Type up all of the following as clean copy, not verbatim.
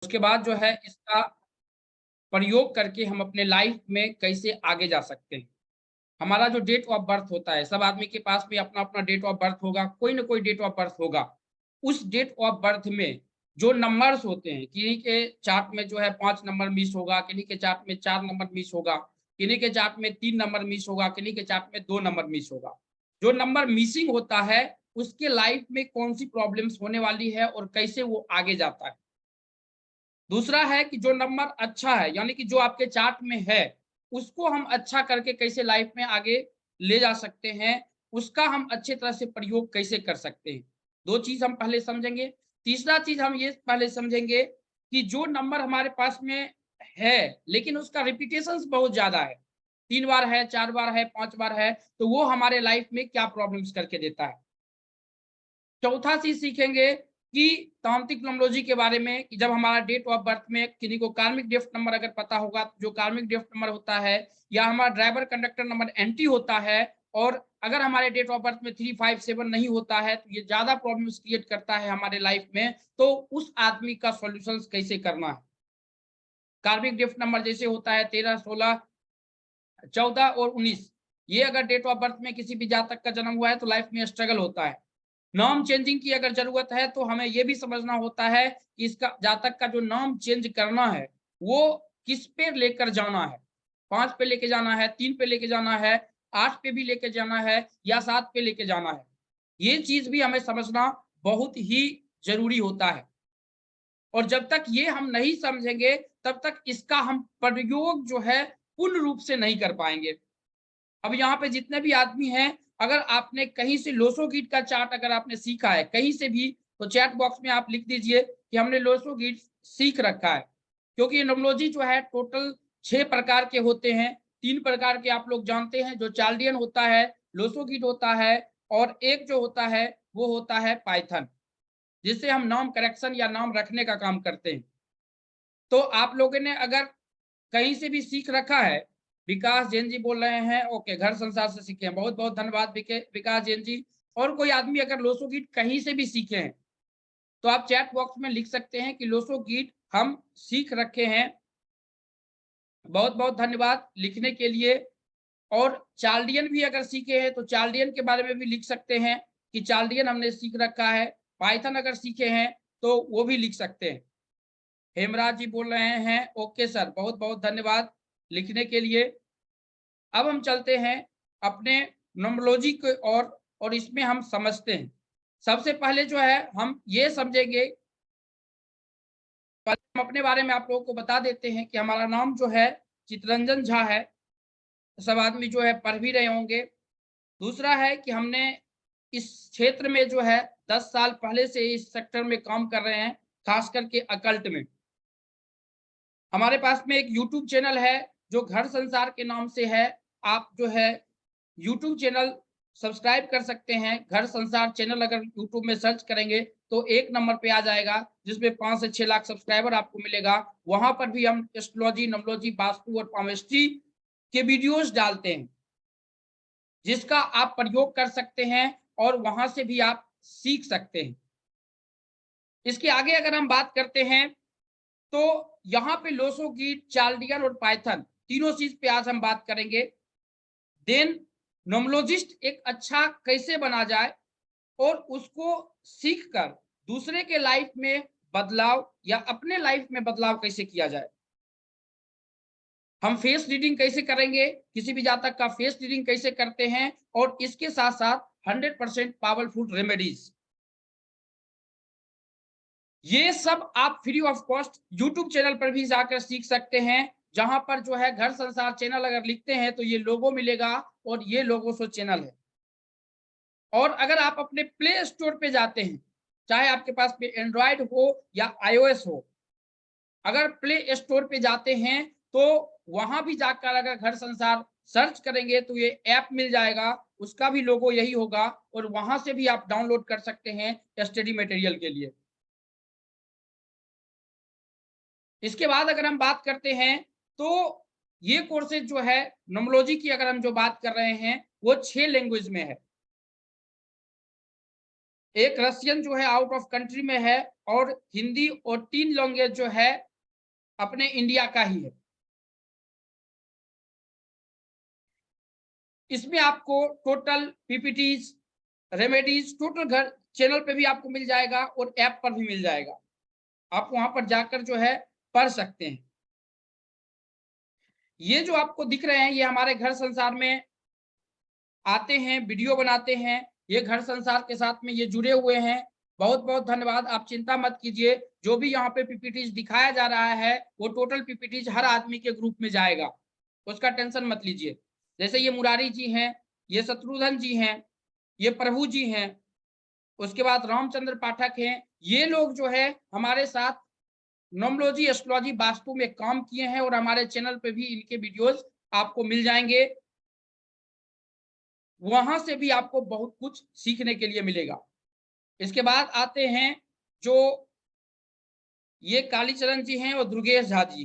उसके बाद जो है इसका प्रयोग करके हम अपने लाइफ में कैसे आगे जा सकते हैं। हमारा जो डेट ऑफ बर्थ होता है, सब आदमी के पास भी अपना-अपना डेट ऑफ बर्थ होगा, कोई न कोई डेट ऑफ बर्थ होगा। उस डेट ऑफ बर्थ में जो नंबर्स होते हैं, किन्हीं के चार्ट में जो है 5 नंबर मिस होगा, किन्हीं के चार्ट में 4 नंबर मिस होगा, किन्हीं के चार्ट में 3 नंबर मिस होगा, किन्हीं के चार्ट में 2 नंबर मिस होगा। जो नंबर मिसिंग होता है, उसके लाइफ में कौन-सी प्रॉब्लम्स होने वाली है और कैसे वो आगे जाता है। दूसरा है कि जो नंबर अच्छा है, यानी कि जो आपके चार्ट में है, उसको हम अच्छा करके कैसे लाइफ में आगे ले जा सकते हैं, उसका हम अच्छे तरह से प्रयोग कैसे कर सकते हैं। 2 चीज़ हम पहले समझेंगे। तीसरा चीज़ हम ये पहले समझेंगे कि जो नंबर हमारे पास में है, लेकिन उसका रिपिटेशंस बहुत ज़्यादा है, 3 बार है, 4 बार है, 5 बार है, तो वो हमारे लाइफ में क्या प्रॉब्लम्स करके देता है। चौथा चीज़ सीखेंगे कि तांत्रिक न्यूमरोलॉजी के बारे में कि जब हमारा डेट ऑफ बर्थ में किन्हीं को कार्मिक ड्रिफ्ट नंबर अगर पता होगा, तो जो कार्मिक ड्रिफ्ट नंबर होता है या हमारा ड्राइवर कंडक्टर नंबर एंटी होता है और अगर हमारे डेट ऑफ बर्थ में 357 नहीं होता है, तो ये ज़्यादा प्रॉब्लम्स क्रिएट करता है हमारे लाइफ में, तो उस आदमी का सॉल्यूशंस कैसे करना है। कार्मिक ड्रिफ्ट नंबर जैसे होता है 13, 16, 14 और 19, ये अगर डेट ऑफ बर्थ में किसी भी जातक का जन्म हुआ है, तो लाइफ में स्ट्रगल होता है। नाम चेंजिंग की अगर ज़रूरत है, तो हमें ये भी समझना होता है कि इसका जातक का जो नाम चेंज करना है, वो किस पे लेकर जाना है। 5 पे लेके जाना है, 3 पे लेके जाना है, 8 पे भी लेके जाना है या 7 पे लेके जाना है। ये चीज़ भी हमें समझना बहुत ही ज़रूरी होता है और जब तक ये हम नहीं समझेंगे, तब तक इसका हम प्रयोग जो है पूर्ण रूप से नहीं कर पाएँगे। अब यहाँ पे जितने भी आदमी हैं, अगर आपने कहीं से लोसो गिट का चार्ट अगर आपने सीखा है, कहीं से भी, तो चैट बॉक्स में आप लिख दीजिए कि हमने लोसो गिट सीख रखा है। क्योंकि न्यूमरोलॉजी जो है टोटल 6 प्रकार के होते हैं। 3 प्रकार के आप लोग जानते हैं, जो चाल्डियन होता है, लोसो गिट होता है और एक जो होता है, वो होता है पाइथन, जिससे हम नाम करेक्शन या नाम रखने का काम करते हैं। तो आप लोगों ने अगर कहीं से भी सीख रखा है, विकास जैन जी बोल रहे हैं, ओके, घर संसार से सीखे हैं, बहुत-बहुत धन्यवाद विकास जैन जी। और कोई आदमी अगर लोसो गीत कहीं से भी सीखे हैं, तो आप चैट बॉक्स में लिख सकते हैं कि लोसो गीत हम सीख रखे हैं। बहुत-बहुत धन्यवाद लिखने के लिए। और चाल्डियन भी अगर सीखे हैं, तो चाल्डियन के बारे में भी लिख सकते हैं कि चाल्डियन हमने सीख रखा है। पाइथन अगर सीखे हैं, तो वो भी लिख सकते हैं। हेमराज जी बोल रहे हैं, ओके सर, बहुत-बहुत धन्यवाद लिखने के लिए। अब हम चलते हैं अपने न्यूमरोलॉजी की ओर और इसमें हम समझते हैं। सबसे पहले जो है हम ये समझेंगे, पहले हम अपने बारे में आप लोगों को बता देते हैं कि हमारा नाम जो है चितरंजन झा है। सब आदमी जो है पढ़ भी रहे होंगे। दूसरा है कि हमने इस क्षेत्र में जो है 10 साल पहले से इस सेक्टर में काम कर रहे हैं, खास करके अकल्ट में। हमारे पास में एक यूट्यूब चैनल है जो घर संसार के नाम से है। आप जो है यूट्यूब चैनल सब्सक्राइब कर सकते हैं। घर संसार चैनल अगर यूट्यूब में सर्च करेंगे, तो 1 नंबर पे आ जाएगा, जिसमें 5 से 6 लाख सब्सक्राइबर आपको मिलेगा। वहाँ पर भी हम एस्ट्रोलॉजी, न्यूमरोलॉजी, वास्तु और पामिस्ट्री के वीडियोज़ डालते हैं, जिसका आप प्रयोग कर सकते हैं और वहाँ से भी आप सीख सकते हैं। इसके आगे अगर हम बात करते हैं, तो यहाँ पे लोसो गीट, चाल्डियन और पाइथन तीनों चीज़ पे आज हम बात करेंगे। देन नोमोलॉजिस्ट एक अच्छा कैसे बना जाए और उसको सीख कर दूसरे के लाइफ में बदलाव या अपने लाइफ में बदलाव कैसे किया जाए। हम फेस रीडिंग कैसे करेंगे, किसी भी जातक का फेस रीडिंग कैसे करते हैं और इसके साथ-साथ 100% पावरफुल रेमेडीज, ये सब आप free of cost YouTube channel पर भी जाकर सीख सकते हैं। जहां पर जो है घर संसार चैनल अगर लिखते हैं, तो ये लोगो मिलेगा और ये लोगो सो चैनल है। और अगर आप अपने प्ले स्टोर पे जाते हैं, चाहे आपके पास में एंड्रॉयड हो या आईओएस हो, अगर प्ले स्टोर पे जाते हैं, तो वहां भी जाकर अगर घर संसार सर्च करेंगे, तो ये ऐप मिल जाएगा, उसका भी लोगो यही होगा और वहां से भी आप डाउनलोड कर सकते हैं स्टडी मटेरियल के लिए। इसके बाद अगर हम बात करते हैं, तो ये कोर्सेज जो है न्यूमरोलॉजी की अगर हम जो बात कर रहे हैं, वो 6 लैंग्वेज में है। एक रशियन जो है आउट ऑफ कंट्री में है, और हिंदी और 3 लैंग्वेज जो है अपने इंडिया का ही है। इसमें आपको टोटल पीपीटीज, रेमेडीज टोटल घर चैनल पे भी आपको मिल जाएगा और ऐप पर भी मिल जाएगा। आप वहां पर जाकर जो है पढ़ सकते हैं। ये जो आपको दिख रहे हैं, ये हमारे घर संसार में आते हैं, वीडियो बनाते हैं, ये घर संसार के साथ में ये जुड़े हुए हैं। बहुत बहुत धन्यवाद। आप चिंता मत कीजिए, जो भी यहाँ पे पीपीटीज दिखाया जा रहा है वो टोटल पीपीटीज हर आदमी के ग्रुप में जाएगा, उसका टेंशन मत लीजिए। जैसे ये मुरारी जी हैं, ये शत्रुघ्न जी हैं, ये प्रभु जी हैं, उसके बाद रामचंद्र पाठक हैं। ये लोग जो है हमारे साथ न्यूमरोलॉजी, एस्ट्रोलॉजी, वास्तु में काम किए हैं, और हमारे चैनल पे भी इनके वीडियोस आपको मिल जाएंगे। वहां से भी आपको बहुत कुछ सीखने के लिए मिलेगा। इसके बाद आते हैं जो ये कालीचरण जी हैं और दुर्गेश झा जी।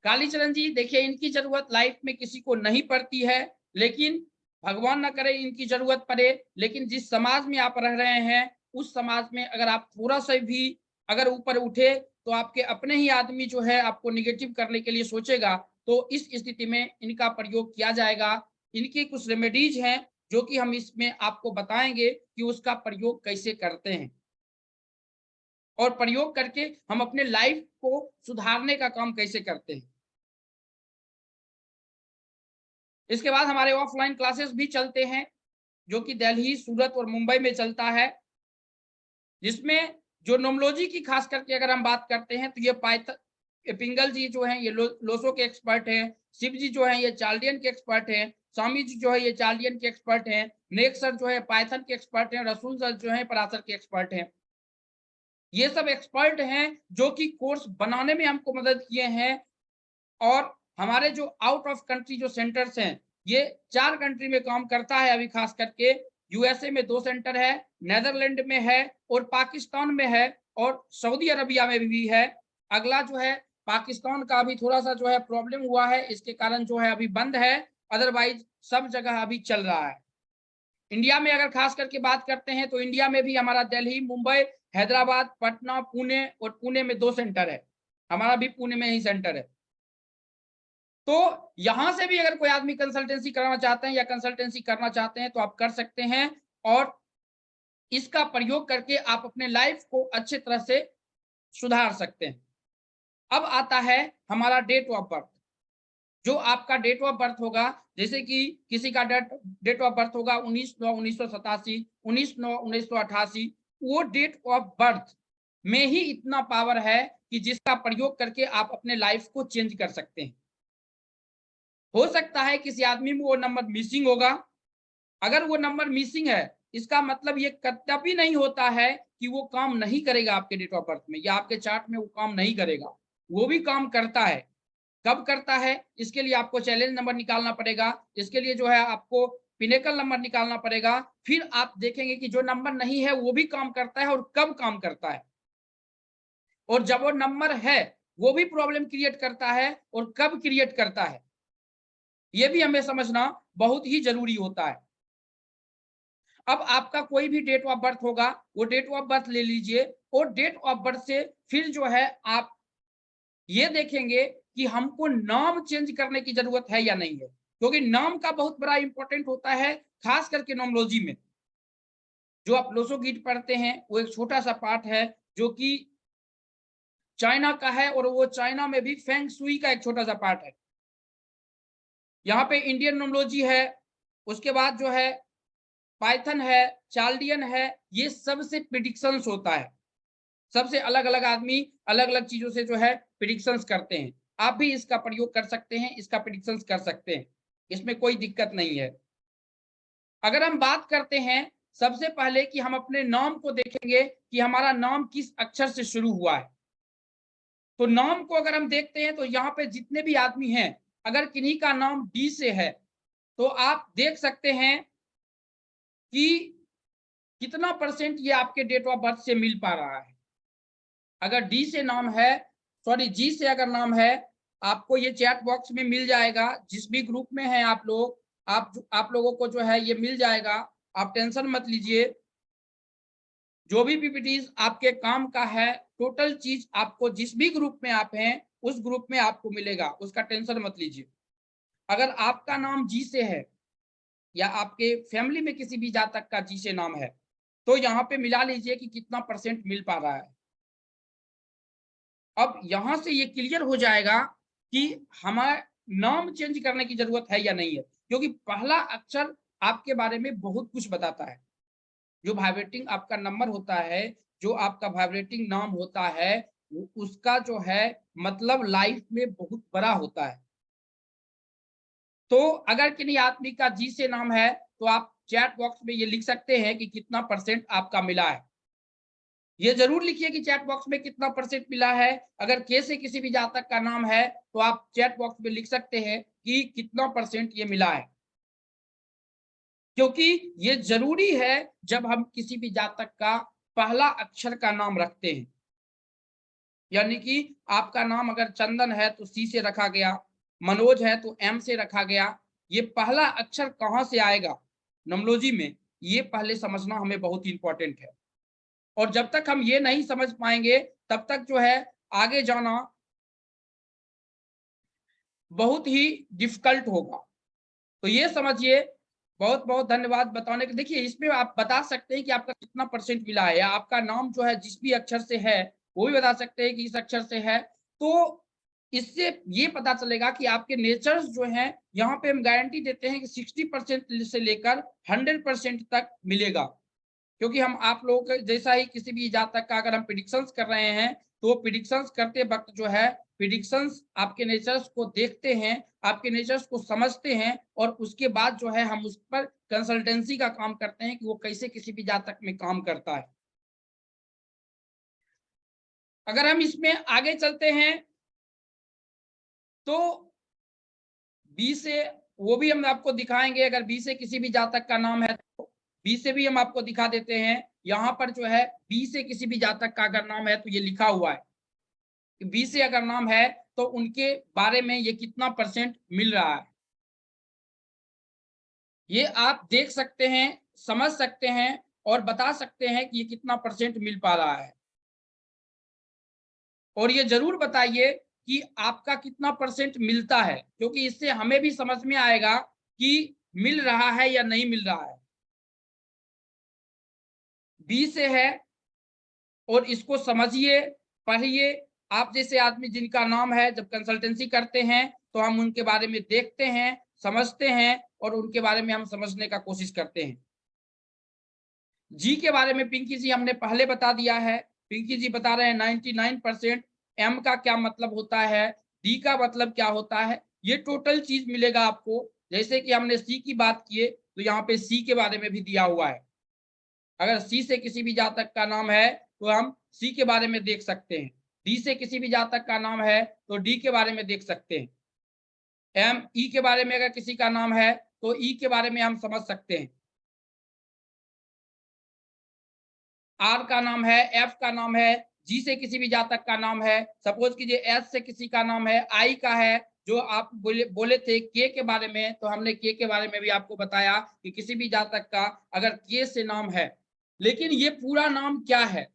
कालीचरण जी देखिए, इनकी जरूरत लाइफ में किसी को नहीं पड़ती है, लेकिन भगवान ना करे इनकी जरूरत पड़े। लेकिन जिस समाज में आप रह रहे हैं, उस समाज में अगर आप थोड़ा सा भी अगर ऊपर उठे, तो आपके अपने ही आदमी जो है आपको निगेटिव करने के लिए सोचेगा। तो इस स्थिति में इनका प्रयोग किया जाएगा। इनकी कुछ रेमेडीज हैं जो कि हम इसमें आपको बताएंगे कि उसका प्रयोग कैसे करते हैं, और प्रयोग करके हम अपने लाइफ को सुधारने का काम कैसे करते हैं। इसके बाद हमारे ऑफलाइन क्लासेस भी चलते हैं, जो कि दिल्ली, सूरत और मुंबई में चलता है, जिसमें जो न्यूमरोलॉजी की खास करके अगर हम बात करते हैं, तो ये पिंगल जी जो हैं ये लोसो के एक्सपर्ट हैं, शिव जी जो है ये चाल्डियन के एक्सपर्ट हैं, स्वामी जी जो है ये चाल्डियन के एक्सपर्ट हैं, नेक सर जो है पाइथन के एक्सपर्ट हैं, रसूल सर जो है पराशर के एक्सपर्ट हैं। ये सब एक्सपर्ट हैं जो कि कोर्स बनाने में हमको मदद किए हैं। और हमारे जो आउट ऑफ कंट्री जो सेंटर्स हैं, ये 4 कंट्री में काम करता है अभी खास करके। यूएसए में 2 सेंटर है, नेदरलैंड में है, और पाकिस्तान में है, और सऊदी अरबिया में भी है। अगला जो है पाकिस्तान का अभी थोड़ा सा जो है प्रॉब्लम हुआ है, इसके कारण जो है अभी बंद है, अदरवाइज सब जगह अभी चल रहा है। इंडिया में अगर खास करके बात करते हैं, तो इंडिया में भी हमारा दिल्ली, मुंबई, हैदराबाद, पटना, पुणे, और पुणे में 2 सेंटर है, हमारा भी पुणे में ही सेंटर है। तो यहां से भी अगर कोई आदमी कंसल्टेंसी कराना चाहते हैं या कंसल्टेंसी करना चाहते हैं, तो आप कर सकते हैं, और इसका प्रयोग करके आप अपने लाइफ को अच्छे तरह से सुधार सकते हैं। अब आता है हमारा डेट ऑफ बर्थ। जो आपका डेट ऑफ बर्थ होगा, जैसे कि किसी का डेट ऑफ बर्थ होगा 19/9/1987, 19/9/1988, वो डेट ऑफ बर्थ में ही इतना पावर है कि जिसका प्रयोग करके आप अपने लाइफ को चेंज कर सकते हैं। हो सकता है किसी आदमी में वो नंबर मिसिंग होगा। अगर वो नंबर मिसिंग है, इसका मतलब ये कतई नहीं होता है कि वो काम नहीं करेगा आपके डेट ऑफ बर्थ में, या आपके चार्ट में वो काम नहीं करेगा। वो भी काम करता है। कब करता है, इसके लिए आपको चैलेंज नंबर निकालना पड़ेगा। इसके लिए जो है आपको पिनेकल नंबर निकालना पड़ेगा। फिर आप देखेंगे कि जो नंबर नहीं है वो भी काम करता है, और कब काम करता है, और जब वो नंबर है वो भी प्रॉब्लम क्रिएट करता है, और कब क्रिएट करता है, ये भी हमें समझना बहुत ही जरूरी होता है। अब आपका कोई भी डेट ऑफ बर्थ होगा, वो डेट ऑफ बर्थ ले लीजिए, और डेट ऑफ बर्थ से फिर जो है आप ये देखेंगे कि हमको नाम चेंज करने की जरूरत है या नहीं है, क्योंकि नाम का बहुत बड़ा इंपॉर्टेंट होता है, खास करके न्यूमरोलॉजी में। जो आप लोसो गीट पढ़ते हैं, वो एक छोटा सा पार्ट है जो कि चाइना का है, और वो चाइना में भी फेंग सुई का एक छोटा सा पार्ट है। यहाँ पे इंडियन न्यूमरोलॉजी है, उसके बाद जो है पाइथन है, चाल्डियन है, ये सबसे प्रिडिक्शंस होता है। सबसे अलग अलग आदमी अलग अलग चीजों से जो है प्रिडिक्शंस करते हैं। आप भी इसका प्रयोग कर सकते हैं, इसका प्रिडिक्शंस कर सकते हैं, इसमें कोई दिक्कत नहीं है। अगर हम बात करते हैं सबसे पहले कि हम अपने नाम को देखेंगे कि हमारा नाम किस अक्षर से शुरू हुआ है। तो नाम को अगर हम देखते हैं, तो यहाँ पे जितने भी आदमी हैं, अगर किन्हीं का नाम डी से है, तो आप देख सकते हैं कि कितना परसेंट ये आपके डेट ऑफ बर्थ से मिल पा रहा है। अगर डी से नाम है, सॉरी जी से अगर नाम है, आपको ये चैट बॉक्स में मिल जाएगा। जिस भी ग्रुप में हैं आप लोग, आप लोगों को जो है ये मिल जाएगा, आप टेंशन मत लीजिए। जो भी पीपीटीज आपके काम का है, टोटल चीज आपको जिस भी ग्रुप में आप हैं उस ग्रुप में आपको मिलेगा, उसका टेंशन मत लीजिए। अगर आपका नाम जी से है या आपके फैमिली में किसी भी जातक का जी से नाम है, तो यहाँ पे मिला लीजिए कि कितना परसेंट मिल पा रहा है। अब यहां से ये क्लियर हो जाएगा कि हमारा नाम चेंज करने की जरूरत है या नहीं है, क्योंकि पहला अक्षर आपके बारे में बहुत कुछ बताता है। जो वाइब्रेटिंग आपका नंबर होता है, जो आपका वाइब्रेटिंग नाम होता है, उसका जो है मतलब लाइफ में बहुत बड़ा होता है। तो अगर किन्हीं आदमी का जी से नाम है तो आप चैट बॉक्स में ये लिख सकते हैं कि कितना परसेंट आपका मिला है। ये जरूर लिखिए कि चैट बॉक्स में कितना परसेंट मिला है। अगर के से किसी भी जातक का नाम है तो आप चैट बॉक्स में लिख सकते हैं कि कितना परसेंट ये मिला है, क्योंकि ये जरूरी है जब हम किसी भी जातक का पहला अक्षर का नाम रखते हैं। यानी कि आपका नाम अगर चंदन है तो सी से रखा गया, मनोज है तो एम से रखा गया। ये पहला अक्षर कहां से आएगा नमोलॉजी में, ये पहले समझना हमें बहुत इंपॉर्टेंट है। और जब तक हम ये नहीं समझ पाएंगे तब तक जो है आगे जाना बहुत ही डिफिकल्ट होगा। तो ये समझिए। बहुत बहुत धन्यवाद बताने के। देखिए इसमें आप बता सकते हैं कि आपका कितना परसेंट मिला है, या आपका नाम जो है जिस भी अक्षर से है वो भी बता सकते हैं कि इस अक्षर से है। तो इससे ये पता चलेगा कि आपके नेचर्स जो हैं, यहाँ पे हम गारंटी देते हैं कि 60% से लेकर 100% तक मिलेगा। क्योंकि हम आप लोगों के जैसा ही किसी भी जातक का अगर हम प्रिडिक्शंस कर रहे हैं तो प्रिडिक्शंस करते वक्त जो है प्रिडिक्शंस आपके नेचर्स को देखते हैं, आपके नेचर्स को समझते हैं, और उसके बाद जो है हम उस पर कंसल्टेंसी का काम करते हैं कि वो कैसे किसी भी जातक में काम करता है। अगर हम इसमें आगे चलते हैं तो बी से वो भी हम आपको दिखाएंगे। अगर बी से किसी भी जातक का नाम है तो बी से भी हम आपको दिखा देते हैं। यहाँ पर जो है बी से किसी भी जातक का अगर नाम है तो ये लिखा हुआ है कि बी से अगर नाम है तो उनके बारे में ये कितना परसेंट मिल रहा है। ये आप देख सकते हैं, समझ सकते हैं और बता सकते हैं कि ये कितना परसेंट मिल पा रहा है। और ये जरूर बताइए कि आपका कितना परसेंट मिलता है, क्योंकि इससे हमें भी समझ में आएगा कि मिल रहा है या नहीं मिल रहा है। बी से है और इसको समझिए, पढ़िए। आप जैसे आदमी जिनका नाम है जब कंसल्टेंसी करते हैं तो हम उनके बारे में देखते हैं, समझते हैं और उनके बारे में हम समझने का कोशिश करते हैं। जी के बारे में पिंकी जी हमने पहले बता दिया है। पिंकी जी बता रहे हैं 99%। एम का क्या मतलब होता है, डी का मतलब क्या होता है, ये टोटल चीज मिलेगा आपको। जैसे कि हमने सी की बात किए तो यहाँ पे सी के बारे में भी दिया हुआ है। अगर सी से किसी भी जातक का नाम है तो हम सी के बारे में देख सकते हैं। डी से किसी भी जातक का नाम है तो डी के बारे में देख सकते हैं। एम ई के बारे में अगर किसी का नाम है तो ई के बारे में हम समझ सकते हैं। आर का नाम है, एफ का नाम है, जी से किसी भी जातक का नाम है, सपोज कीजिए एस से किसी का नाम है, आई का है। जो आप बोले थे के बारे में, तो हमने के बारे में भी आपको बताया कि किसी भी जातक का अगर के से नाम है, लेकिन ये पूरा नाम क्या है,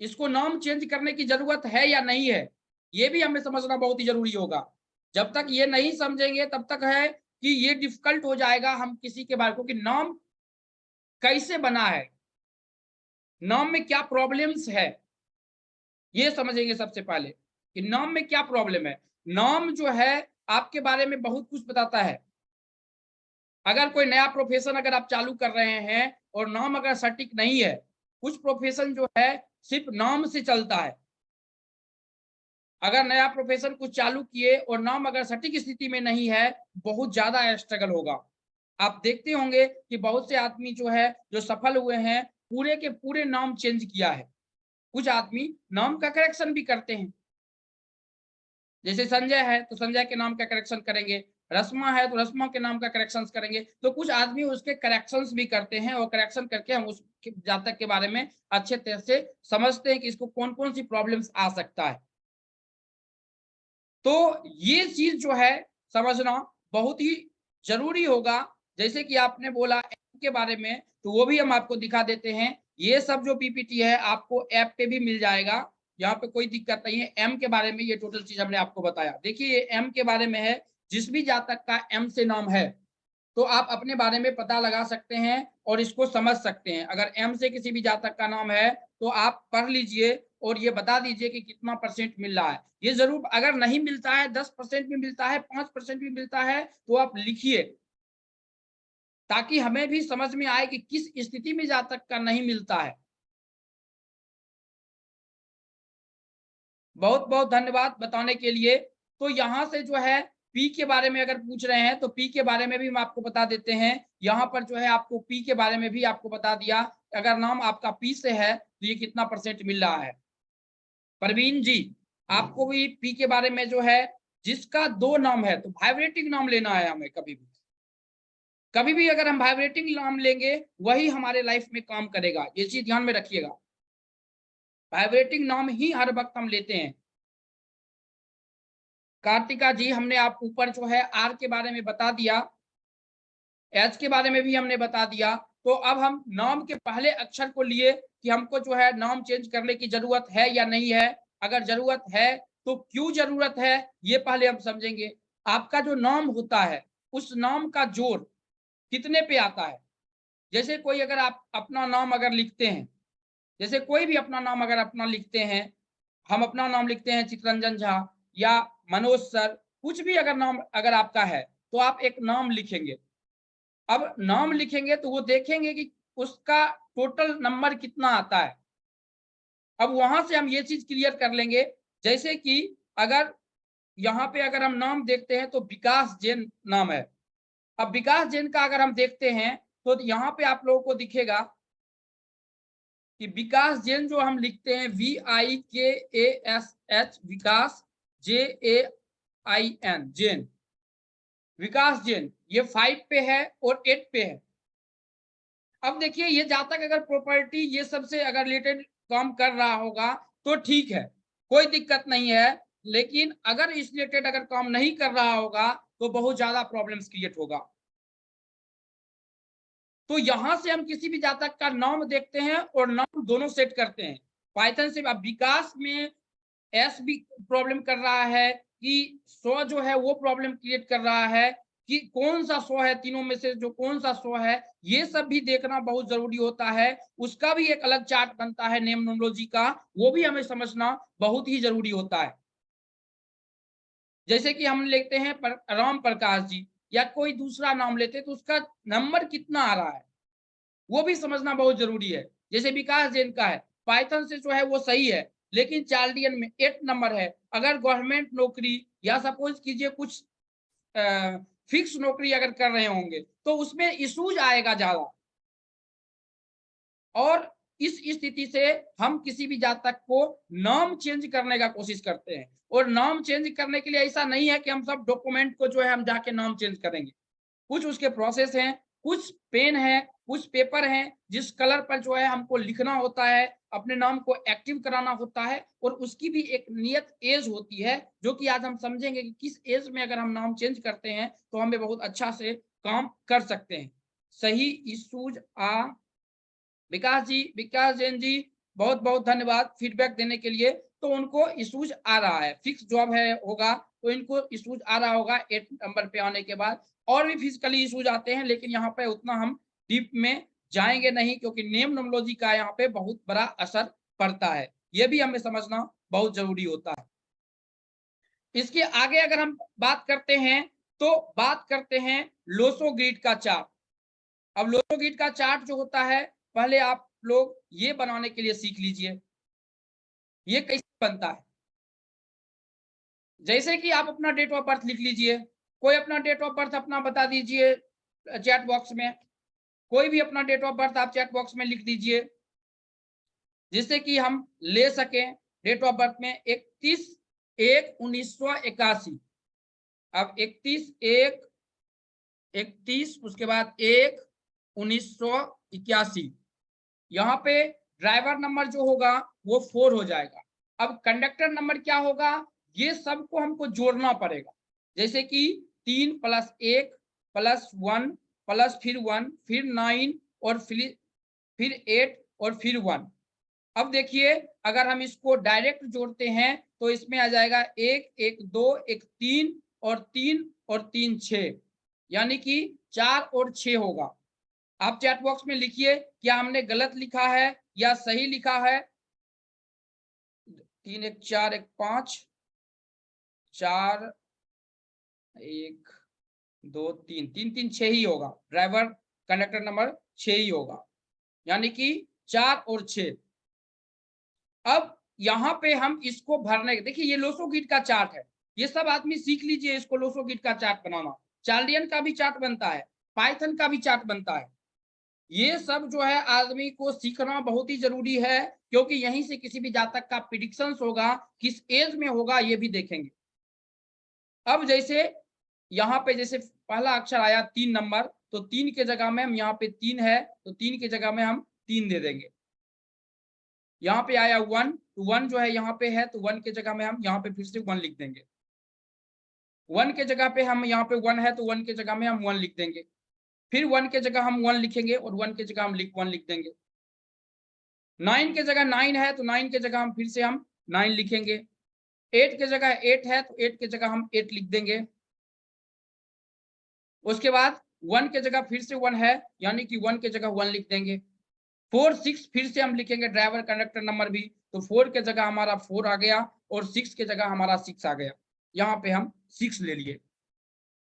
इसको नाम चेंज करने की जरूरत है या नहीं है, ये भी हमें समझना बहुत ही जरूरी होगा। जब तक ये नहीं समझेंगे तब तक है कि ये डिफिकल्ट हो जाएगा हम किसी के बारे, क्योंकि नाम कैसे बना है, नाम में क्या प्रॉब्लम्स है, ये समझेंगे सबसे पहले कि नाम में क्या प्रॉब्लम है। नाम जो है आपके बारे में बहुत कुछ बताता है। अगर कोई नया प्रोफेशन अगर आप चालू कर रहे हैं और नाम अगर सटीक नहीं है, कुछ प्रोफेशन जो है सिर्फ नाम से चलता है। अगर नया प्रोफेशन कुछ चालू किए और नाम अगर सटीक स्थिति में नहीं है, बहुत ज्यादा स्ट्रगल होगा। आप देखते होंगे कि बहुत से आदमी जो है जो सफल हुए हैं, पूरे के पूरे नाम चेंज किया है। कुछ आदमी नाम का करेक्शन भी करते हैं। जैसे संजय है तो संजय के नाम का करेक्शन करेंगे, रस्मा है तो रस्मा के नाम का करेक्शन करेंगे। तो कुछ आदमी उसके करेक्शंस भी करते हैं और करेक्शन करके हम उस जातक के बारे में अच्छे तरह से समझते हैं कि इसको कौन कौन सी प्रॉब्लम्स आ सकता है। तो ये चीज जो है समझना बहुत ही जरूरी होगा। जैसे कि आपने बोला एम के बारे में, तो वो भी हम आपको दिखा देते हैं। ये सब जो पीपीटी है आपको ऐप पे भी मिल जाएगा, यहाँ पे कोई दिक्कत नहीं है। एम के बारे में ये टोटल चीज हमने आपको बताया। देखिए ये एम के बारे में है, जिस भी जातक का एम से नाम है तो आप अपने बारे में पता लगा सकते हैं और इसको समझ सकते हैं। अगर एम से किसी भी जातक का नाम है तो आप पढ़ लीजिए और ये बता दीजिए कि कितना परसेंट मिल रहा है। ये जरूर, अगर नहीं मिलता है 10% भी मिलता है, 5% भी मिलता है तो आप लिखिए, ताकि हमें भी समझ में आए कि किस स्थिति में जातक का नहीं मिलता है। बहुत बहुत धन्यवाद बताने के लिए। तो यहाँ से जो है पी के बारे में अगर पूछ रहे हैं तो पी के बारे में भी हम आपको बता देते हैं। यहाँ पर जो है आपको पी के बारे में भी आपको बता दिया, अगर नाम आपका पी से है तो ये कितना परसेंट मिल रहा है। परवीन जी, आपको भी पी के बारे में जो है, जिसका 2 नाम है तो वाइब्रेटिंग नाम लेना है हमें। कभी भी अगर हम वाइब्रेटिंग नाम लेंगे वही हमारे लाइफ में काम करेगा, ये चीज ध्यान में रखिएगा। वाइब्रेटिंग नाम ही हर वक्त हम लेते हैं। कार्तिका जी, हमने आप ऊपर जो है आर के बारे में बता दिया, एच के बारे में भी हमने बता दिया। तो अब हम नाम के पहले अक्षर को लिए कि हमको जो है नाम चेंज करने की जरूरत है या नहीं है। अगर जरूरत है तो क्यों जरूरत है ये पहले हम समझेंगे। आपका जो नाम होता है उस नाम का जोड़ कितने पे आता है। जैसे कोई अगर आप अपना नाम अगर लिखते हैं, जैसे कोई भी अपना नाम अगर अपना लिखते हैं, हम अपना नाम लिखते हैं चितरंजन झा या मनोज सर, कुछ भी अगर नाम अगर आपका है तो आप एक नाम लिखेंगे। अब नाम लिखेंगे तो वो देखेंगे कि उसका टोटल नंबर कितना आता है। अब वहां से हम ये चीज क्लियर कर लेंगे, जैसे कि अगर यहाँ पे अगर हम नाम देखते हैं तो विकास जैन नाम है। अब विकास जैन का अगर हम देखते हैं तो यहाँ पे आप लोगों को दिखेगा कि विकास जैन जो हम लिखते हैं VIKASH, विकास JAIN, जैन, विकास जैन, ये 5 पे है और 8 पे है। अब देखिए ये जातक अगर प्रॉपर्टी ये सबसे अगर रिलेटेड काम कर रहा होगा तो ठीक है, कोई दिक्कत नहीं है। लेकिन अगर इस रिलेटेड अगर काम नहीं कर रहा होगा तो बहुत ज्यादा प्रॉब्लम्स क्रिएट होगा। तो यहां से हम किसी भी जातक का नाम देखते हैं और नाम दोनों सेट करते हैं पाइथन से। अब विकास में एस भी प्रॉब्लम कर रहा है कि सो जो है वो प्रॉब्लम क्रिएट कर रहा है कि कौन सा सो है, तीनों में से जो कौन सा सो है, ये सब भी देखना बहुत जरूरी होता है। उसका भी एक अलग चार्ट बनता है नेम नोमोलॉजी का, वो भी हमें समझना बहुत ही जरूरी होता है। जैसे कि हम लेते हैं राम प्रकाश जी या कोई दूसरा नाम लेते हैं तो उसका नंबर कितना आ रहा है वो भी समझना बहुत जरूरी है। जैसे विकास जैन का है, पाइथन से जो है वो सही है, लेकिन चार्लियन में 8 नंबर है। अगर गवर्नमेंट नौकरी या सपोज कीजिए कुछ फिक्स नौकरी अगर कर रहे होंगे तो उसमें इशूज आएगा ज्यादा। और इस स्थिति से हम किसी भी जातक को नाम चेंज करने का कोशिश करते हैं। और नाम चेंज करने के लिए ऐसा नहीं है कि हम सब डॉक्यूमेंट को जो है हम जाके नाम चेंज करेंगे। कुछ उसके प्रोसेस हैं, कुछ पेन है, कुछ पेपर है, जिस कलर पर जो है हमको लिखना होता है, अपने नाम को एक्टिव कराना होता है, और उसकी भी एक नियत एज होती है जो कि आज हम समझेंगे कि किस एज में अगर हम नाम चेंज करते हैं तो हमें बहुत अच्छा से काम कर सकते हैं। सही इशूज आ विकास जी, विकास जैन जी, बहुत बहुत धन्यवाद फीडबैक देने के लिए। तो उनको इशूज आ रहा है, फिक्स जॉब है होगा तो इनको इशूज आ रहा होगा 8 नंबर पे आने के बाद। और भी फिजिकली इशूज आते हैं लेकिन यहाँ पे उतना हम डीप में जाएंगे नहीं, क्योंकि नेम नोमोलॉजी का यहाँ पे बहुत बड़ा असर पड़ता है, ये भी हमें समझना बहुत जरूरी होता है। इसके आगे अगर हम बात करते हैं तो बात करते हैं लोसो ग्रिड का चार्ट। अब लोसो ग्रिड का चार्ट जो होता है पहले आप लोग ये बनाने के लिए सीख लीजिए, ये कैसे बनता है। जैसे कि आप अपना डेट ऑफ बर्थ लिख लीजिए, कोई अपना डेट ऑफ बर्थ अपना बता दीजिए चैट बॉक्स में, कोई भी अपना डेट ऑफ बर्थ आप चैट बॉक्स में लिख दीजिए जिससे कि हम ले सकें। डेट ऑफ बर्थ में 31/1/1981। अब 31/1/31 उसके बाद 1/1981, यहाँ पे ड्राइवर नंबर जो होगा वो 4 हो जाएगा। अब कंडक्टर नंबर क्या होगा, ये सबको हमको जोड़ना पड़ेगा। जैसे कि 3 + 1 + 1 + फिर 1 फिर 9 और फिर 8 और फिर 1। अब देखिए अगर हम इसको डायरेक्ट जोड़ते हैं तो इसमें आ जाएगा 1 1 2 1 3 और 3 और 3 6, यानी कि 4 और 6 होगा। आप चैट बॉक्स में लिखिए क्या हमने गलत लिखा है या सही लिखा है। 3 1 4 1 5 4 1 2 3 3 3 6 ही होगा। ड्राइवर कंडक्टर नंबर 6 ही होगा, यानी कि 4 और 6। अब यहाँ पे हम इसको भरने, देखिए ये लोसोगिट का चार्ट है, ये सब आदमी सीख लीजिए इसको, लोसोगिट का चार्ट बनाना। चार्लियन का भी चार्ट बनता है, पाइथन का भी चार्ट बनता है। ये सब जो है आदमी को सीखना बहुत ही जरूरी है, क्योंकि यहीं से किसी भी जातक का प्रिडिक्शंस होगा, किस एज में होगा ये भी देखेंगे। अब जैसे यहाँ पे जैसे पहला अक्षर आया 3 नंबर, तो 3 के जगह में हम यहाँ पे 3 है तो 3 के जगह में हम 3 दे देंगे। यहाँ पे आया 1, तो 1 जो है यहाँ पे है, तो 1 के जगह में हम यहाँ पे फिर से 1 लिख देंगे। 1 के जगह पे हम यहाँ पे 1 है, तो 1 के जगह में हम 1 लिख देंगे। फिर 1 के जगह हम 1 लिखेंगे और 1 के जगह हम 1 लिख देंगे। 9 के जगह 9 है, तो 9 के जगह हम फिर से हम 9 लिखेंगे। 8 के जगह 8 है, तो 8 के जगह हम 8 लिख देंगे। उसके बाद 1 के जगह फिर से 1 है, यानी कि 1 के जगह 1 लिख देंगे। 4 6 फिर से हम लिखेंगे ड्राइवर कंडक्टर नंबर भी, तो 4 के जगह हमारा 4 आ गया और 6 के जगह हमारा 6 आ गया। यहाँ पे हम 6 ले लिए।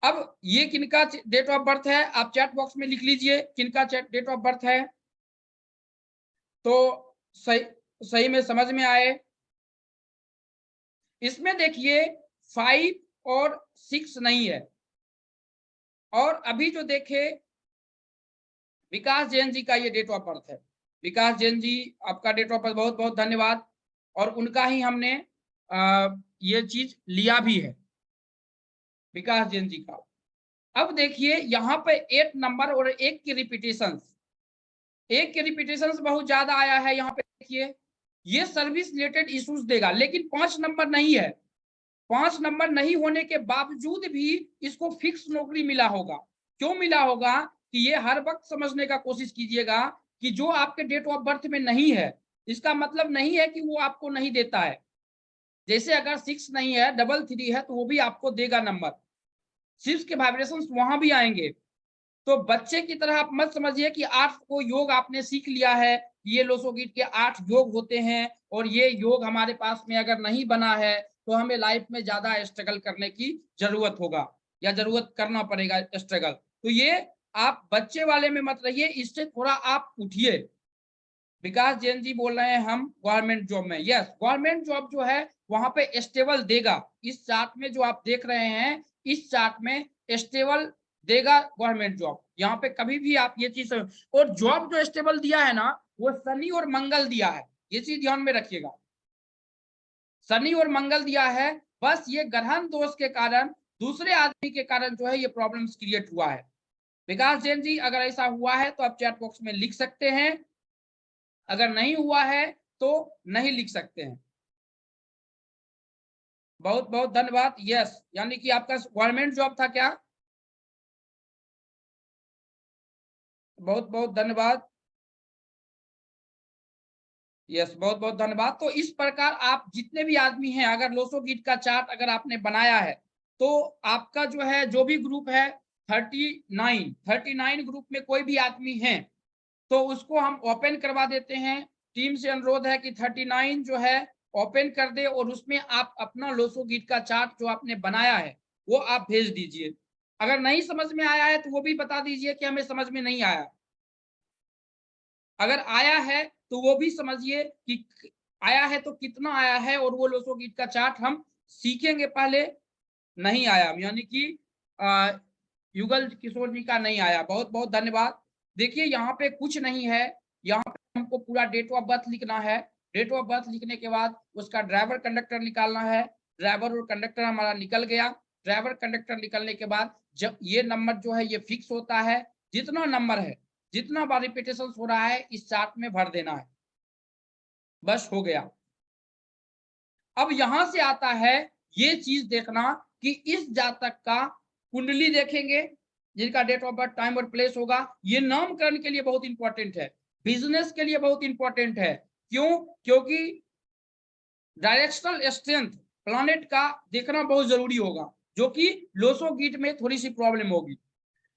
अब ये किनका डेट ऑफ बर्थ है, आप चैट बॉक्स में लिख लीजिए किनका डेट ऑफ बर्थ है, तो सही में समझ में आए। इसमें देखिए 5 और 6 नहीं है। और अभी जो देखे विकास जैन जी का ये डेट ऑफ बर्थ है। विकास जैन जी आपका डेट ऑफ बर्थ बहुत बहुत धन्यवाद, और उनका ही हमने ये चीज लिया भी है, विकास जैन जी का। अब देखिए यहाँ पे 8 नंबर और 1 की रिपीटेशंस, 1 के रिपीटेशंस बहुत ज्यादा आया है। यहाँ पे देखिए ये सर्विस रिलेटेड इश्यूज देगा, लेकिन 5 नंबर नहीं है। 5 नंबर नहीं होने के बावजूद भी इसको फिक्स नौकरी मिला होगा। क्यों मिला होगा कि ये हर वक्त समझने का कोशिश कीजिएगा कि जो आपके डेट ऑफ बर्थ में नहीं है, इसका मतलब नहीं है कि वो आपको नहीं देता है। जैसे अगर 6 नहीं है, 3 है, तो वो भी आपको देगा नंबर, 6 के वाइब्रेशंस वहां भी आएंगे। तो बच्चे की तरह आप मत समझिए कि 8 को योग आपने सीख लिया है, ये लोसोगीत के 8 योग होते हैं और ये योग हमारे पास में अगर नहीं बना है तो हमें लाइफ में ज्यादा स्ट्रगल करने की जरूरत होगा या जरूरत करना पड़ेगा स्ट्रगल। तो ये आप बच्चे वाले में मत रहिए, इससे थोड़ा आप उठिए। विकास जैन जी बोल रहे हैं हम गवर्नमेंट जॉब में, यस गवर्नमेंट जॉब जो है वहां पे स्टेबल देगा। इस चार्ट में जो आप देख रहे हैं, इस चार्ट में स्टेबल देगा गवर्नमेंट जॉब। यहाँ पे कभी भी आप ये चीज, और जॉब जो स्टेबल दिया है ना वो शनि और मंगल दिया है, ये चीज ध्यान में रखिएगा। शनि और मंगल दिया है, बस ये ग्रहण दोष के कारण, दूसरे आदमी के कारण जो है ये प्रॉब्लम्स क्रिएट हुआ है। विकास जैन जी अगर ऐसा हुआ है तो आप चैट बॉक्स में लिख सकते हैं, अगर नहीं हुआ है तो नहीं लिख सकते हैं। बहुत बहुत धन्यवाद। यस, यानी कि आपका गवर्नमेंट जॉब था क्या? बहुत बहुत धन्यवाद। यस, बहुत बहुत धन्यवाद। तो इस प्रकार आप जितने भी आदमी हैं, अगर लोसोगीट का चार्ट अगर आपने बनाया है तो आपका जो है जो भी ग्रुप है 39 ग्रुप में कोई भी आदमी है तो उसको हम ओपन करवा देते हैं। टीम से अनुरोध है कि 39 जो है ओपन कर दे और उसमें आप अपना लोसोगीट का चार्ट जो आपने बनाया है वो आप भेज दीजिए। अगर नहीं समझ में आया है तो वो भी बता दीजिए कि हमें समझ में नहीं आया। अगर आया है तो वो भी समझिए कि आया है तो कितना आया है, और वो लोसोगीत का चार्ट हम सीखेंगे। पहले नहीं आया, यानी कि युगल किशोर जी का नहीं आया। बहुत बहुत धन्यवाद। देखिए यहाँ पे कुछ नहीं है, यहाँ पे हमको पूरा डेट ऑफ बर्थ लिखना है। डेट ऑफ बर्थ लिखने के बाद उसका ड्राइवर कंडक्टर निकालना है। ड्राइवर और कंडक्टर हमारा निकल गया। ड्राइवर कंडक्टर निकलने के बाद जब ये नंबर जो है ये फिक्स होता है, जितना नंबर है, जितना बार रिपीटेशन हो रहा है इस चार्ट में भर देना है, बस हो गया। अब यहां से आता है ये चीज देखना कि इस जातक का कुंडली देखेंगे, जिनका डेट ऑफ बर्थ टाइम और प्लेस होगा। ये नामकरण के लिए बहुत इंपॉर्टेंट है। बिजनेस के लिए बहुत इंपॉर्टेंट है। क्यों? क्योंकि डायरेक्शनल स्ट्रेंथ प्लैनेट का देखना बहुत जरूरी होगा, जो कि लोसो गीट में थोड़ी सी प्रॉब्लम होगी।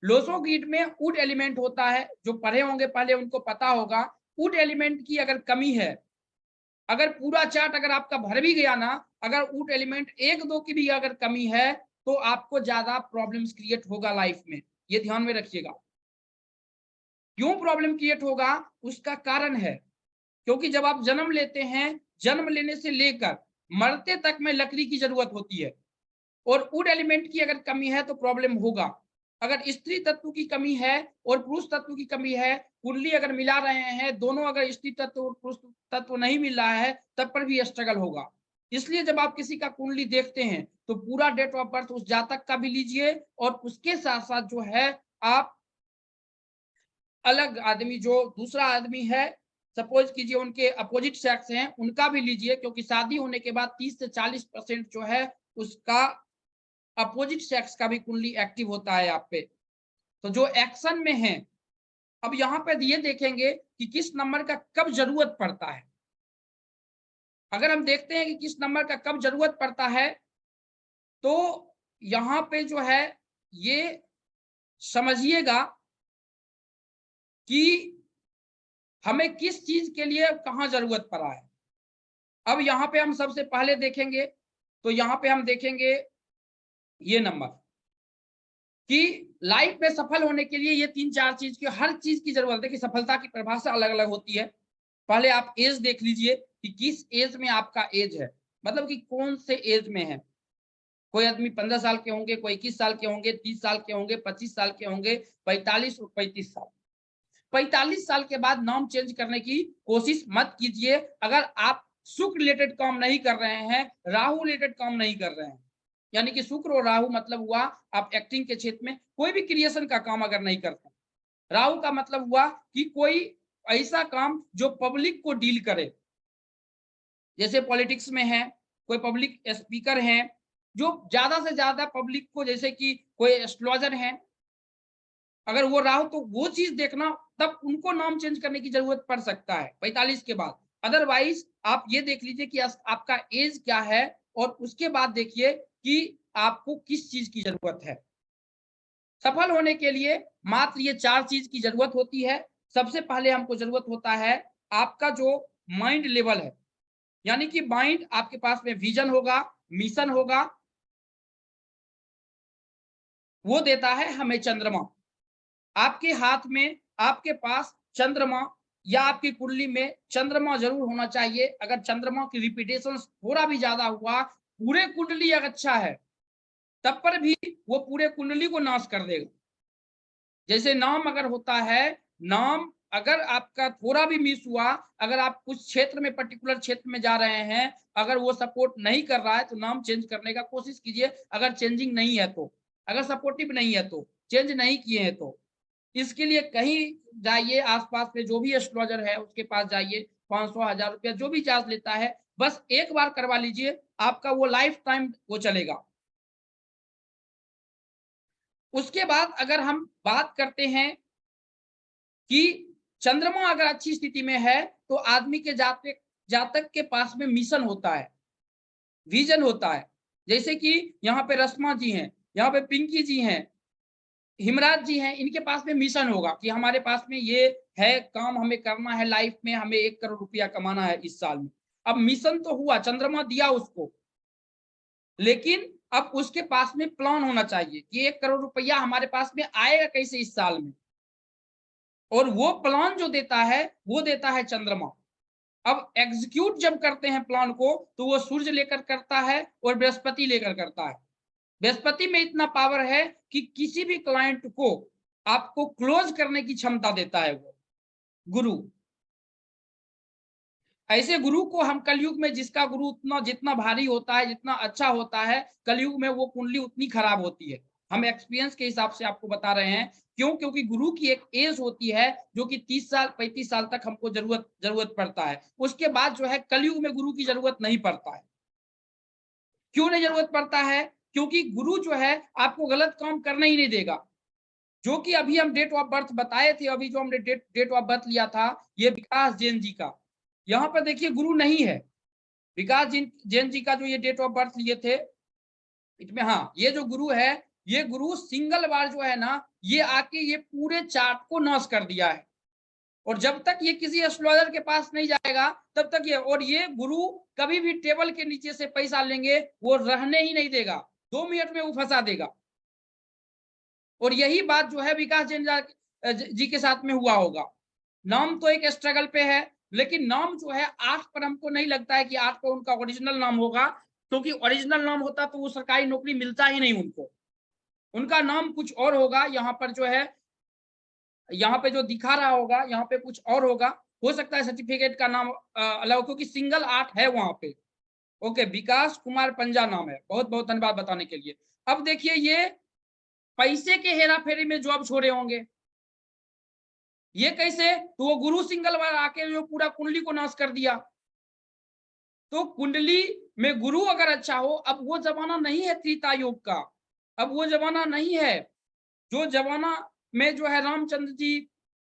लोसो गीट में वुड एलिमेंट होता है, जो पढ़े होंगे पहले उनको पता होगा। वुड एलिमेंट की अगर कमी है, अगर पूरा चार्ट अगर आपका भर भी गया ना, अगर वुड एलिमेंट एक दो की भी अगर कमी है, तो आपको ज्यादा प्रॉब्लम्स क्रिएट होगा लाइफ में। ये ध्यान में रखिएगा। क्यों प्रॉब्लम क्रिएट होगा? उसका कारण है, क्योंकि जब आप जन्म लेते हैं, जन्म लेने से लेकर मरते तक में लकड़ी की जरूरत होती है, और वुड एलिमेंट की अगर कमी है तो प्रॉब्लम होगा। अगर स्त्री तत्व की कमी है और पुरुष तत्व की कमी है, कुंडली अगर मिला रहे हैं, दोनों अगर स्त्री तत्व और पुरुष तत्व नहीं मिल रहा है, तब पर भी स्ट्रगल होगा। इसलिए जब आप किसी का कुंडली देखते हैं तो पूरा डेट ऑफ बर्थ उस जातक का भी लीजिए, और उसके साथ साथ जो है आप अलग आदमी जो दूसरा आदमी है, सपोज कीजिए उनके अपोजिट सेक्स हैं, उनका भी लीजिए, क्योंकि शादी होने के बाद 30 से 40% जो है उसका अपोजिट सेक्स का भी कुंडली एक्टिव होता है आप पे। तो जो एक्शन में है, अब यहाँ पे ये देखेंगे कि किस नंबर का कब जरूरत पड़ता है। अगर हम देखते हैं कि किस नंबर का कब जरूरत पड़ता है, तो यहाँ पे जो है ये समझिएगा कि हमें किस चीज के लिए कहाँ जरूरत पड़ा है। अब यहाँ पे हम सबसे पहले देखेंगे, तो यहाँ पे हम देखेंगे ये नंबर कि लाइफ में सफल होने के लिए ये 3-4 चीज की, हर चीज की जरूरत है कि सफलता की परिभाषा अलग अलग होती है। पहले आप एज देख लीजिए कि किस एज में आपका एज है, मतलब कि कौन से एज में है। कोई आदमी 15 साल के होंगे, कोई 21 साल के होंगे, 30 साल के होंगे, 25 साल के होंगे, 45 और 35 साल। 45 साल के बाद नाम चेंज करने की कोशिश मत कीजिए। अगर आप शुक्र रिलेटेड काम नहीं कर रहे हैं, राहु रिलेटेड काम नहीं कर रहे हैं, यानी कि शुक्र और राहु मतलब हुआ आप एक्टिंग के क्षेत्र में कोई भी क्रिएशन का काम अगर नहीं करते। राहु का मतलब हुआ कि कोई ऐसा काम जो पब्लिक को डील करे, जैसे पॉलिटिक्स में है, कोई पब्लिक स्पीकर है, जो ज्यादा से ज्यादा पब्लिक को, जैसे कि कोई एस्ट्रोलॉजर है, अगर वो राहु तो वो चीज देखना, तब उनको नाम चेंज करने की जरूरत पड़ सकता है 45 के बाद। अदरवाइज आप ये देख लीजिए कि आपका एज क्या है, और उसके बाद देखिए कि आपको किस चीज की जरूरत है। सफल होने के लिए मात्र ये 4 चीज की जरूरत होती है। सबसे पहले हमको जरूरत होता है आपका जो माइंड लेवल है, यानी कि माइंड आपके पास में विजन होगा, मिशन होगा, वो देता है हमें चंद्रमा। आपके हाथ में, आपके पास चंद्रमा या आपकी कुंडली में चंद्रमा जरूर होना चाहिए। अगर चंद्रमा की रिपीटेशन थोड़ा भी ज्यादा हुआ, पूरे कुंडली अगर अच्छा है, तब पर भी वो पूरे कुंडली को नाश कर देगा। जैसे नाम अगर होता है, नाम अगर आपका थोड़ा भी मिस हुआ, अगर आप कुछ क्षेत्र में, पर्टिकुलर क्षेत्र में जा रहे हैं, अगर वो सपोर्ट नहीं कर रहा है तो नाम चेंज करने का कोशिश कीजिए। अगर चेंजिंग नहीं है तो, अगर सपोर्टिव नहीं है तो, चेंज नहीं किए हैं तो, इसके लिए कहीं जाइए, आसपास में जो भी एस्ट्रोलॉजर है उसके पास जाइए, 500-1000 रुपया जो भी चार्ज लेता है, बस एक बार करवा लीजिए, आपका वो लाइफ टाइम वो चलेगा। उसके बाद अगर हम बात करते हैं कि चंद्रमा अगर अच्छी स्थिति में है, तो आदमी के जातक जातक के पास में मिशन होता है, विजन होता है। जैसे कि यहाँ पे रश्मा जी हैं, यहाँ पे पिंकी जी हैं, हिमराज जी हैं, इनके पास में मिशन होगा कि हमारे पास में ये है, काम हमें करना है लाइफ में, हमें 1 करोड़ रुपया कमाना है इस साल में। अब मिशन तो हुआ, चंद्रमा दिया उसको, लेकिन अब उसके पास में प्लान होना चाहिए कि 1 करोड़ रुपया हमारे पास में आएगा कैसे इस साल में, और वो प्लान जो देता है वो देता है चंद्रमा। अब एग्जीक्यूट जब करते हैं प्लान को, तो वो सूर्य लेकर करता है और बृहस्पति लेकर करता है। बृहस्पति में इतना पावर है कि किसी भी क्लाइंट को आपको क्लोज करने की क्षमता देता है वो गुरु। ऐसे गुरु को हम कलयुग में, जिसका गुरु उतना जितना भारी होता है, जितना अच्छा होता है, कलयुग में वो कुंडली उतनी खराब होती है। हम एक्सपीरियंस के हिसाब से आपको बता रहे हैं। क्यों? क्योंकि गुरु की एक एज होती है जो कि 30 साल 35 साल तक हमको जरूरत पड़ता है। उसके बाद जो है कलयुग में गुरु की जरूरत नहीं पड़ता है। क्यों नहीं जरूरत पड़ता है? क्योंकि गुरु जो है आपको गलत काम करने ही नहीं देगा। जो कि अभी हम डेट ऑफ बर्थ बताए थे, अभी जो हमने डेट ऑफ बर्थ लिया था ये विकास जैन जी का, यहाँ पर देखिए गुरु नहीं है। विकास जैन जी का जो ये डेट ऑफ बर्थ लिए थे इसमें, हाँ ये जो गुरु है, ये गुरु सिंगल बार जो है ना, ये आके ये पूरे चार्ट को नाश कर दिया है। और जब तक ये किसी एस्ट्रोलॉजर के पास नहीं जाएगा तब तक ये, और ये गुरु कभी भी टेबल के नीचे से पैसा लेंगे वो रहने ही नहीं देगा, 2 मिनट में वो फंसा देगा। और यही बात जो है विकास जैन जी के साथ में हुआ होगा। नाम तो एक स्ट्रगल पे है, लेकिन नाम जो है 8 पर हमको नहीं लगता है कि 8 पर उनका ओरिजिनल नाम होगा, क्योंकि ओरिजिनल नाम होता तो वो सरकारी नौकरी मिलता ही नहीं उनको। उनका नाम कुछ और होगा, यहाँ पर जो है, यहाँ पे जो दिखा रहा होगा यहाँ पे कुछ और होगा, हो सकता है सर्टिफिकेट का नाम अलग, क्योंकि सिंगल 8 है वहां पे। ओके, विकास कुमार पंजा नाम है। बहुत बहुत धन्यवाद बताने के लिए। अब देखिए ये पैसे के हेरा फेरी में जॉब छोड़े होंगे, ये कैसे? तो वो गुरु सिंगल बार आके जो पूरा कुंडली को नाश कर दिया। तो कुंडली में गुरु अगर अच्छा हो, अब वो जमाना नहीं है त्रेता युग का, अब वो जमाना नहीं है जो जमाना में जो है रामचंद्र जी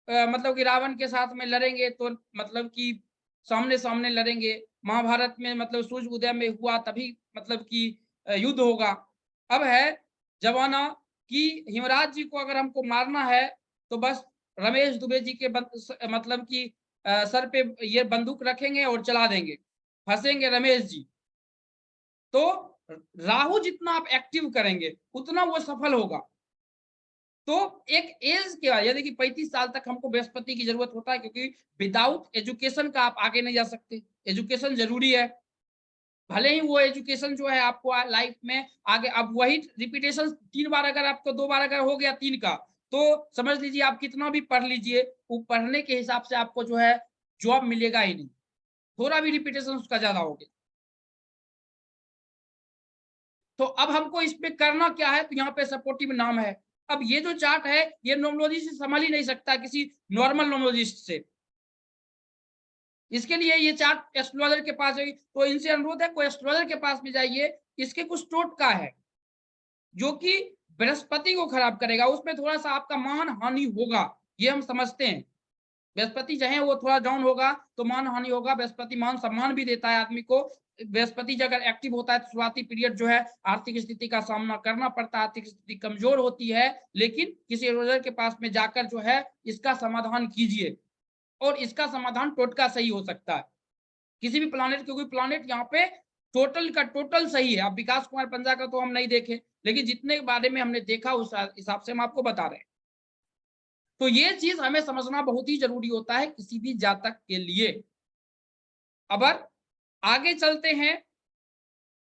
मतलब कि रावण के साथ में लड़ेंगे, तो मतलब कि सामने सामने लड़ेंगे। महाभारत में मतलब सूर्य उदय में हुआ तभी मतलब कि युद्ध होगा। अब है जमाना कि हिमराज जी को अगर हमको मारना है तो बस रमेश दुबे जी के मतलब कि सर पे ये बंदूक रखेंगे और चला देंगे, फंसेंगे रमेश जी। तो राहु जितना आप एक्टिव करेंगे उतना वो सफल होगा। तो एक एज के बाद, यदि कि 35 साल तक हमको बृहस्पति की जरूरत होता है, क्योंकि विदाउट एजुकेशन का आप आगे नहीं जा सकते। एजुकेशन जरूरी है, भले ही वो एजुकेशन जो है आपको लाइफ में आगे, अब वही रिपीटेशन 3 बार अगर आपको 2 बार अगर हो गया 3 का, तो समझ लीजिए आप कितना भी पढ़ लीजिए, वो पढ़ने के हिसाब से आपको जो है जॉब मिलेगा ही नहीं, थोड़ा भी रिपीटेशन उसका ज्यादा हो गया। तो अब हमको इसमें करना क्या है? तो यहाँ पे सपोर्टिव नाम है। अब ये जो चार्ट है ये नोमोलॉजी से संभल ही नहीं सकता किसी नॉर्मल नोमोलॉजिस्ट से। इसके लिए ये चार्ट एस्ट्रोलॉजर के पास जाइए, तो इनसे अनुरोध है कोई एस्ट्रोलॉजर के पास में जाइए। इसके कुछ टोटका है जो कि बृहस्पति को खराब करेगा, उसमें थोड़ा सा आपका मान हानि होगा, ये हम समझते हैं। बृहस्पति चाहे वो थोड़ा डाउन होगा तो मान हानि होगा, बृहस्पति मान सम्मान भी देता है आदमी को। बृहस्पति जब अगर एक्टिव होता है तो शुरुआती पीरियड जो है आर्थिक स्थिति का सामना करना पड़ता है, आर्थिक स्थिति कमजोर होती है, लेकिन किसी एस्ट्रोलॉजर के पास में जाकर जो है इसका समाधान कीजिए, और इसका समाधान टोटका सही हो सकता है किसी भी प्लानेट, क्योंकि प्लानेट यहाँ पे टोटल का टोटल सही है। अब विकास कुमार पंजा का तो हम नहीं देखे, लेकिन जितने बारे में हमने देखा उस हिसाब से हम आपको बता रहे हैं। तो ये चीज हमें समझना बहुत ही जरूरी होता है किसी भी जातक के लिए। अब आगे चलते हैं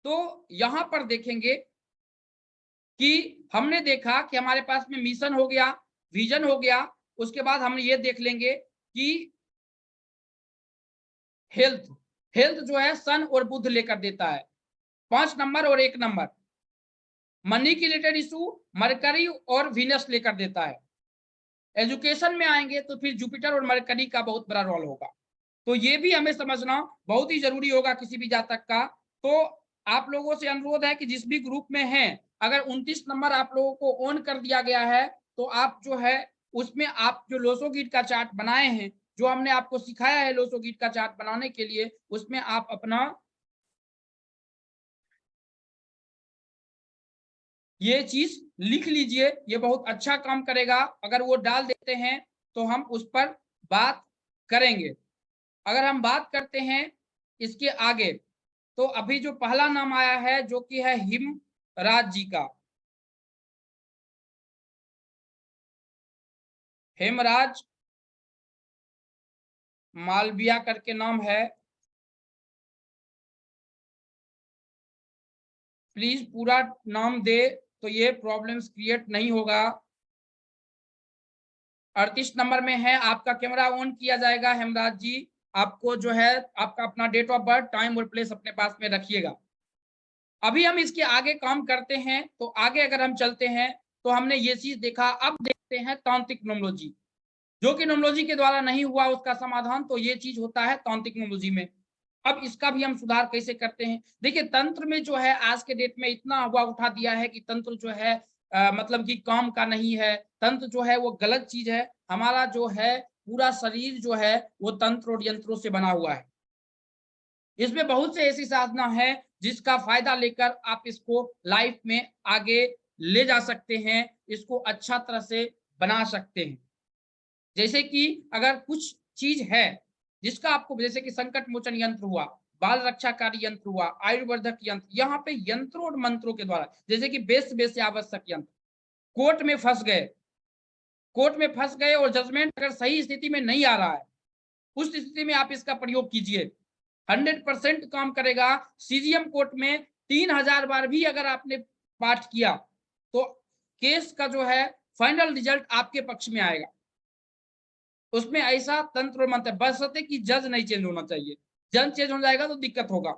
तो यहां पर देखेंगे कि हमने देखा कि हमारे पास में मिशन हो गया, विजन हो गया, उसके बाद हम ये देख लेंगे कि हेल्थ, हेल्थ जो है सन और बुध लेकर देता है, 5 नंबर और 1 नंबर। मनी की रिलेटेड इशू मरकरी और वीनस लेकर देता है। एजुकेशन में आएंगे तो फिर जुपिटर और मरकरी का बहुत बड़ा रोल होगा। तो ये भी हमें समझना बहुत ही जरूरी होगा किसी भी जातक का। तो आप लोगों से अनुरोध है कि जिस भी ग्रुप में हैं, अगर 29 नंबर आप लोगों को ऑन कर दिया गया है तो आप जो है उसमें आप जो लोसो गिट का चार्ट बनाए हैं, जो हमने आपको सिखाया है लोसो गिट का चार्ट बनाने के लिए, उसमें आप अपना ये चीज लिख लीजिए, ये बहुत अच्छा काम करेगा। अगर वो डाल देते हैं तो हम उस पर बात करेंगे। अगर हम बात करते हैं इसके आगे, तो अभी जो पहला नाम आया है जो कि है हिमराज जी का, हेमराज मालविया करके नाम है। प्लीज पूरा नाम दे तो ये प्रॉब्लम्स क्रिएट नहीं होगा। 38 नंबर में है, आपका कैमरा ऑन किया जाएगा हेमराज जी। आपको जो है आपका अपना डेट ऑफ बर्थ, टाइम और प्लेस अपने पास में रखिएगा। अभी हम इसके आगे काम करते हैं, तो आगे अगर हम चलते हैं तो हमने ये चीज देखा। अब देखते हैं तांत्रिक न्यूमरोलॉजी, जो कि न्यूमरोलॉजी के द्वारा नहीं हुआ उसका समाधान, तो ये चीज होता है तांत्रिक न्यूमरोलॉजी में। अब इसका भी हम सुधार कैसे करते हैं? देखिए तंत्र में जो है आज के डेट में इतना हुआ उठा दिया है कि तंत्र जो है मतलब कि काम का नहीं है, तंत्र जो है वो गलत चीज है। हमारा जो है पूरा शरीर जो है वो तंत्र और यंत्रों से बना हुआ है। इसमें बहुत से ऐसी साधना है जिसका फायदा लेकर आप इसको लाइफ में आगे ले जा सकते हैं, इसको अच्छा तरह से बना सकते हैं। जैसे कि अगर कुछ चीज है जिसका आपको, जैसे कि संकट मोचन यंत्र हुआ, बाल रक्षाकारी यंत्र हुआ, आयुर्वर्धक यंत्र, यहाँ पे यंत्रों और मंत्रों के द्वारा, जैसे कि बेस आवश्यक यंत्र, कोर्ट में फंस गए, कोर्ट में फंस गए और जजमेंट अगर सही स्थिति में नहीं आ रहा है, उस स्थिति में आप इसका प्रयोग कीजिए, 100% काम करेगा। सीजीएम कोर्ट में 3000 बार भी अगर आपने पाठ किया तो केस का जो है फाइनल रिजल्ट आपके पक्ष में आएगा। उसमें ऐसा तंत्र और मंत्र, बशर्ते कि जज नहीं चेंज होना चाहिए। जज चेंज हो जाएगा तो दिक्कत होगा।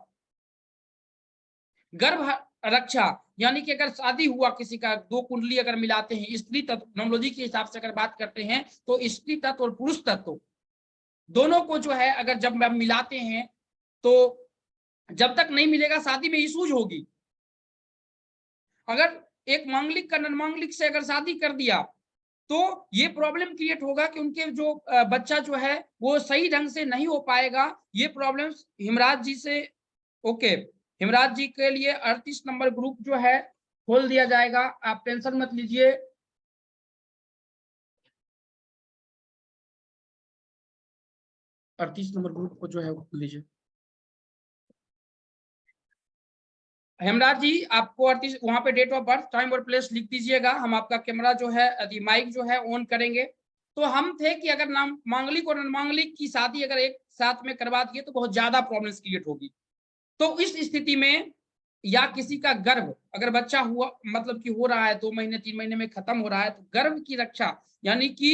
गर्भ रक्षा, यानी कि अगर शादी हुआ किसी का, दो कुंडली अगर मिलाते हैं, स्त्री तत्व न्यूमरोलॉजी के हिसाब से अगर बात करते हैं तो स्त्री तत्व और पुरुष तत्व दोनों को जो है अगर जब मिलाते हैं तो जब तक नहीं मिलेगा शादी में इशूज होगी। अगर एक मांगलिक का ननमांगलिक से अगर शादी कर दिया तो ये प्रॉब्लम क्रिएट होगा कि उनके जो बच्चा जो है वो सही ढंग से नहीं हो पाएगा। ये प्रॉब्लम्स हिमराज जी से, ओके, हिमराज जी के लिए 38 नंबर ग्रुप जो है खोल दिया जाएगा, आप टेंशन मत लीजिए। 38 नंबर ग्रुप को जो है खोल लीजिए। हेमराज जी, आपको 38 वहां पे डेट ऑफ बर्थ, टाइम और प्लेस लिख दीजिएगा। हम आपका कैमरा जो है माइक जो है ऑन करेंगे। तो हम थे कि अगर नाम मांगलिक और अनमांगलिक की शादी अगर एक साथ में करवा दिए तो बहुत ज्यादा प्रॉब्लम्स क्रिएट होगी। तो इस स्थिति में, या किसी का गर्भ अगर बच्चा हुआ, मतलब कि हो रहा है 2 महीने 3 महीने में खत्म हो रहा है, तो गर्भ की रक्षा, यानी कि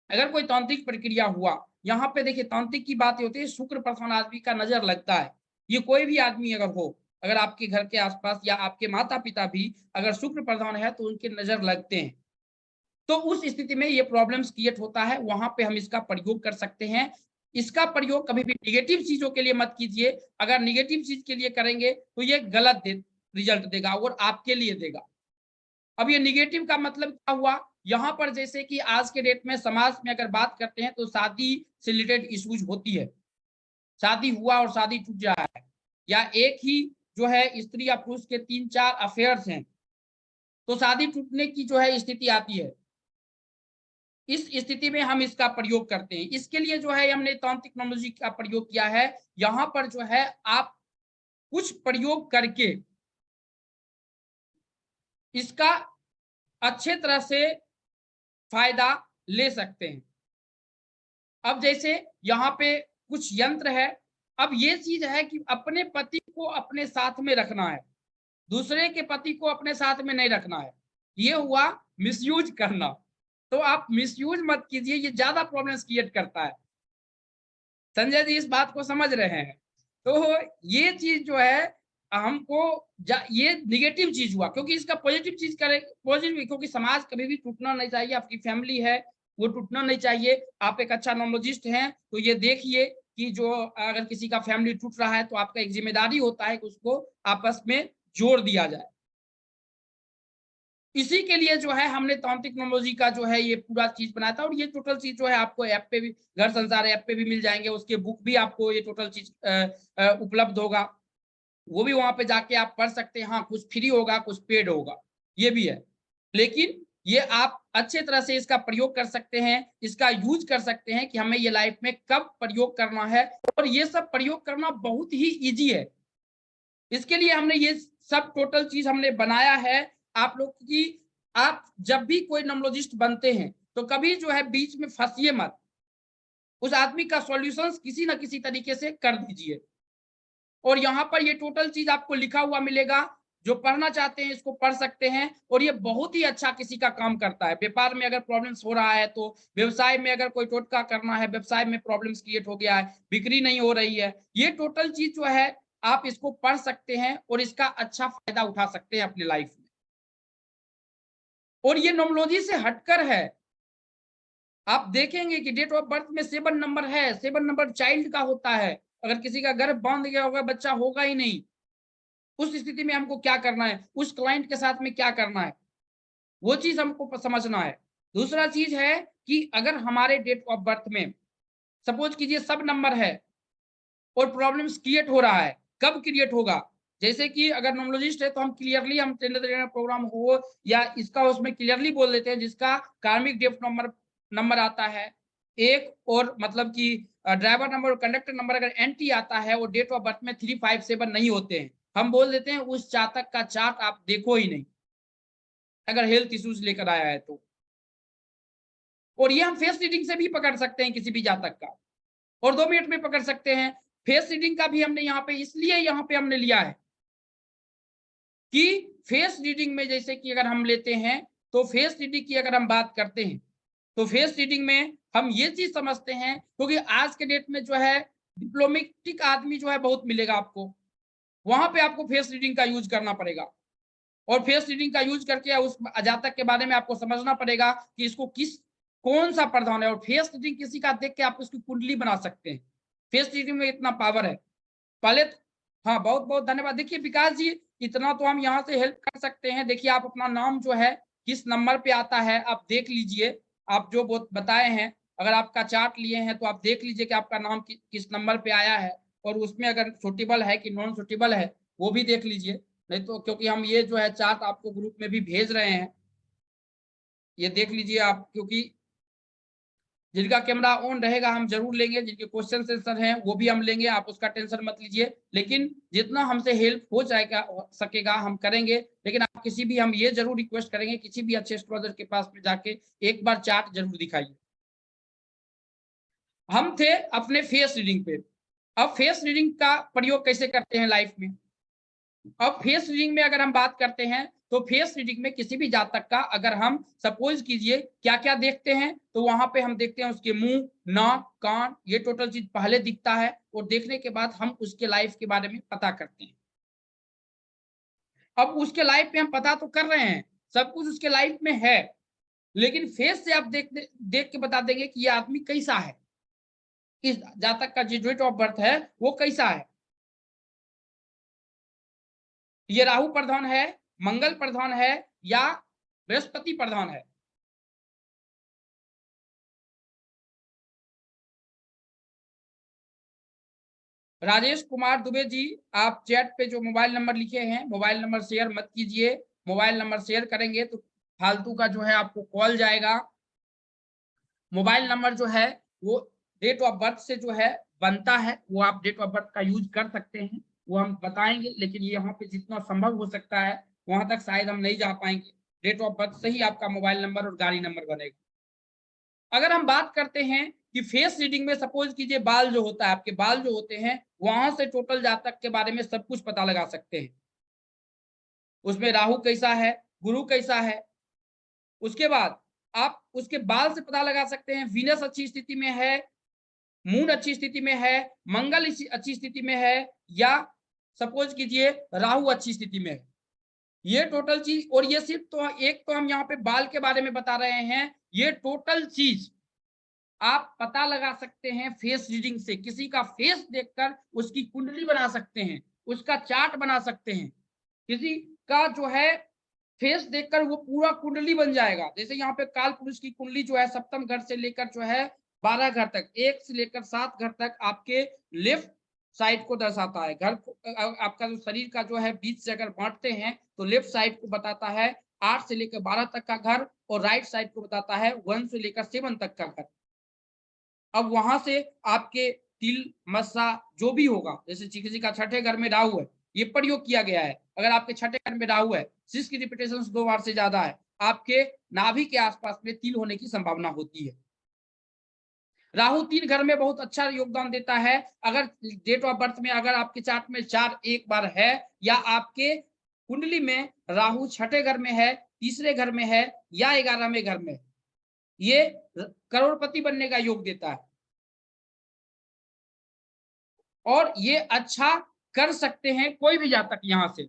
अगर कोई तांत्रिक प्रक्रिया हुआ, यहाँ पे देखिए तांत्रिक की बात होती है, शुक्र प्रधान आदमी का नजर लगता है। ये कोई भी आदमी अगर हो, अगर आपके घर के आसपास या आपके माता पिता भी अगर शुक्र प्रधान है तो उनके नजर लगते हैं। तो उस स्थिति में ये प्रॉब्लम्स क्रिएट होता है, वहां पे हम इसका प्रयोग कर सकते हैं। इसका प्रयोग कभी भी निगेटिव चीजों के लिए मत कीजिए। अगर निगेटिव चीज के लिए करेंगे तो ये गलत रिजल्ट देगा और आपके लिए देगा। अब ये निगेटिव का मतलब क्या हुआ, यहाँ पर जैसे कि आज के डेट में समाज में अगर बात करते हैं तो शादी से रिलेटेड इश्यूज होती है। शादी हुआ और शादी टूट जाए, या एक ही जो है स्त्री या पुरुष के 3-4 अफेयर्स हैं तो शादी टूटने की जो है स्थिति आती है। इस स्थिति में हम इसका प्रयोग करते हैं। इसके लिए जो है हमने तांत्रिक टेक्नोलॉजी का प्रयोग किया है। यहाँ पर जो है आप कुछ प्रयोग करके इसका अच्छे तरह से फायदा ले सकते हैं। अब जैसे यहाँ पे कुछ यंत्र है। अब ये चीज है कि अपने पति को अपने साथ में रखना है, दूसरे के पति को अपने साथ में नहीं रखना है। ये हुआ मिसयूज करना। तो आप मिसयूज मत कीजिए, ये ज्यादा प्रॉब्लम्स क्रिएट करता है। संजय जी इस बात को समझ रहे हैं? तो ये चीज जो है हमको, ये निगेटिव चीज हुआ, क्योंकि इसका पॉजिटिव चीज करे, पॉजिटिव, क्योंकि समाज कभी भी टूटना नहीं चाहिए। आपकी फैमिली है वो टूटना नहीं चाहिए। आप एक अच्छा नॉमोलॉजिस्ट हैं तो ये देखिए कि जो अगर किसी का फैमिली टूट रहा है तो आपका एक जिम्मेदारी होता है कि उसको आपस में जोड़ दिया जाए। इसी के लिए जो है हमने तांत्रिक टेक्नोलॉजी का जो है ये पूरा चीज बनाया था। और ये टोटल चीज जो है आपको ऐप पे भी, घर संसार ऐप पे भी मिल जाएंगे। उसके बुक भी आपको ये टोटल चीज उपलब्ध होगा, वो भी वहां पे जाके आप पढ़ सकते हैं। हाँ, कुछ फ्री होगा कुछ पेड होगा, ये भी है। लेकिन ये आप अच्छे तरह से इसका प्रयोग कर सकते हैं, इसका यूज कर सकते हैं कि हमें ये लाइफ में कब प्रयोग करना है। और ये सब प्रयोग करना बहुत ही ईजी है। इसके लिए हमने ये सब टोटल चीज हमने बनाया है आप लोग की। आप जब भी कोई नॉमोलॉजिस्ट बनते हैं तो कभी जो है बीच में फंसिए मत, उस आदमी का सॉल्यूशन किसी ना किसी तरीके से कर दीजिए। और यहाँ पर ये टोटल चीज आपको लिखा हुआ मिलेगा, जो पढ़ना चाहते हैं इसको पढ़ सकते हैं। और ये बहुत ही अच्छा किसी का काम करता है। व्यापार में अगर प्रॉब्लम्स हो रहा है, तो व्यवसाय में अगर कोई टोटका करना है, व्यवसाय में प्रॉब्लम्स क्रिएट हो गया है, बिक्री नहीं हो रही है, ये टोटल चीज जो है आप इसको पढ़ सकते हैं और इसका अच्छा फायदा उठा सकते हैं अपने लाइफ में। और ये नोमोलॉजी से हटकर है। आप देखेंगे कि डेट ऑफ बर्थ में 7 नंबर है, 7 नंबर चाइल्ड का होता है। अगर किसी का गर्भ बांध गया होगा, बच्चा होगा ही नहीं, उस स्थिति में हमको क्या करना है, उस क्लाइंट के साथ में क्या करना है। वो चीज हमको समझना है। दूसरा चीज है कि अगर हमारे डेट ऑफ बर्थ में सपोज कीजिए सब नंबर है और प्रॉब्लम्स क्रिएट हो रहा है, कब क्रिएट होगा? जैसे कि अगर नॉमोलॉजिस्ट है तो हम क्लियरली हम प्रोग्राम हो या इसका उसमें क्लियरली बोल देते हैं जिसका कार्मिक डेट नंबर आता है एक, और मतलब कि ड्राइवर नंबर और कंडक्टर नंबर अगर एनटी आता है और डेट ऑफ बर्थ में 357 नहीं होते हैं, हम बोल देते हैं उस जातक का चार्ट आप देखो ही नहीं, अगर हेल्थ इश्यूज लेकर आया है तो। और ये हम फेस रीडिंग से भी पकड़ सकते हैं किसी भी जातक का, और 2 मिनट में पकड़ सकते हैं। फेस रीडिंग का भी हमने यहाँ पे इसलिए यहाँ पे हमने लिया है कि फेस रीडिंग में जैसे कि अगर हम लेते हैं तो फेस रीडिंग की अगर हम बात करते हैं तो फेस रीडिंग में हम ये चीज समझते हैं क्योंकि आज के डेट में जो है डिप्लोमेटिक आदमी जो है बहुत मिलेगा आपको, वहां पे आपको फेस रीडिंग का यूज करना पड़ेगा और फेस रीडिंग का यूज करके उस जातक के बारे में आपको समझना पड़ेगा कि इसको कौन सा प्रधान है, और फेस रीडिंग किसी का देख के आप उसकी कुंडली बना सकते हैं। फेस रीडिंग में इतना पावर है। पहले हाँ, बहुत बहुत धन्यवाद। देखिए विकास जी, इतना तो हम यहाँ से हेल्प कर सकते हैं। देखिए आप अपना नाम जो है किस नंबर पे आता है आप देख लीजिए, आप जो बताए हैं अगर आपका चार्ट लिए हैं तो आप देख लीजिए कि आपका नाम किस नंबर पे आया है, और उसमें अगर सुटेबल है कि नॉन सुटेबल है वो भी देख लीजिए। नहीं तो क्योंकि हम ये जो है चार्ट आपको ग्रुप में भी भेज रहे हैं, ये देख लीजिए आप, क्योंकि जिनका कैमरा ऑन रहेगा हम जरूर लेंगे, जिनके क्वेश्चन आंसर हैं वो भी हम लेंगे, आप उसका टेंशन मत लीजिए। लेकिन जितना हमसे हेल्प हो जाएगा सकेगा हम करेंगे। लेकिन आप किसी भी, हम ये जरूर रिक्वेस्ट करेंगे किसी भी अच्छे एस्ट्रोलॉजर के पास में जाके एक बार चार्ट जरूर दिखाइए। हम थे अपने फेस रीडिंग पे। अब फेस रीडिंग का प्रयोग कैसे करते हैं लाइफ में? अब फेस रीडिंग में अगर हम बात करते हैं तो फेस रीडिंग में किसी भी जातक का अगर हम सपोज कीजिए क्या क्या देखते हैं, तो वहां पे हम देखते हैं उसके मुंह, नाक, कान, ये टोटल चीज पहले दिखता है, और देखने के बाद हम उसके लाइफ के बारे में पता करते हैं। अब उसके लाइफ में हम पता तो कर रहे हैं, सब कुछ उसके लाइफ में है, लेकिन फेस से आप देख के बता देंगे कि ये आदमी कैसा है, इस जातक का जो डेट ऑफ बर्थ है वो कैसा है। ये राहु प्रधान है, मंगल प्रधान है, या बृहस्पति प्रधान है। राजेश कुमार दुबे जी, आप चैट पे जो मोबाइल नंबर लिखे हैं मोबाइल नंबर शेयर मत कीजिए। मोबाइल नंबर शेयर करेंगे तो फालतू का जो है आपको कॉल जाएगा। मोबाइल नंबर जो है वो डेट ऑफ बर्थ से जो है बनता है, वो आप डेट ऑफ बर्थ का यूज कर सकते हैं, वो हम बताएंगे, लेकिन यहाँ पे जितना संभव हो सकता है वहां तक शायद हम नहीं जा पाएंगे। डेट ऑफ बर्थ से ही आपका मोबाइल नंबर और गाड़ी नंबर बनेगा। अगर हम बात करते हैं कि फेस रीडिंग में सपोज कीजिए बाल जो होता है, आपके बाल जो होते हैं वहां से टोटल जातक के बारे में सब कुछ पता लगा सकते हैं। उसमें राहु कैसा है, गुरु कैसा है, उसके बाद आप उसके बाल से पता लगा सकते हैं वीनस अच्छी स्थिति में है, मून अच्छी स्थिति में है, मंगल अच्छी स्थिति में है, या सपोज कीजिए राहु अच्छी स्थिति में है। ये टोटल चीज, और ये सिर्फ तो एक तो हम यहाँ पे बाल के बारे में बता रहे हैं, ये टोटल चीज आप पता लगा सकते हैं फेस रीडिंग से। किसी का फेस देखकर उसकी कुंडली बना सकते हैं, उसका चार्ट बना सकते हैं। किसी का जो है फेस देखकर वो पूरा कुंडली बन जाएगा। जैसे यहाँ पे काल पुरुष की कुंडली जो है सप्तम घर से लेकर जो है 12 घर तक, 1 से लेकर 7 घर तक आपके लेफ्ट साइड को दर्शाता है। घर को आपका जो शरीर का जो है बीच से अगर बांटते हैं तो लेफ्ट साइड को बताता है 8 से लेकर 12 तक का घर, और राइट साइड को बताता है 1 से लेकर 7 तक का घर। अब वहां से आपके तिल मस्सा जो भी होगा, जैसे किसी का छठे घर में राहु है, ये प्रयोग किया गया है। अगर आपके छठे घर में राहु है, सिस की रिपीटेशन 2 बार से ज्यादा है, आपके नाभि के आसपास में तिल होने की संभावना होती है। राहु 3 घर में बहुत अच्छा योगदान देता है। अगर डेट ऑफ बर्थ में अगर आपके चार्ट में 4 एक बार है, या आपके कुंडली में राहु छठे घर में है, तीसरे घर में है, या 11वें घर में, ये करोड़पति बनने का योग देता है, और ये अच्छा कर सकते हैं कोई भी जातक यहां से।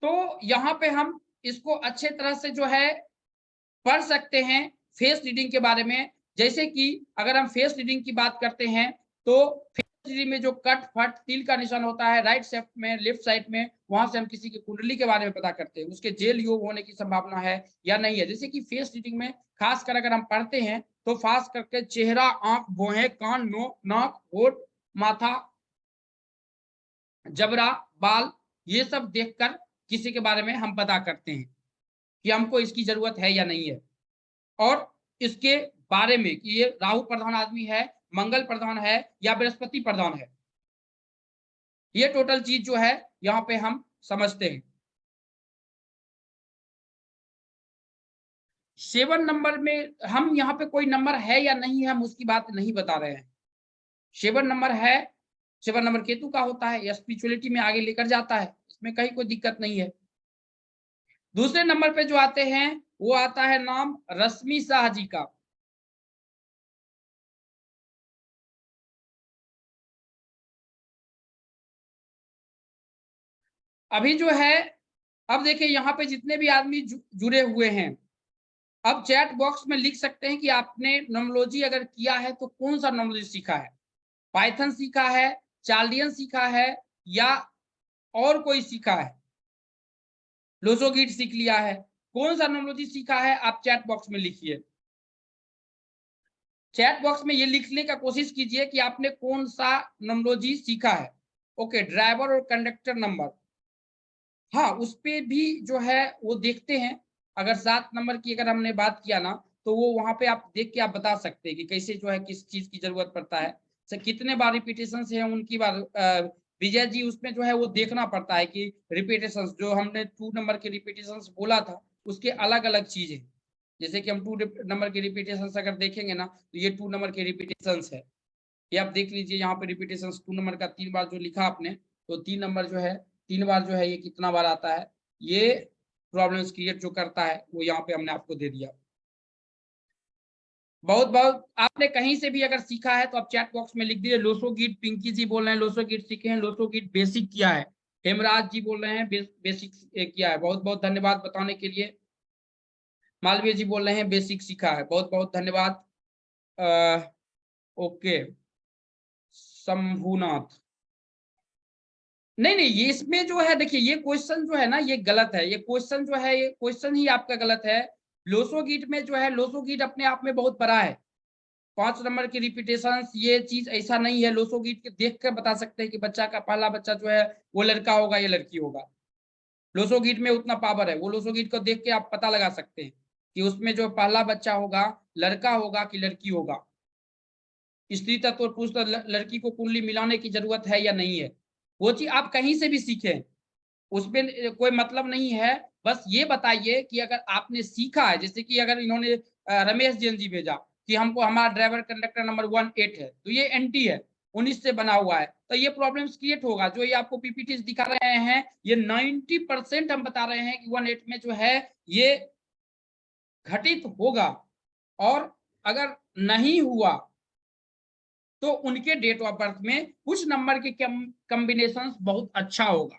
तो यहाँ पे हम इसको अच्छे तरह से जो है पढ़ सकते हैं फेस रीडिंग के बारे में। जैसे कि अगर हम फेस रीडिंग की बात करते हैं तो रीडिंग में जो कट फट तिल का निशान होता है राइट साइड में, लेफ्ट साइड में, वहां से हम किसी की कुंडली के बारे में पता करते हैं, उसके जेल योग होने की संभावना है या नहीं है। जैसे कि फेस रीडिंग में खासकर अगर हम पढ़ते हैं तो खास करके चेहरा, आंख, भौहें, कान, नाक, होठ, माथा, जबड़ा, बाल, ये सब देखकर किसी के बारे में हम पता करते हैं कि हमको इसकी जरूरत है या नहीं है। और इसके बारे में कि ये राहु प्रधान आदमी है, मंगल प्रधान है या बृहस्पति प्रधान है, ये टोटल चीज जो है यहाँ पे हम समझते हैं। 7 नंबर में हम यहाँ पे कोई नंबर है या नहीं है हम उसकी बात नहीं बता रहे हैं। 7 नंबर है, 7 नंबर केतु का होता है, स्पिरिचुअलिटी में आगे लेकर जाता है, इसमें कहीं कोई दिक्कत नहीं है। दूसरे नंबर पे जो आते हैं वो आता है नाम रश्मि शाह जी का। अभी जो है, अब देखिए यहाँ पे जितने भी आदमी जुड़े हुए हैं, अब चैट बॉक्स में लिख सकते हैं कि आपने नोमोलॉजी अगर किया है तो कौन सा नोमोलॉजी सीखा है, पाइथन सीखा है, चाल्डियन सीखा है या और कोई सीखा है, लोसोगिट सीख लिया है, कौन सा नोमोलॉजी सीखा है आप चैट बॉक्स में लिखिए। चैट बॉक्स में ये लिखने का कोशिश कीजिए कि आपने कौन सा नोमोलॉजी सीखा है। ओके, ड्राइवर और कंडक्टर नंबर, हाँ उस पे भी जो है वो देखते हैं। अगर 7 नंबर की अगर हमने बात किया ना तो वो वहां पे आप देख के आप बता सकते हैं कि कैसे जो है किस चीज की जरूरत पड़ता है, से कितने बार रिपीटेशन है उनकी बार। विजय जी उसमें जो है वो देखना पड़ता है कि रिपीटेशन जो हमने 2 नंबर के रिपीटेशन बोला था उसके अलग अलग चीज है। जैसे कि हम 2 नंबर के रिपीटेशन अगर देखेंगे ना तो ये 2 नंबर के रिपीटेशन है, ये आप देख लीजिए यहाँ पे रिपीटेशन 2 नंबर का 3 बार जो लिखा आपने, तो 3 नंबर जो है 3 बार जो है ये कितना बार आता है, ये प्रॉब्लम्स क्रिएट जो करता है वो यहाँ पे हमने आपको दे दिया। बहुत बहुत आपने कहीं से भी अगर सीखा है तो आप चैट बॉक्स में लिख दीजिए। लोसो गीत पिंकी जी बोल रहे हैं लोसो गीत सीखे हैं, लोसो गीत बेसिक किया है। हेमराज जी बोल रहे हैं बेसिक किया है, बहुत बहुत धन्यवाद बताने के लिए। मालवीय जी बोल रहे हैं बेसिक सीखा है, बहुत बहुत धन्यवाद। ओके, शंभुनाथ, नहीं नहीं ये इसमें जो है देखिए ये क्वेश्चन जो है ना ये गलत है, ये क्वेश्चन जो है ये क्वेश्चन ही आपका गलत है। लोसो गीट में जो है लोसो गीट अपने आप में बहुत बड़ा है, 5 नंबर की रिपीटेशन ये चीज ऐसा नहीं है। लोसो गीट के देख कर बता सकते हैं कि बच्चा का पहला बच्चा जो है वो लड़का होगा या लड़की होगा। लोसो गीट में उतना पावर है, वो लोसो गीट को देख के आप पता लगा सकते हैं कि उसमें जो पहला बच्चा होगा लड़का होगा कि लड़की होगा। स्त्री तत्व और पुरुष तत्व लड़की को कुंडली मिलाने की जरूरत है या नहीं है, वो चीज आप कहीं से भी सीखें, उसमें कोई मतलब नहीं है। बस ये बताइए कि अगर आपने सीखा है, जैसे कि अगर इन्होंने रमेश जैन जी भेजा कि हमको हमारा ड्राइवर कंडक्टर नंबर 18 है तो ये एनटी है 19 से बना हुआ है, तो ये प्रॉब्लम्स क्रिएट होगा। जो ये आपको पीपीटी दिखा रहे हैं ये 90% हम बता रहे हैं कि 18 में जो है ये घटित होगा, और अगर नहीं हुआ तो उनके डेट ऑफ बर्थ में कुछ नंबर के कॉम्बिनेशन बहुत अच्छा होगा।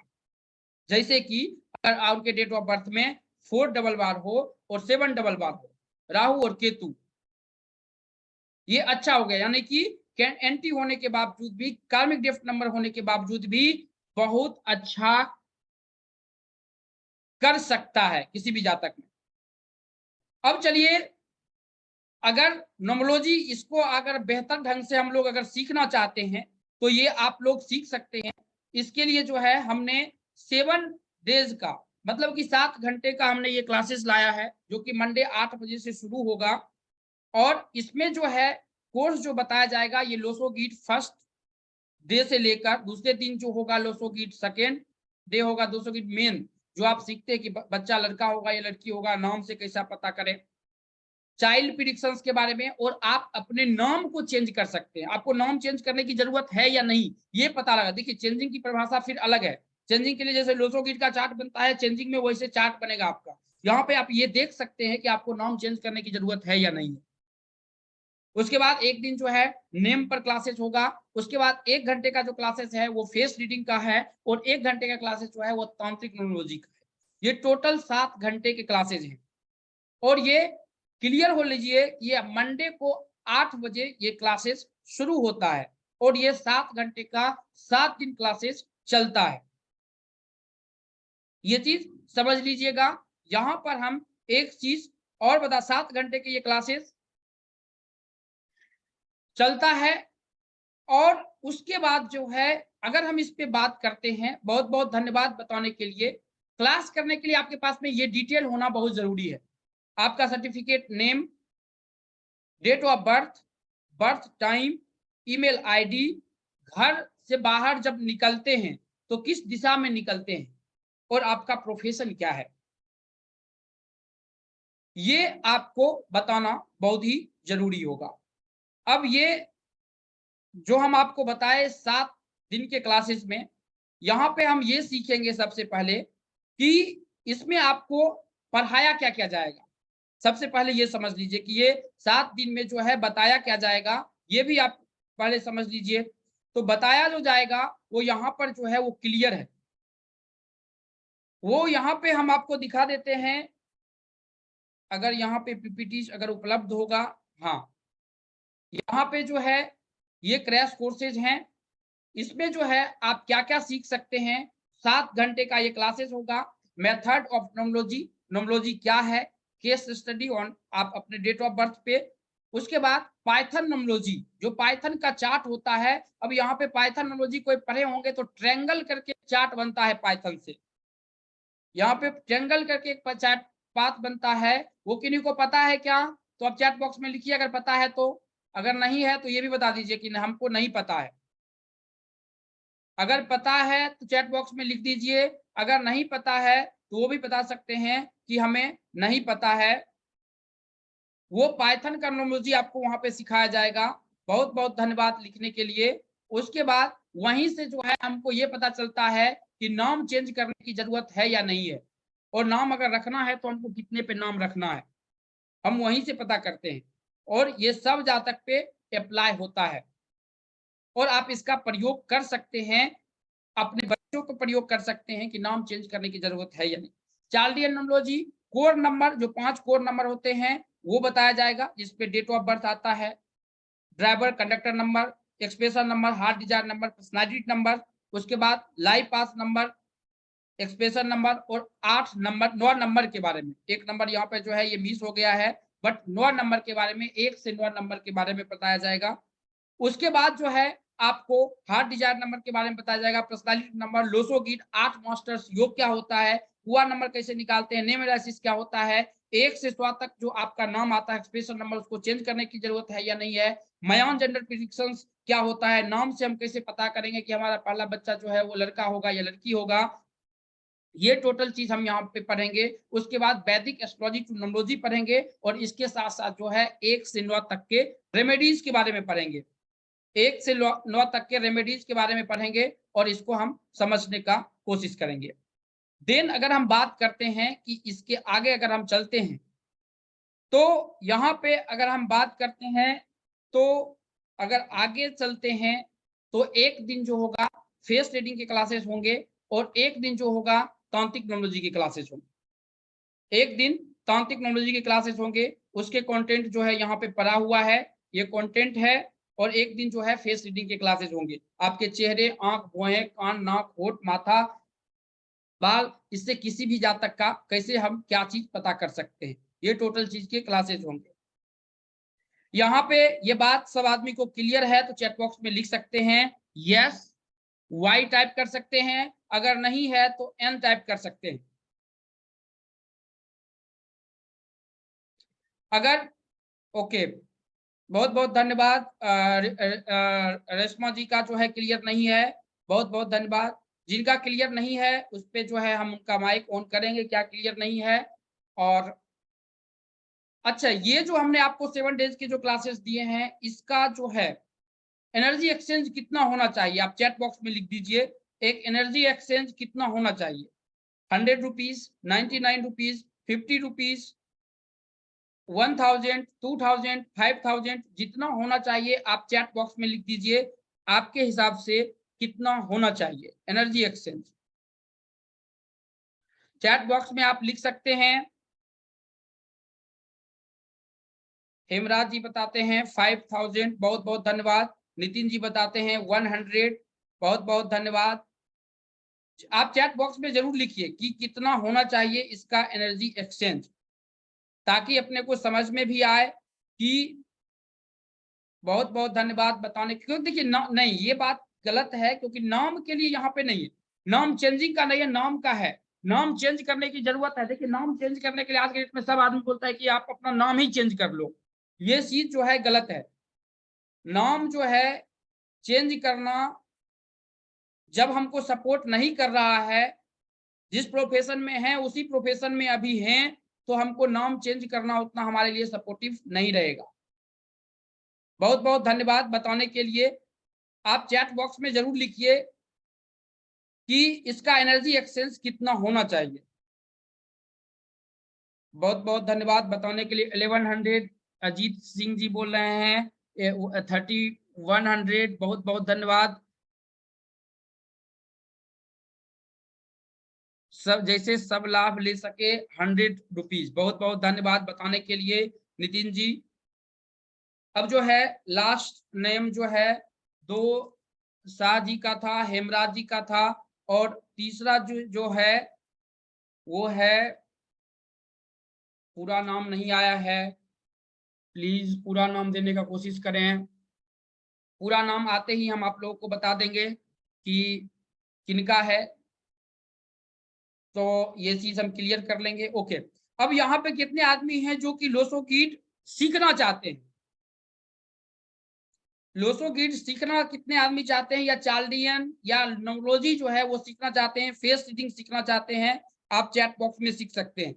जैसे कि अगर आपके डेट ऑफ बर्थ में 4 डबल बार हो और 7 डबल बार हो, राहु और केतु, ये अच्छा हो गया, यानी कि एंटी होने के बावजूद भी, कार्मिक डेप्थ नंबर होने के बावजूद भी बहुत अच्छा कर सकता है किसी भी जातक में। अब चलिए, अगर नोमोलॉजी इसको अगर बेहतर ढंग से हम लोग अगर सीखना चाहते हैं तो ये आप लोग सीख सकते हैं। इसके लिए जो है हमने 7 डेज का मतलब कि 7 घंटे का हमने ये क्लासेस लाया है, जो कि मंडे 8 बजे से शुरू होगा। और इसमें जो है कोर्स जो बताया जाएगा ये लोसो गीट फर्स्ट डे से लेकर दूसरे दिन जो होगा लोसो गीट सेकेंड डे होगा, दोसो गीट मेन जो आप सीखते हैं कि बच्चा लड़का होगा या लड़की होगा, नाम से कैसा पता करें, चाइल्ड प्रिडिक्शंस के बारे में, और आप अपने नाम को चेंज कर सकते हैं, आपको नाम चेंज करने की जरूरत है या नहीं ये पता लगा। देखिए चेंजिंग की परिभाषा फिर अलग है, चेंजिंग के लिए जैसे लोसो गिट का चार्ट बनता है चेंजिंग में वैसे चार्ट बनेगा आपका। यहाँ पे आप ये देख सकते हैं कि आपको नाम चेंज करने की जरूरत है या नहीं। उसके बाद एक दिन जो है नेम पर क्लासेस होगा, उसके बाद 1 घंटे का जो क्लासेस है वो फेस रीडिंग का है, और 1 घंटे का क्लासेस जो है वो तांत्रिक न्यूमरोलॉजी का है। ये टोटल 7 घंटे के क्लासेस हैं। और ये क्लियर हो लीजिए, ये मंडे को 8 बजे ये क्लासेस शुरू होता है और ये 7 घंटे का 7 दिन क्लासेस चलता है। ये चीज समझ लीजिएगा। यहां पर हम एक चीज और बता, 7 घंटे के ये क्लासेस चलता है। और उसके बाद जो है अगर हम इस पे बात करते हैं, बहुत बहुत धन्यवाद बताने के लिए। क्लास करने के लिए आपके पास में ये डिटेल होना बहुत जरूरी है। आपका certificate, name, date of birth, birth time, email ID, घर से बाहर जब निकलते हैं तो किस दिशा में निकलते हैं और आपका प्रोफेशन क्या है, ये आपको बताना बहुत ही जरूरी होगा। अब ये जो हम आपको बताए 7 दिन के क्लासेस में, यहाँ पे हम ये सीखेंगे सबसे पहले कि इसमें आपको पढ़ाया क्या-क्या जाएगा। सबसे पहले ये समझ लीजिए कि ये 7 दिन में जो है बताया क्या जाएगा, ये भी आप पहले समझ लीजिए। तो बताया जो जाएगा वो यहाँ पर जो है वो क्लियर है। वो यहाँ पे हम आपको दिखा देते हैं, अगर यहाँ पे पीपीटी अगर उपलब्ध होगा। हाँ, यहाँ पे जो है ये क्रैश कोर्सेज हैं। इसमें जो है आप क्या-क्या सीख सकते हैं। 7 घंटे का ये क्लासेस होगा। मेथड ऑफ नोमोलॉजी, नोमोलॉजी क्या है, केस स्टडी ऑन आप अपने डेट ऑफ बर्थ पे। उसके बाद पाइथन नोमोलॉजी, जो पाइथन का चार्ट होता है। अब यहाँ पे पाइथन नोमोलॉजी कोई पढ़े होंगे तो ट्रायंगल करके चार्ट बनता है पाइथन से। यहाँ पे ट्रायंगल करके एक चार्ट पाथ बनता है, वो किन्हीं को पता है क्या? तो आप चैट बॉक्स में लिखिए अगर पता है तो। अगर नहीं है तो ये भी बता दीजिए कि हमको नहीं पता है। अगर पता है तो चैट बॉक्स में लिख दीजिए, अगर नहीं पता है तो वो भी बता सकते हैं कि हमें नहीं पता है। वो पाइथन का नोमोलॉजी आपको वहाँ पे सिखाया जाएगा। बहुत-बहुत धन्यवाद लिखने के लिए। उसके बाद वहीं से जो है हमको ये पता चलता है कि नाम चेंज करने की ज़रूरत है या नहीं है, और नाम अगर रखना है तो हमको कितने पे नाम रखना है, हम वहीं से पता करते हैं। और ये सब जातक पे अप्लाई होता है और आप इसका प्रयोग कर सकते हैं, अपने बच्चों को प्रयोग कर सकते हैं कि नाम चेंज करने की जरूरत है या नहीं। चार्लियन नोमोलॉजी, कोर नंबर, जो 5 कोर नंबर होते हैं वो बताया जाएगा, जिसपे डेट ऑफ बर्थ आता है, driver conductor number, expression number, heart Dzire number, personality number. उसके बाद लाइफ पास नंबर, एक्सप्रेशन नंबर, और 8 नंबर 9 नंबर के बारे में। एक नंबर यहाँ पे जो है ये मिस हो गया है, बट 9 नंबर के बारे में, 1 से 9 नंबर के बारे में बताया जाएगा। उसके बाद जो है आपको हार्ट डिजायर नंबर के बारे में बताया जाएगा, पर्सनालिटी नंबर, लोसो गिट, 8 मास्टर्स योग क्या होता है, हुआ नंबर कैसे निकालते हैं, नेम एनालिसिस क्या होता है, 1 से 100 तक जो आपका नाम आता है एक्सप्रेशन नंबर, उसको चेंज करने की जरूरत है या नहीं है। मयान जेंडर प्रेडिक्शंस क्या होता है, नाम से हम कैसे पता करेंगे कि हमारा पहला बच्चा जो है वो लड़का होगा या लड़की होगा। ये टोटल चीज हम यहाँ पे पढ़ेंगे। उसके बाद वैदिक एस्ट्रोलॉजी टू न्यूमरोलॉजी पढ़ेंगे, और इसके साथ साथ जो है 1 से 9 तक के रेमेडीज के बारे में पढ़ेंगे। 1 से 9 तक के रेमेडीज के बारे में पढ़ेंगे और इसको हम समझने का कोशिश करेंगे। देन अगर हम बात करते हैं कि इसके आगे अगर हम चलते हैं, तो यहाँ पे अगर हम बात करते हैं, तो अगर आगे चलते हैं तो एक दिन जो होगा फेस रीडिंग के क्लासेस होंगे, और एक दिन जो होगा तांत्रिक न्यूमरोलॉजी की क्लासेस होंगे। एक दिन तांत्रिक न्यूमरोलॉजी की क्लासेस होंगे, उसके कंटेंट जो है यहाँ पे पड़ा हुआ है, ये कंटेंट है। और एक दिन जो है फेस रीडिंग के क्लासेस होंगे, आपके चेहरे, आंख, भौहें, कान, नाक, होठ, माथा, बाल, इससे किसी भी जातक का कैसे हम क्या चीज पता कर सकते हैं, ये टोटल चीज के क्लासेस होंगे। यहाँ पे ये बात सब आदमी को क्लियर है तो चैट बॉक्स में लिख सकते हैं यस, वाई टाइप कर सकते हैं, अगर नहीं है तो एन टाइप कर सकते हैं। अगर ओके, बहुत बहुत धन्यवाद। रेशमा जी का जो है क्लियर नहीं है, बहुत बहुत धन्यवाद। जिनका क्लियर नहीं है उस पे जो है हम उनका माइक ऑन करेंगे, क्या क्लियर नहीं है। और अच्छा, ये जो हमने आपको 7 डेज के जो क्लासेस दिए हैं, इसका जो है एनर्जी एक्सचेंज कितना होना चाहिए, आप चैट बॉक्स में लिख दीजिए। एक एनर्जी एक्सचेंज कितना होना चाहिए, 100 रुपीज, 99 रुपीज, 50 रुपीज, 1000, 2000, 5000, जितना होना चाहिए आप चैट बॉक्स में लिख दीजिए। आपके हिसाब से कितना होना चाहिए एनर्जी एक्सचेंज, चैट बॉक्स में आप लिख सकते हैं। हेमराज जी बताते हैं 5000, बहुत बहुत धन्यवाद। नितिन जी बताते हैं 100, बहुत बहुत धन्यवाद। आप चैट बॉक्स में जरूर लिखिए कि कितना होना चाहिए इसका एनर्जी एक्सचेंज, ताकि अपने को समझ में भी आए कि बहुत बहुत धन्यवाद बताने, क्योंकि देखिए नहीं, ये बात गलत है, क्योंकि नाम के लिए यहाँ पे नहीं है, नाम चेंजिंग का नहीं है, नाम का है। नाम चेंज करने की जरूरत है। देखिए नाम चेंज करने के लिए आज के डेट में सब आदमी बोलता है कि आप अपना नाम ही चेंज कर लो, ये चीज जो है गलत है। नाम जो है चेंज करना, जब हमको सपोर्ट नहीं कर रहा है, जिस प्रोफेशन में है उसी प्रोफेशन में अभी हैं, तो हमको नाम चेंज करना उतना हमारे लिए सपोर्टिव नहीं रहेगा। बहुत बहुत धन्यवाद बताने के लिए। आप चैट बॉक्स में जरूर लिखिए कि इसका एनर्जी एक्सचेंज कितना होना चाहिए। बहुत बहुत धन्यवाद बताने के लिए। 1100 अजीत सिंह जी बोल रहे हैं, 3100 बहुत बहुत धन्यवाद। सब जैसे सब लाभ ले सके 100 रुपीज, बहुत बहुत धन्यवाद बताने के लिए नितिन जी। अब जो है लास्ट नेम जो है दो शाह जी का था, हेमराज जी का था, और तीसरा जो है वो है, पूरा नाम नहीं आया है, प्लीज पूरा नाम देने का कोशिश करें। पूरा नाम आते ही हम आप लोगों को बता देंगे कि किनका है, तो ये चीज हम क्लियर कर लेंगे। ओके, अब यहाँ पे कितने आदमी हैं जो कि लोसो कीट सीखना चाहते हैं? लोसो कीट सीखना कितने आदमी चाहते हैं, या चाल्डियन या नोमोलॉजी जो है वो सीखना चाहते हैं, फेस रीडिंग सीखना चाहते हैं? आप चैट बॉक्स में सीख सकते हैं।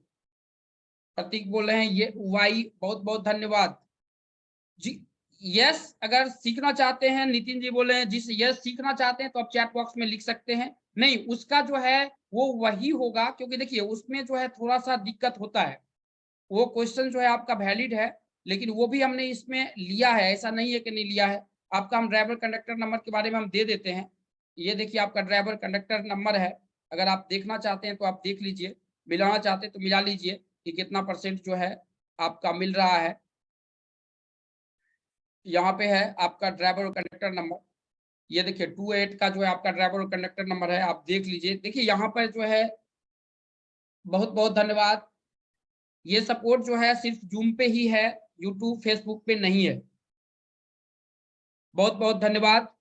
प्रतीक बोल रहे हैं ये वाई, बहुत बहुत धन्यवाद जी। यस, अगर सीखना चाहते हैं, नितिन जी बोले हैं जिस यस सीखना चाहते हैं तो आप चैट बॉक्स में लिख सकते हैं। नहीं, उसका जो है वो वही होगा, क्योंकि देखिए उसमें जो है थोड़ा सा दिक्कत होता है। वो क्वेश्चन जो है आपका वैलिड है, लेकिन वो भी हमने इसमें लिया है, ऐसा नहीं है कि नहीं लिया है। आपका हम ड्राइवर कंडक्टर नंबर के बारे में हम दे देते हैं। ये देखिए आपका ड्राइवर कंडक्टर नंबर है, अगर आप देखना चाहते हैं तो आप देख लीजिए, मिलाना चाहते हैं तो मिला लीजिए कि कितना परसेंट जो है आपका मिल रहा है। यहाँ पे है आपका ड्राइवर और कंडक्टर नंबर, ये देखिए 28 का जो है आपका ड्राइवर और कंडक्टर नंबर है, आप देख लीजिए। देखिए यहाँ पर जो है बहुत बहुत धन्यवाद। ये सपोर्ट जो है सिर्फ जूम पे ही है, यूट्यूब फेसबुक पे नहीं है। बहुत बहुत धन्यवाद।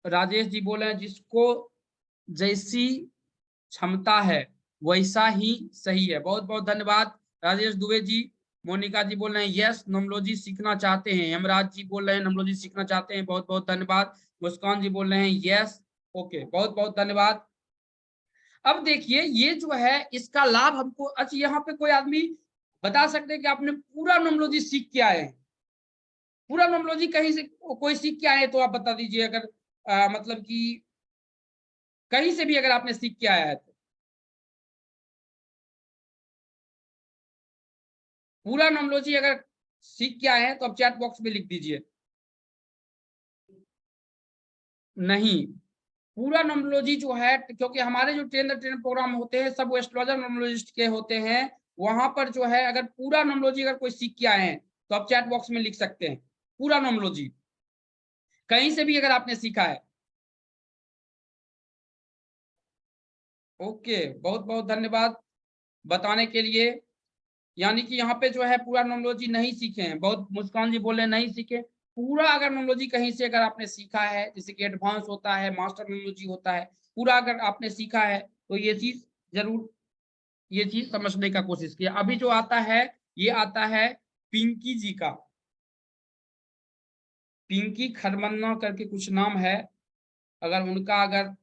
राजेश जी बोले हैं जिसको जैसी क्षमता है वैसा ही सही है, बहुत बहुत धन्यवाद राजेश दुबे जी। मोनिका जी बोल रहे हैं यस नोमोलॉजी सीखना चाहते हैं। हेमराज जी बोल रहे हैं नोमोलॉजी सीखना चाहते हैं, बहुत बहुत धन्यवाद। मुस्कान जी बोल रहे हैं यस, ओके, बहुत बहुत धन्यवाद। अब देखिए ये जो है इसका लाभ हमको, अच्छा यहाँ पे कोई आदमी बता सकते हैं कि आपने पूरा नोमोलॉजी सीख के आए हैं? पूरा नोमोलॉजी कहीं से कोई सीख के आए तो आप बता दीजिए, अगर मतलब कि कहीं से भी अगर आपने सीख के आया है तो। पूरा नोमोलॉजी अगर सीख के आए हैं तो आप चैट बॉक्स में लिख दीजिए। नहीं, पूरा नोमोलॉजी जो है, क्योंकि हमारे जो ट्रेन प्रोग्राम होते हैं सब वो एस्ट्रोलॉजर नोमोलॉजिस्ट के होते हैं, वहां पर जो है अगर पूरा नोमोलॉजी अगर कोई सीख के आए हैं तो आप चैट बॉक्स में लिख सकते हैं पूरा नोमोलॉजी, कहीं से भी अगर आपने सीखा है। ओके, बहुत बहुत धन्यवाद बताने के लिए। यानी कि यहाँ पे जो है पूरा नोमोलॉजी नहीं सीखे हैं, बहुत मुस्कान जी बोले नहीं सीखे। पूरा अगर नोमोलॉजी कहीं से अगर आपने सीखा है, जैसे कि एडवांस होता है, मास्टर नोमोलॉजी होता है, पूरा अगर आपने सीखा है तो ये चीज जरूर, ये चीज समझने का कोशिश किया। अभी जो आता है ये आता है पिंकी जी का, पिंकी खरमन्ना करके कुछ नाम है, अगर उनका अगर,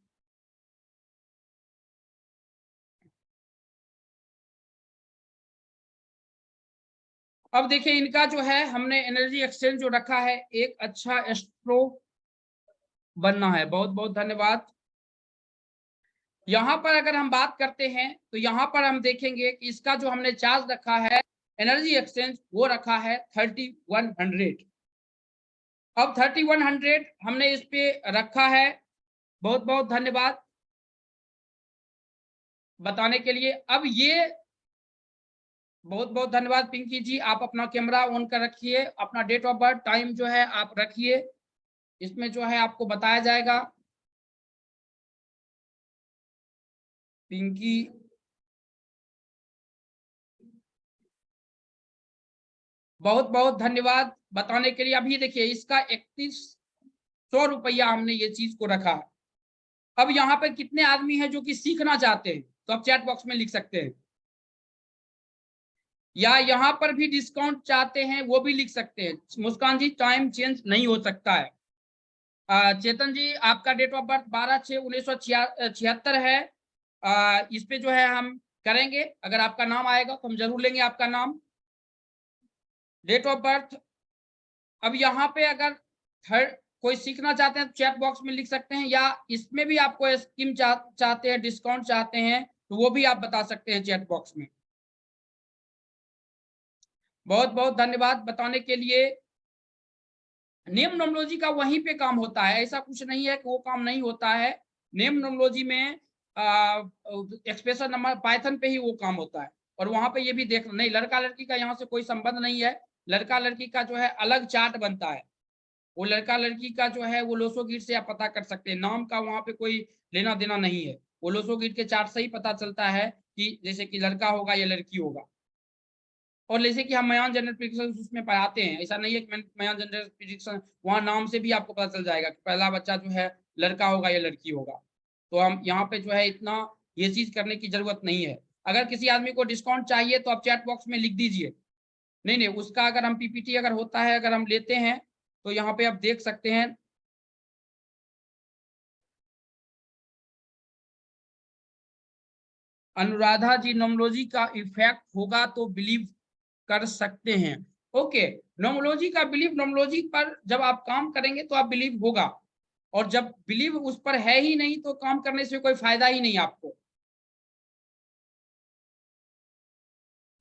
अब देखिए इनका जो है हमने एनर्जी एक्सचेंज जो रखा है, एक अच्छा एस्ट्रो बनना है, बहुत बहुत धन्यवाद। यहाँ पर अगर हम बात करते हैं तो यहाँ पर हम देखेंगे कि इसका जो हमने चार्ज रखा है एनर्जी एक्सचेंज वो रखा है 3100। अब 3100 हमने इस पे रखा है, बहुत बहुत धन्यवाद बताने के लिए। अब ये बहुत बहुत धन्यवाद पिंकी जी, आप अपना कैमरा ऑन कर रखिए, अपना डेट ऑफ बर्थ टाइम जो है आप रखिए। इसमें जो है आपको बताया जाएगा। पिंकी बहुत बहुत धन्यवाद बताने के लिए। अभी देखिए इसका 3100 रुपया हमने ये चीज को रखा है। अब यहाँ पर कितने आदमी हैं जो कि सीखना चाहते हैं, तो आप चैट बॉक्स में लिख सकते हैं, या यहाँ पर भी डिस्काउंट चाहते हैं वो भी लिख सकते हैं। मुस्कान जी टाइम चेंज नहीं हो सकता है। चेतन जी आपका डेट ऑफ बर्थ 12/6/1976 है। इस पे जो है हम करेंगे, अगर आपका नाम आएगा तो हम जरूर लेंगे आपका नाम, डेट ऑफ बर्थ। अब यहाँ पे अगर थर्ड कोई सीखना चाहते हैं तो चैट बॉक्स में लिख सकते हैं, या इसमें भी आपको स्कीम चाहते हैं, डिस्काउंट चाहते हैं, तो वो भी आप बता सकते हैं चैट बॉक्स में। बहुत बहुत धन्यवाद बताने के लिए। नेम नोमोलॉजी का वहीं पे काम होता है, ऐसा कुछ नहीं है कि वो काम नहीं होता है। नेम नोमोलॉजी में एक्सप्रेशन नंबर पाइथन पे ही वो काम होता है। और वहां पे ये भी देख नहीं, लड़का लड़की का यहाँ से कोई संबंध नहीं है। लड़का लड़की का जो है अलग चार्ट बनता है, वो लड़का लड़की का जो है वो लोसो गिट से आप पता कर सकते हैं, नाम का वहां पे कोई लेना देना नहीं है। वो लोसो गिट के चार्ट से ही पता चलता है कि जैसे कि लड़का होगा या लड़की होगा। और जैसे कि हम मयान जेंडर प्रिडिक्शन उसमें पढ़ाते हैं, ऐसा नहीं है कि मयान जेंडर प्रिडिक्शन वहाँ नाम से भी आपको पता चल जाएगा कि पहला बच्चा जो है लड़का होगा या लड़की होगा। तो हम यहाँ पे जो है इतना ये चीज करने की जरूरत नहीं है। अगर किसी आदमी को डिस्काउंट चाहिए तो आप चैट बॉक्स में लिख दीजिए। नहीं नहीं, उसका अगर हम पीपीटी अगर होता है, अगर हम लेते हैं तो यहाँ पे आप देख सकते हैं। अनुराधा जी नोमोलॉजी का इफेक्ट होगा तो बिलीव कर सकते हैं। ओके, नोमोलॉजी का बिलीव, नोमोलॉजी पर जब आप काम करेंगे तो आप बिलीव होगा, और जब बिलीव उस पर है ही नहीं तो काम करने से कोई फायदा ही नहीं आपको।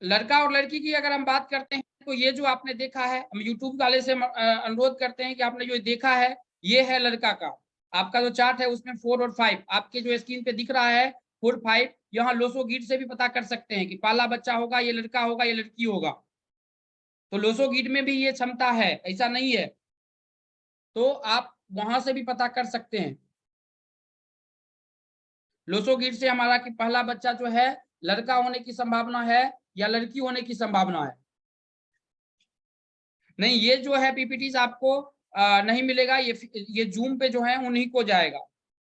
लड़का और लड़की की अगर हम बात करते हैं तो ये जो आपने देखा है, हम यूट्यूब वाले से अनुरोध करते हैं कि आपने जो देखा है ये है लड़का का। आपका जो चार्ट है उसमें 4 और 5 आपके जो स्क्रीन पे दिख रहा है, 4 5 यहाँ लोसो गिट से भी पता कर सकते हैं कि पहला बच्चा होगा, ये लड़का होगा, ये लड़की होगा। तो लोसो गिट में भी ये क्षमता है, ऐसा नहीं है, तो आप वहां से भी पता कर सकते हैं। लोसो गिट से हमारा कि पहला बच्चा जो है लड़का होने की संभावना है या लड़की होने की संभावना है। नहीं, ये जो है पीपीटी आपको नहीं मिलेगा, ये जूम पे जो है उन्हीं को जाएगा,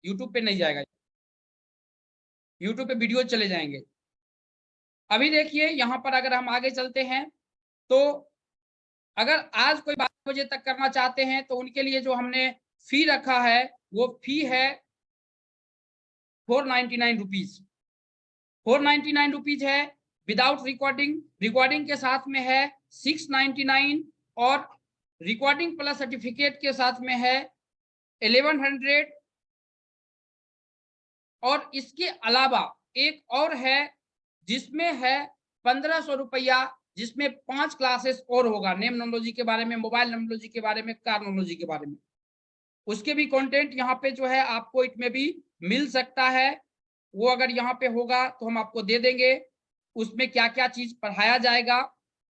यूट्यूब पे नहीं जाएगा। यूट्यूब पे वीडियो चले जाएंगे। अभी देखिए यहाँ पर अगर हम आगे चलते हैं तो अगर आज कोई 12 बजे तक करना चाहते हैं तो उनके लिए जो हमने फी रखा है वो फी है 499 रुपीज। 499 रुपीज है विदाउट रिकॉर्डिंग, रिकॉर्डिंग के साथ में है 699, और रिकॉर्डिंग प्लस सर्टिफिकेट के साथ में है 1100। और इसके अलावा एक और है जिसमें है 1500 रुपया, जिसमें 5 क्लासेस और होगा, नेम नोमोलॉजी के बारे में, मोबाइल नोमोलॉजी के बारे में, कार नोमोलॉजी के बारे में। उसके भी कंटेंट यहाँ पे जो है आपको इसमें भी मिल सकता है। वो अगर यहाँ पे होगा तो हम आपको दे देंगे, उसमें क्या क्या चीज पढ़ाया जाएगा।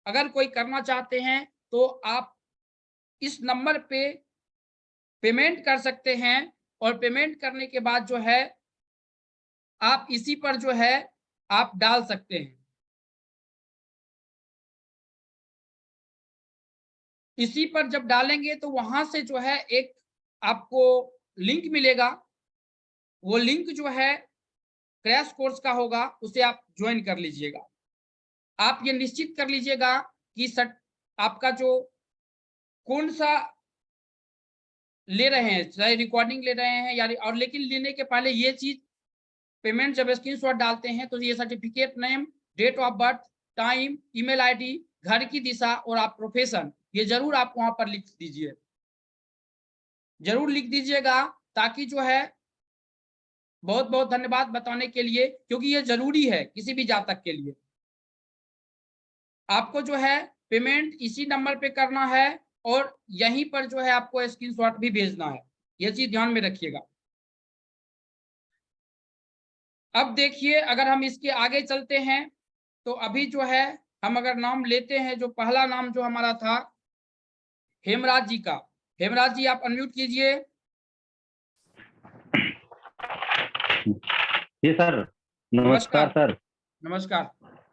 अगर कोई करना चाहते हैं तो आप इस नंबर पे पेमेंट कर सकते हैं, और पेमेंट करने के बाद जो है आप इसी पर जो है आप डाल सकते हैं। इसी पर जब डालेंगे तो वहां से जो है एक आपको लिंक मिलेगा, वो लिंक जो है क्रैश कोर्स का होगा, उसे आप ज्वाइन कर लीजिएगा। आप ये निश्चित कर लीजिएगा कि आपका जो कौन सा ले रहे हैं, चाहे रिकॉर्डिंग ले रहे हैं या, और लेकिन लेने के पहले ये चीज पेमेंट जब स्क्रीनशॉट डालते हैं तो ये certificate name, date of birth, time, email ID, घर की दिशा और आप प्रोफेशन, ये जरूर आप वहां पर लिख दीजिए, जरूर लिख दीजिएगा, ताकि जो है बहुत बहुत धन्यवाद बताने के लिए, क्योंकि ये जरूरी है किसी भी जातक के लिए। आपको जो है पेमेंट इसी नंबर पे करना है, और यहीं पर जो है आपको स्क्रीनशॉट भी भेजना है, ये चीज ध्यान में रखिएगा। अब देखिए अगर हम इसके आगे चलते हैं तो अभी जो है हम अगर नाम लेते हैं, जो पहला नाम जो हमारा था हेमराज जी का, हेमराज जी आप अनम्यूट कीजिए। जी सर, नमस्कार सर। नमस्कार।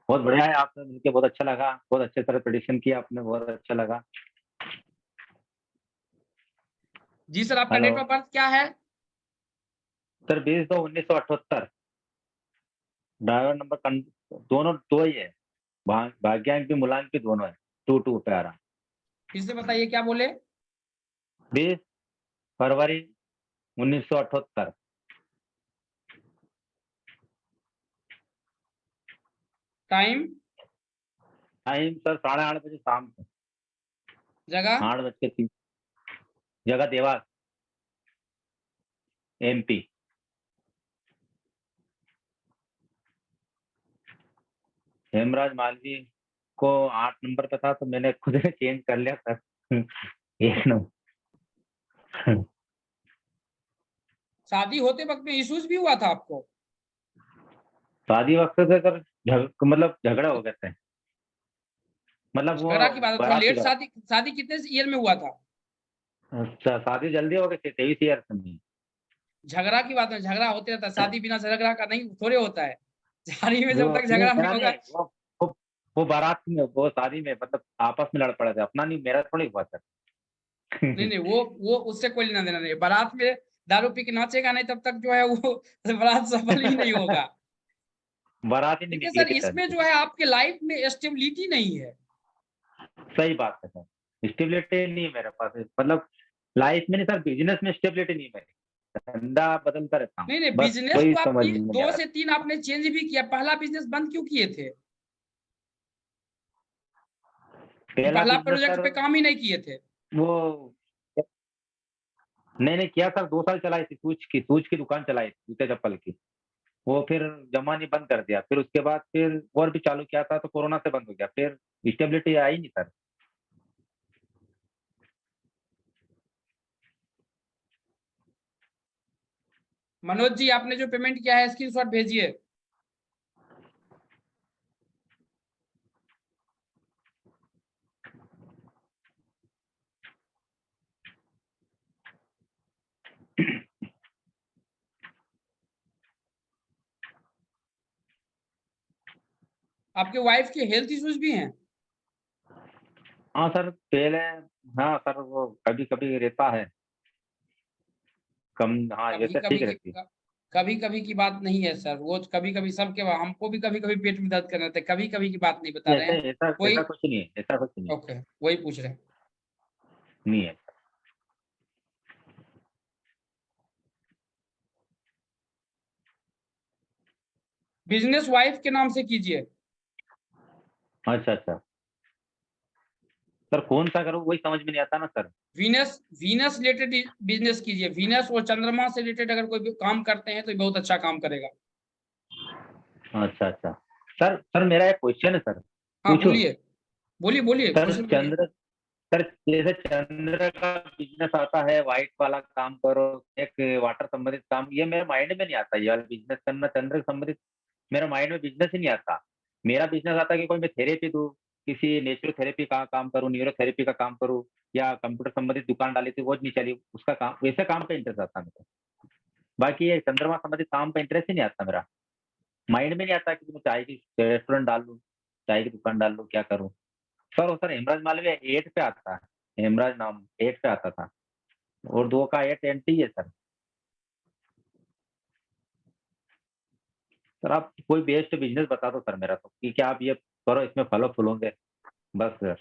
बहुत बढ़िया है, आपसे मिलके बहुत अच्छा लगा, बहुत अच्छे तरह प्रेडिक्शन किया आपने, बहुत अच्छा लगा। जी सर, आपका हेलो डेट ऑफ बर्थ क्या है? सर, 20/2/1978। ड्राइवर नंबर दोनों दो ही है, भाग्यांक भी मूलांक भी दोनों है, 2 पे आ रहा। फिर से बताइए क्या बोले? 20 फरवरी 1978। टाइम? टाइम सर 8:30 बजे शाम को। जगह? 8:30। जगह देवास, MP। हेमराज मालवी को 8 नंबर पे था, तो मैंने खुद ने चेंज कर लिया सर। 1 नंबर। शादी होते वक्त में इश्यूज भी हुआ था आपको? शादी वक्त से सर मतलब झगड़ा हो गए थे। मतलब वो झगड़ा की बात है, थोड़ा बारात की लेट बात। शादी शादी कितने ईयर में हुआ था? अच्छा, शादी जल्दी हो गई थी, 23 ईयर में। झगड़ा की बात है, झगड़ा होते रहता है, शादी बिना झगड़ा का नहीं थोड़े होता है। शादी में वो जब तक नहीं, झगड़ा नहीं मेरा होगा। नहीं, वो बारात में, वो शादी में, मतलब आपस में लड़ पड़े थे, अपना नहीं, मेरा थोड़ी हुआ सर। नहीं नहीं, वो उससे कोई लेना देना नहीं। बारात में दारू पी के नाचेगा नहीं तब तक जो है वो बारात सफल ही नहीं होगा। बारात ही नहीं देखिए निकली सर, थी सर। इसमें जो है आपके लाइफ में स्टेबिलिटी नहीं है। सही बात है सर, स्टेबिलिटी नहीं है मेरे पास, मतलब लाइफ में नहीं सर, बिजनेस में स्टेबिलिटी नहीं है मेरी, धंधा बदलता रहता हूँ, नहीं नहीं, बस बिजनेस वही तो आप समझ में नहीं आ 2 रहा। से 3 आपने चेंज भी किया, पहला बिजनेस बंद क्यों किए थे? कि पहला पहला बिजनेस प्रोजेक्ट सर, पे काम ही नहीं किए थे? वो नहीं नहीं किया सर, 2 साल चलाई थी, सूज की दुकान चलाई थी, जूते चप्पल की। वो फिर जमा नहीं, बंद कर दिया, फिर उसके बाद फिर और भी चालू किया था, तो कोरोना से बंद हो गया, फिर स्टेबिलिटी आई नहीं सर। मनोज जी, आपने जो पेमेंट किया है स्क्रीनशॉट भेजिए। आपके वाइफ के हेल्थ इश्यूज भी हैं? हाँ सर, पहले, हाँ सर, वो कभी कभी रहता है कम, हाँ कभी वैसे कभी ठीक की रहती है। कभी कभी की बात नहीं है सर, वो कभी कभी सबके, हमको भी कभी कभी पेट में दर्द कर रहे थे, कभी कभी की बात नहीं बता रहे ऐसे हैं। ऐसा कोई ऐसा कुछ नहीं है, ऐसा कुछ नहीं, ओके, वही पूछ रहे हैं। नहीं है। बिजनेस वाइफ के नाम से कीजिए। अच्छा अच्छा सर, कौन सा करूँ वही समझ में नहीं आता ना sir. Venus Venus related business कीजिए। वीनस और चंद्रमा से रिलेटेड अगर कोई भी काम करते हैं तो ये बहुत अच्छा काम करेगा। अच्छा अच्छा सर, सर मेरा एक क्वेश्चन है सर, हाँ पूछूं? बोलिए, बोलिए बोलिए, सर क्वेश्चन बोलिए। चंद्र सर, जैसे चंद्र का बिजनेस आता है, व्हाइट वाला काम करो, एक वाटर संबंधित काम, ये मेरे माइंड में नहीं आता, ये वाला बिजनेस करना चंद्र से संबंधित, मेरा माइंड में बिजनेस ही नहीं आता। मेरा बिजनेस आता है कि कोई मैं थेरेपी दूं, किसी नेचुरोथेरेपी का काम करूं, न्यूरोथेरेपी का काम करूं, या कंप्यूटर संबंधित दुकान डाली थी, वो नहीं चली, उसका काम, वैसे काम का इंटरेस्ट आता है मेरे को। बाकी ये चंद्रमा संबंधित काम का इंटरेस्ट ही नहीं आता मेरा, माइंड में नहीं आता कि मैं चाय की रेस्टोरेंट डाल लूं, चाय की दुकान डाल लूं, क्या करूं। सर वो सर हेमराज मालवीय 8 पे आता है, हेमराज नाम 8 पे आता था, और 2 का 8 एंटी है सर। सर आप कोई बेस्ट बिजनेस बता दो सर मेरा, तो कि क्या आप ये करो, इसमें फलो फूलोगे, बस सर,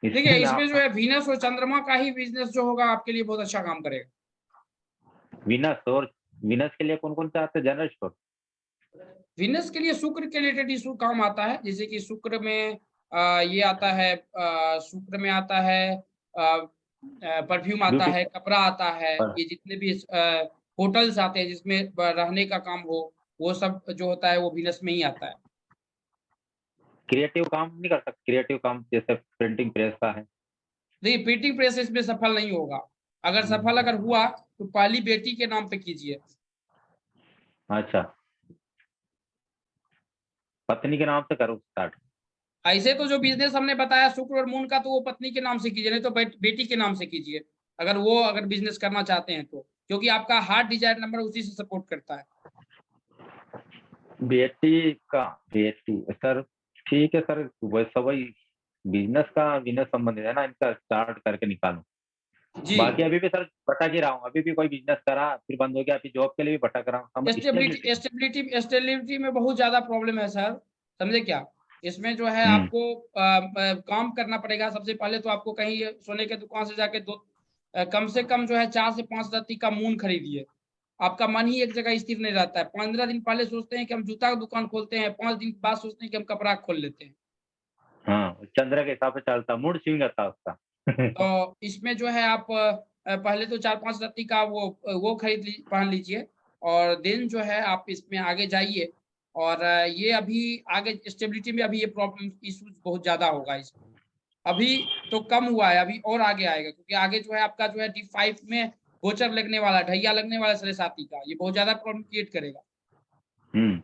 देखिए, इसमें इसमें आप। जो है वीनस और चंद्रमा का ही बिजनेस जो होगा आपके लिए बहुत अच्छा काम करेगा। विनस, और विनस के लिए कौन कौन से आते हैं, जनरल स्टोर? वीनस के लिए शुक्र के रिलेटेड इशू काम आता है, जैसे कि शुक्र में ये आता है, शुक्र में आता है परफ्यूम आता ब्यूटी है, कपड़ा आता है, पर ये जितने भी होटल्स आते हैं जिसमें रहने का काम हो, वो सब जो होता है वो वीनस में ही आता है। क्रिएटिव काम नहीं कर सकते, क्रिएटिव काम जैसे प्रिंटिंग प्रेस का है? देखिए, प्रिंटिंग प्रेस इसमें सफल नहीं होगा। अगर सफल अगर हुआ तो पहली बेटी के नाम पे कीजिए। अच्छा, पत्नी के नाम से करो स्टार्ट। ऐसे तो जो बिजनेस हमने बताया शुक्र और मून का, तो वो पत्नी के नाम से कीजिए, नहीं तो बेटी के नाम से कीजिए। अगर बिजनेस करना चाहते हैं तो, क्योंकि आपका हार्ट डिजायर नंबर उसी से सपोर्ट करता है। बीएससी का बीएससी सर, ठीक है सर, वैसा वही बिजनेस संबंधित है ना, इनका स्टार्ट करके निकालूं। जी, बाकी अभी भी सर भटक ही रहा हूँ, अभी भी कोई बिजनेस करा फिर बंद हो गया, अभी जॉब के लिए भी भटक रहा हूँ, स्टेबिलिटी स्टेबिलिटी। स्टेबिलिटी स्टेबिलिटी में बहुत ज़्यादा प्रॉब्लम है सर, समझे क्या? इसमें जो है हम्म। आपको काम करना पड़ेगा। सबसे पहले तो आपको कहीं सोने के दुकान से जाके कम से कम जो है 4 से 5 रत्ती का मून खरीदिए। आपका मन ही एक जगह स्थिर नहीं रहता है। 15 दिन पहले सोचते हैं कि हम जूता का दुकान खोलते हैं, 5 दिन बाद सोचते हैं कि हम कपड़ा खोल लेते हैं। हाँ, चंद्र के हिसाब से चलता, मूड स्विंग रहता है उसका। तो इसमें जो है आप पहले तो 4-5 रत्ती का वो पहन लीजिए और देन जो है आप इसमें आगे जाइए और ये अभी आगे स्टेबिलिटी में अभी ये प्रॉब्लम इश्यूज़ बहुत ज़्यादा होगा इसमें। अभी तो कम हुआ है, अभी और आगे आएगा क्योंकि आगे जो है आपका जो है D5 में गोचर लगने वाला है, ढैया लगने वाला है साढ़े साती का, ये बहुत ज़्यादा प्रॉब्लम क्रिएट करेगा। हम्म।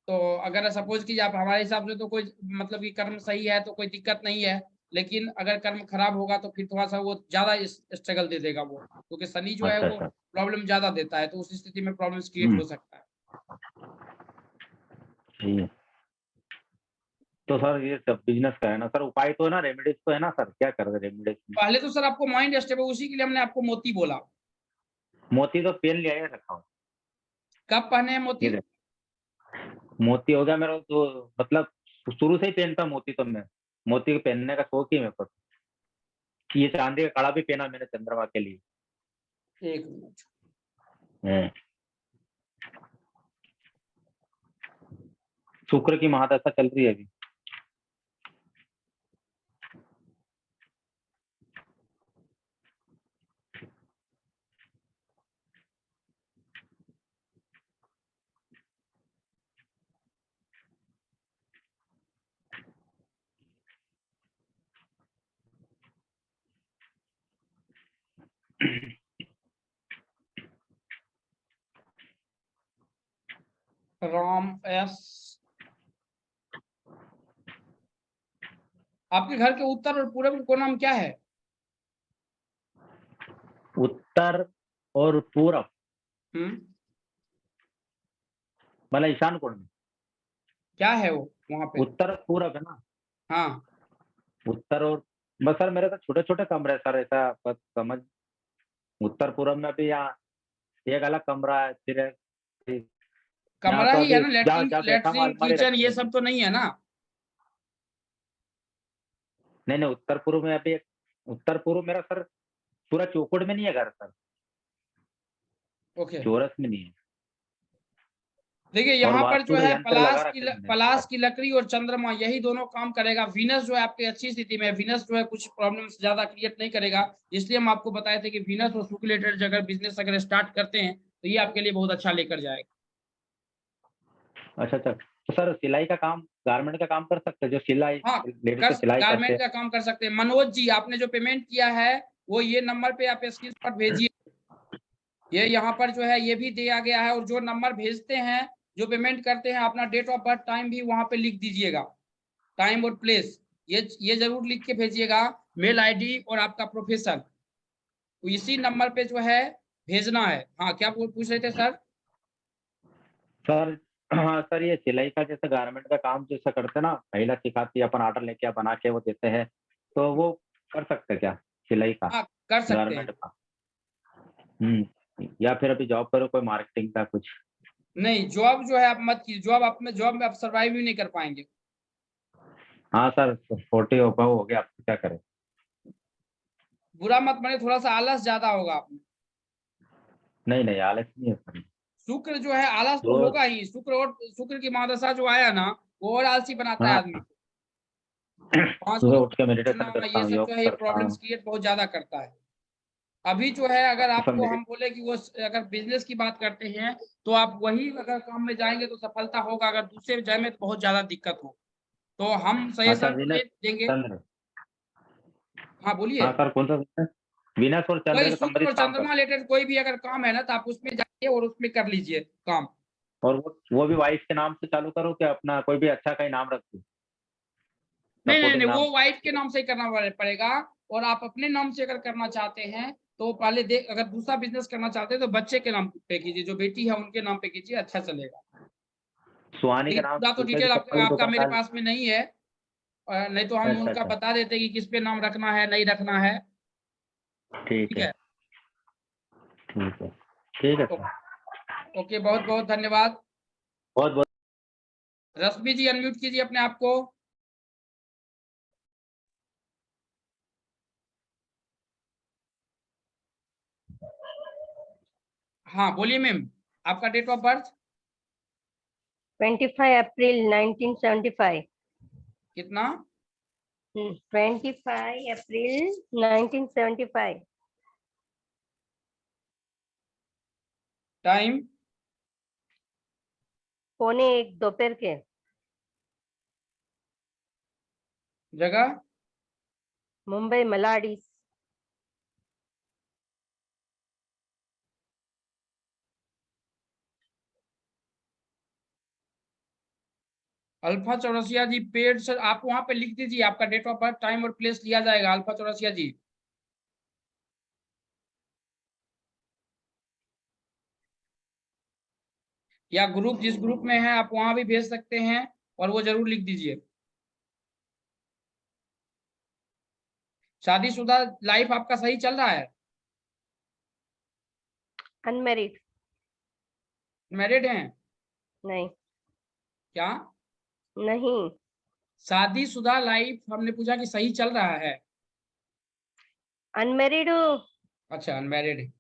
तो अगर सपोज़ कीजिए आप हमारे हिसाब से तो कोई मतलब कि कर्म सही है तो कोई दिक्कत नहीं है, लेकिन अगर कर्म खराब होगा तो फिर थोड़ा-सा वो ज़्यादा स्ट्रगल दे देगा वो, क्योंकि शनि जो है अच्छा वो अच्छा। प्रॉब्लम ज़्यादा देता है, तो उस स्थिति में प्रॉब्लम्स क्रिएट हम्म। हो सकता है। ठीक है। तो सर ये सब बिजनेस का है ना सर, उपाय तो है ना, रेमेडीज तो है ना सर, क्या कर रेमेडीज में? पहले तो सर आपको माइंड स्टेबल उसी के लिए हमने आपको मोती बोला। मोती तो पेन लिया ही रखा हूँ। कब पहने हैं ये मोती? देख, मोती हो गया मेरा तो, मतलब शुरू से ही पहनता मोती तो मैं, मोती पहनने का शौक ही मेरे को। ये चांदी का कड़ा भी पहना मैंने चंद्रमा के लिए। 1 मिनट। हम्म। शुक्र की महादशा चल रही है अभी। राम एस। आपके घर के उत्तर और पूरब कोना में क्या है? उत्तर और पूरब, हुँ, मतलब ईशान कोण में। क्या है वो वहाँ पे? उत्तर पूरब है ना। हाँ, उत्तर और, बस सर मेरे तो छोटे छोटे कमरे हैं सर, ऐसा बस समझ। उत्तर पूरब में भी यहाँ एक अलग कमरा है, फिर यहाँ कमरा तो ही है अभी ना, जहाँ लैट्रिन जहाँ बैठा हूँ लैट्रिन, अलमारी किचन रखी ये है। सब तो नहीं है ना? नहीं नहीं, उत्तर पूर्व में अभी उत्तर पूर्व मेरा सर पूरा चौकोट में नहीं है घर सर, ओके। चौरस में नहीं है। देखिए और यहाँ पर जो वास्तु है यंत्र लगा रखे मैंने पलाश घर। की लकड़ी और चंद्रमा यही दोनों काम करेगा। वीनस जो है आपकी अच्छी स्थिति में है, वीनस जो है कुछ प्रॉब्लम्स ज़्यादा क्रिएट नहीं करेगा। इसलिए हम आपको बताए थे कि वीनस और शुक्र रिलेटेड अगर बिज़नेस अगर स्टार्ट करते हैं, तो ये आपके लिए बहुत अच्छा लेकर जाएगा। अच्छा अच्छा, तो सर सिलाई का काम, गारमेंट का काम कर सकते हैं, जो सिलाई हाँ, लेडीज कर तो सिलाई करते गारमेंट हैं। का काम कर सकते हैं। मनोज जी, आपने जो पेमेंट किया है, वो ये नंबर पे आप स्क्रीनशॉट भेजिए। ये यहाँ पर जो है ये भी दिया गया है और जो नंबर भेजते हैं, जो पेमेंट करते हैं, अपना डेट ऑफ बर्थ, टाइम भी वहाँ पे लिख दीजिएगा। टाइम और प्लेस ये ज़रूर लिख के भेजिएगा, मेल आईडी और आपका प्रोफ़ेशन। तो इसी नंबर पे जो है भेजना है। हाँ, क्या पूछ रहे थे सर? सर हाँ सर, ये सिलाई का जैसे गारमेंट का काम जैसा करते हैं ना, महिला सिखाती है, अपन ऑर्डर लेके बना के वो देते हैं, तो वो कर सकते हैं क्या, सिलाई का, हाँ, कर सकते गारमेंट हैं। का? या फिर अभी जॉब करो कोई मार्केटिंग का कुछ? नहीं, जॉब जो है आप मत कीजिए। जॉब में आप सर्वाइव ही नहीं कर पाएँगे। हाँ सर, 40 हो गया, अब क्या करें? बुरा मत मानिए, थोड़ा-सा आलस ज़्यादा होगा आप में। नहीं नहीं, आलस नहीं है सर। शुक्र जो है आलस तो रोज, होगा ही। शुक्र की महादशा जो आया ना, वो और आलसी बनाता है आदमी हाँ, को। 5 सुबह बजे उठ के मेडिटेशन उठना करता ये हूँ, सब जो योग है ये करता प्रॉब्लम्स हूँ। क्रिएट बहुत ज़्यादा करता है। अभी जो है अगर तो सर आपको हम बोले कि वो अगर बिज़नेस की बात करते हैं, तो आप वही अगर काम में जाएँगे तो सफलता होगा, अगर दूसरे में जाए में तो बहुत ज़्यादा दिक्कत हो। तो हम अच्छा, सजेशन तो विनस ये देंगे। चंद्र, हाँ, बोलिए। हाँ सर, कौन सा बिजनेस? विनस और चंद्र वही के शुक्र संबंधित और काम चंद्रमा करता रिलेटेड कोई भी अगर काम है ना, तो आप उसमें जाइए और उसमें कर लीजिए काम। हूँ। और वो भी वाइफ के नाम से चालू करो, क्या अपना कोई भी अच्छा का ही नाम रख दूँ, नहीं, नहीं, सपोर्टिंग नहीं, नाम? वो वाइफ के नाम से ही करना पड़ेगा और आप अपने नाम से अगर करना चाहते हैं, तो पहले देख, अगर दूसरा बिजनेस करना चाहते हैं तो बच्चे के नाम पे कीजिए, जो बेटी है उनके नाम पे कीजिए, अच्छा चलेगा। सुहानी का लेकिन नाम पूरा तो उसका भी डिटेल चप्पल की आपका दुकान मेरे डाल। पास में नहीं है, नहीं तो हम अच्छा उनका अच्छा, बता देते कि किस पे नाम रखना है, नहीं रखना है। ठीक ठीक है है। ठीक है ठीक है ओ- सर। ओके, बहुत बहुत धन्यवाद। बहुत बहुत रश्मि जी अनम्यूट कीजिए अपने आप को। हाँ बोलिए मैम, आपका डेट ऑफ बर्थ 25 अप्रैल 1975। कितना? 25 अप्रैल 1975। टाइम? 1:45 दोपहर के। जगह? मुंबई मलाडी। अल्फा चौरसिया जी पेड सर, आप वहां पे लिख दीजिए, आपका डेट ऑफ बर्थ, टाइम और प्लेस लिया जाएगा। अल्फा चौरसिया जी, या ग्रुप, जिस ग्रुप में है आप वहां भी भेज सकते हैं, और वो जरूर लिख दीजिए। शादीशुदा लाइफ आपका सही चल रहा है? अनमेरिड। मैरिड हैं? नहीं। क्या? नहीं। शादीशुदा लाइफ हमने पूछा कि सही चल रहा है? अनमेरिड। अच्छा, अनमैरिड है।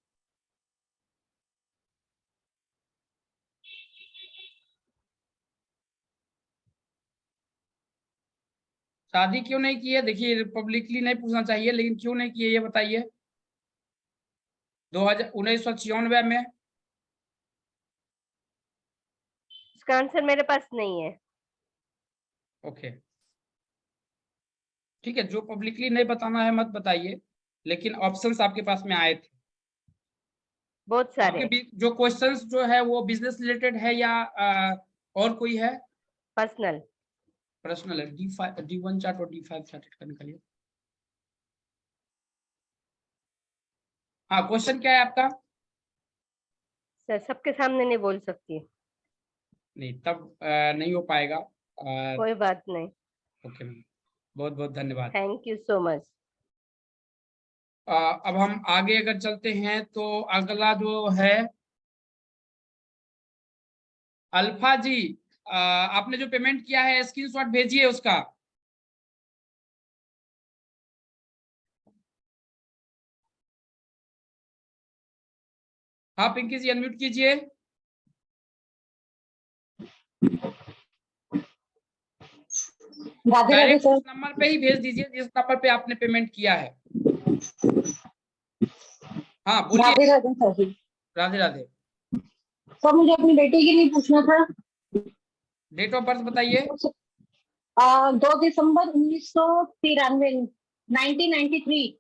शादी क्यों नहीं की है? देखिए, पब्लिकली नहीं पूछना चाहिए, लेकिन क्यों नहीं की है ये बताइए। 1996 में? इसका आंसर मेरे पास नहीं है। ओके, ठीक है, जो पब्लिकली नहीं बताना है मत बताइए, लेकिन ऑप्शंस आपके पास में आए थे। बहुत सारे। आपके जो क्वेश्चंस जो है वो बिजनेस रिलेटेड है या और कोई है? पर्सनल। पर्सनल है। D1 चार्ट और D5 चार्ट का निकालिए। हाँ, क्वेश्चन क्या है आपका? सर सबके सामने नहीं बोल सकती। नहीं, तब नहीं हो पाएगा। कोई बात नहीं। ओके मैम, बहुत बहुत धन्यवाद। Thank you so much. अब हम आगे अगर चलते हैं तो अगला जो है अल्फा जी, आपने जो पेमेंट किया है स्क्रीनशॉट भेजिए उसका। हाँ पिंकी जी अनम्यूट कीजिए। Radhe Radhe direct sir. उस नंबर पे ही भेज दीजिए जिस नंबर पे आपने पेमेंट किया है। हाँ बोलिए। राधे राधे सर जी। राधे राधे। सर मुझे अपनी बेटी के लिए पूछना था। डेट ऑफ बर्थ बताइए। 2 दिसंबर 1993, 1993।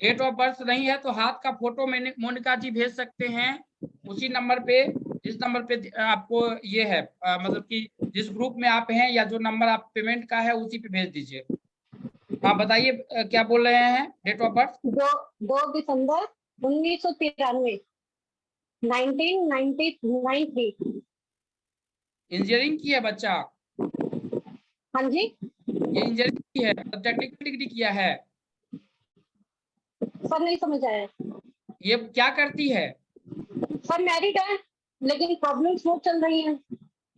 डेट ऑफ बर्थ नहीं है तो हाथ का फोटो मैंने मोनिका जी भेज सकते हैं उसी नंबर पे, जिस नंबर पे आपको ये है, मतलब कि जिस ग्रुप में आप हैं या जो नंबर आप पेमेंट का है उसी पे भेज दीजिए। हाँ बताइए, क्या बोल रहे हैं? डेट ऑफ बर्थ 2 दिसंबर 1993, 1993। इंजीनियरिंग की है बच्चा? हाँ जी। ये इंजीनियरिंग की है, टेक्निकल डिग्री किया है? सर नहीं समझ आया। ये क्या करती है? सर मैरिड है लेकिन प्रॉब्लम्स बहुत चल रही हैं।